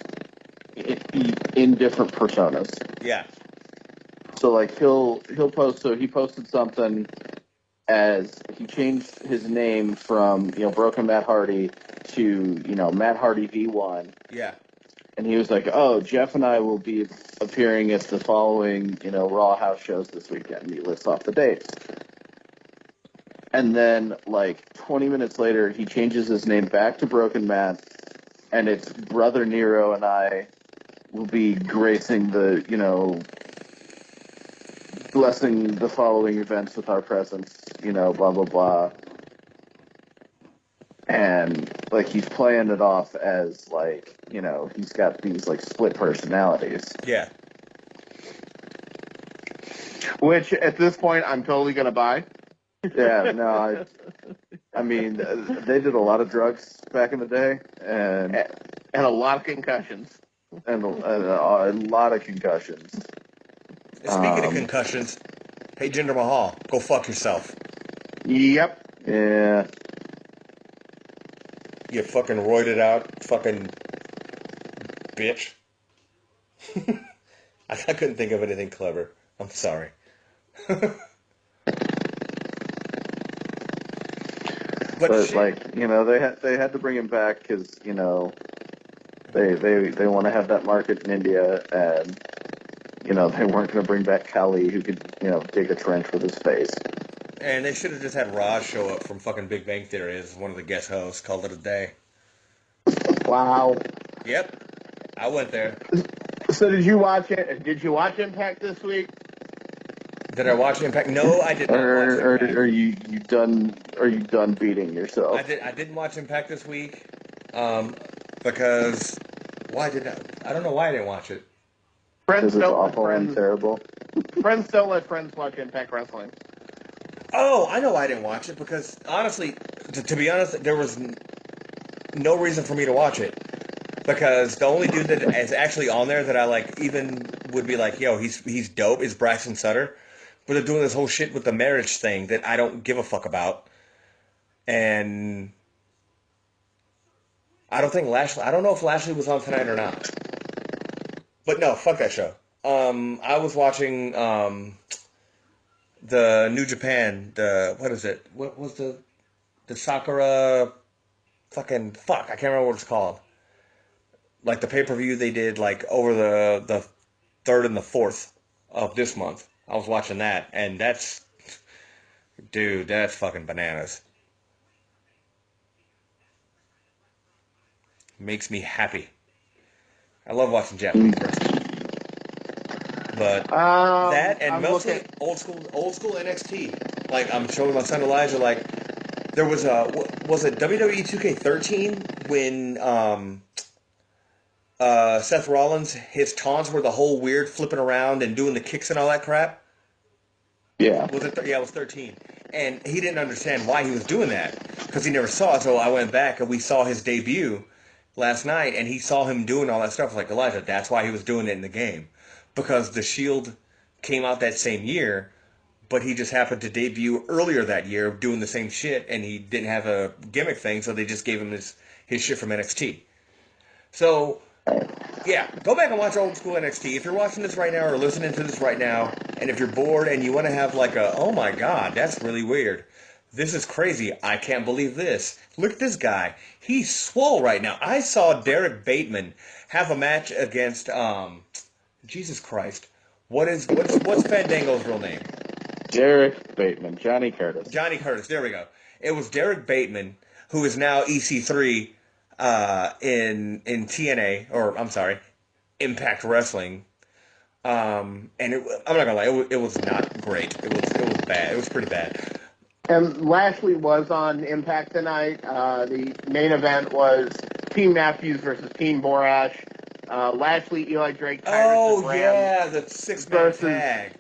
in different personas. Yeah. So like he'll post. So he posted something as he changed his name from Broken Matt Hardy to Matt Hardy V1. Yeah. And he was like, "Oh, Jeff and I will be appearing at the following Raw house shows this weekend." And he lists off the dates. And then, like 20 minutes later, he changes his name back to Broken Matt, and it's Brother Nero and I will be gracing the, blessing the following events with our presence, blah, blah, blah. And, like, he's playing it off as, like, he's got these, like, split personalities. Yeah. Which, at this point, I'm totally going to buy. Yeah, no, I mean, they did a lot of drugs back in the day, and a lot of concussions. And a lot of concussions. Speaking of concussions, hey, Jinder Mahal, go fuck yourself. Yep. Yeah. You fucking roided out fucking bitch. I couldn't think of anything clever. I'm sorry. But like, they had to bring him back because, they want to have that market in India, and, they weren't going to bring back Kali, who could, dig a trench with his face. And they should have just had Raj show up from fucking Big Bang Theory as one of the guest hosts, called it a day. Wow. Yep. I went there. So did you watch it? Did you watch Impact this week? Did I watch Impact? No, I did not watch Impact. Are you done beating yourself? I didn't watch Impact this week, because I don't know why I didn't watch it. Friends don't awful and terrible. Friends don't let friends watch Impact Wrestling. Oh, I know why I didn't watch it, because honestly, to be honest, there was no reason for me to watch it. Because the only dude that is actually on there that I like even would be like, yo, he's dope, is Braxton Sutter. But they're doing this whole shit with the marriage thing that I don't give a fuck about. And I don't know if Lashley was on tonight or not. But no, fuck that show. I was watching the New Japan, what is it? What was the Sakura fucking fuck. I can't remember what it's called. Like the pay-per-view they did like over the 3rd and the 4th of this month. I was watching that, and that's fucking bananas. Makes me happy. I love watching Japanese wrestling. But that and I'm mostly looking. old school NXT. Like I'm showing my son Elijah. Like there was it WWE 2K13 when Seth Rollins, his taunts were the whole weird flipping around and doing the kicks and all that crap. Yeah. Was it? Yeah, it was 13, and he didn't understand why he was doing that because he never saw it. So I went back and we saw his debut last night, and he saw him doing all that stuff. Like Elijah, that's why he was doing it in the game, because the Shield came out that same year, but he just happened to debut earlier that year doing the same shit, and he didn't have a gimmick thing, so they just gave him his shit from NXT. So. Yeah, go back and watch old school NXT. If you're watching this right now or listening to this right now, and if you're bored and you want to have like a, oh my god, that's really weird. This is crazy. I can't believe this. Look at this guy. He's swole right now. I saw Derek Bateman have a match against, Jesus Christ. What's Fandango's real name? Derek Bateman, Johnny Curtis. Johnny Curtis, there we go. It was Derek Bateman, who is now EC3, in TNA, or I'm sorry, Impact Wrestling, and I'm not gonna lie, it was not great. It was bad. It was pretty bad. And Lashley was on Impact tonight. The main event was Team Matthews versus Team Borash. Lashley, Eli Drake, Tyrus and Ram yeah, the 6-man tag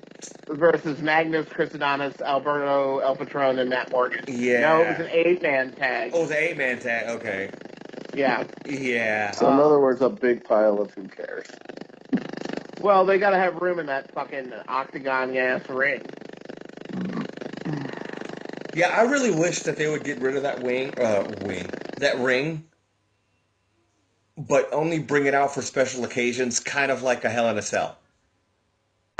versus Magnus, Chris Adonis, Alberto El Patron, and Matt Morgan. Yeah. No, it was an 8-man tag. Oh, it was an 8-man tag. Okay. Yeah. Yeah. So in other words, a big pile of who cares. Well, they gotta have room in that fucking octagon-ass ring. Yeah, I really wish that they would get rid of that that ring, but only bring it out for special occasions, kind of like a Hell in a Cell.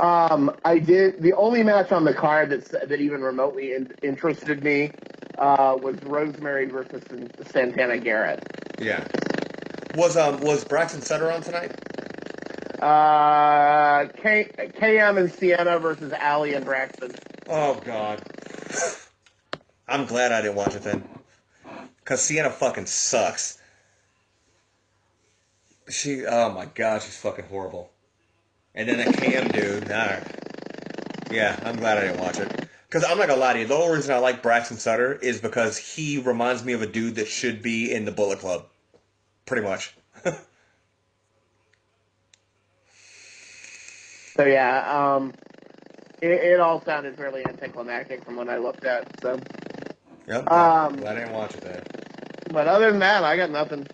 I did. The only match on the card that even remotely interested me was Rosemary versus Santana Garrett. Yeah. Was Braxton Sutter on tonight? KM and Sienna versus Allie and Braxton. Oh God. I'm glad I didn't watch it then, cause Sienna fucking sucks. Oh my God, she's fucking horrible. And then that Cam dude, yeah, I'm glad I didn't watch it. Because I'm not going to lie to you, the only reason I like Braxton Sutter is because he reminds me of a dude that should be in the Bullet Club. Pretty much. So yeah, it all sounded fairly anticlimactic from what I looked at, so. Yep, glad I didn't watch it then. But other than that, I got nothing.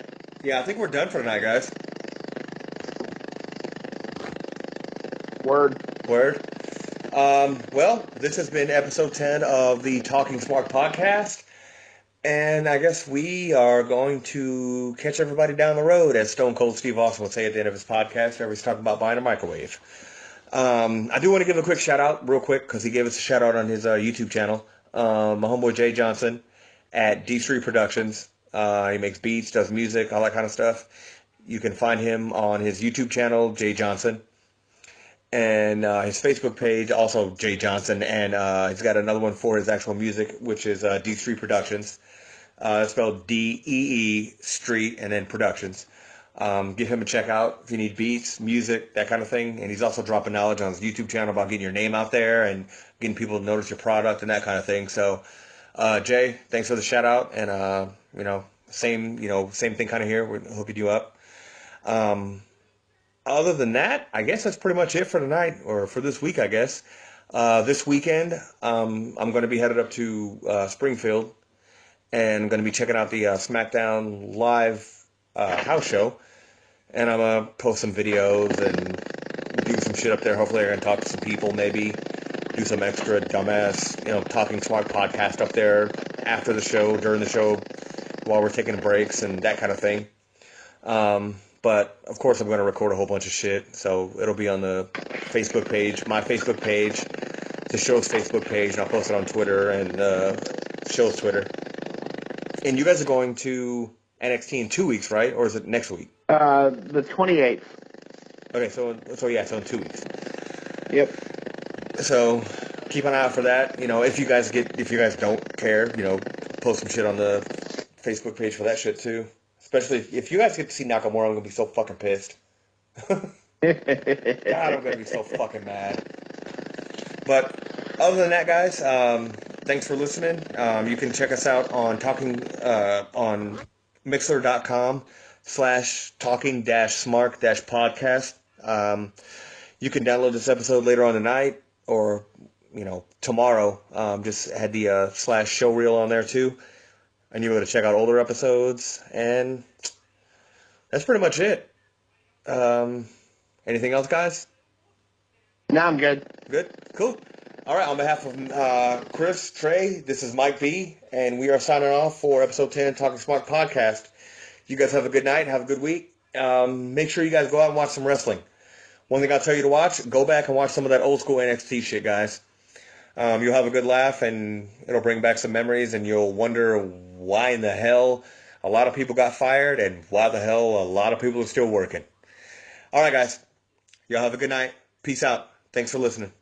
Yeah, I think we're done for tonight, guys. Word. Well, this has been episode 10 of the Talking Smark podcast. And I guess we are going to catch everybody down the road, as Stone Cold Steve Austin would say at the end of his podcast, where he's talking about buying a microwave. I do want to give a quick shout out, real quick, because he gave us a shout out on his YouTube channel. My homeboy Jay Johnson at D3 Productions. He makes beats, does music, all that kind of stuff. You can find him on his YouTube channel, Jay Johnson. And his Facebook page, also Jay Johnson, and he's got another one for his actual music, which is D3 Productions. It's spelled D-E-E Street and then Productions. Give him a check out if you need beats, music, that kind of thing. And he's also dropping knowledge on his YouTube channel about getting your name out there and getting people to notice your product and that kind of thing. So, Jay, thanks for the shout out, and same thing kind of here. We're hooking you up. Other than that, I guess that's pretty much it for tonight, or for this week, I guess. This weekend, I'm going to be headed up to Springfield, and I'm going to be checking out the SmackDown Live house show, and I'm going to post some videos and do some shit up there. Hopefully I'm going to talk to some people, maybe do some extra dumbass, Talking Smart podcast up there after the show, during the show, while we're taking breaks and that kind of thing. But, of course, I'm going to record a whole bunch of shit, so it'll be on the Facebook page, my Facebook page, the show's Facebook page, and I'll post it on Twitter and the show's Twitter. And you guys are going to NXT in 2 weeks, right? Or is it next week? The 28th. Okay, so in 2 weeks. Yep. So keep an eye out for that. If you guys don't care, post some shit on the Facebook page for that shit too. Especially if you guys get to see Nakamura, I'm gonna be so fucking pissed. God, I'm gonna be so fucking mad. But other than that, guys, thanks for listening. You can check us out on on Mixler.com/talking-smark-podcast. You can download this episode later on tonight or, tomorrow. Just had the /show reel on there too. And you're able to check out older episodes. And that's pretty much it. Anything else, guys? No, I'm good. Good? Cool. All right, on behalf of Chris, Trey, this is Mike B, and we are signing off for episode 10 Talking Smark Podcast. You guys have a good night, have a good week. Make sure you guys go out and watch some wrestling. One thing I'll tell you to watch, go back and watch some of that old school NXT shit, guys. You'll have a good laugh, and it'll bring back some memories, and you'll wonder why in the hell a lot of people got fired, and why the hell a lot of people are still working. All right, guys. Y'all have a good night. Peace out. Thanks for listening.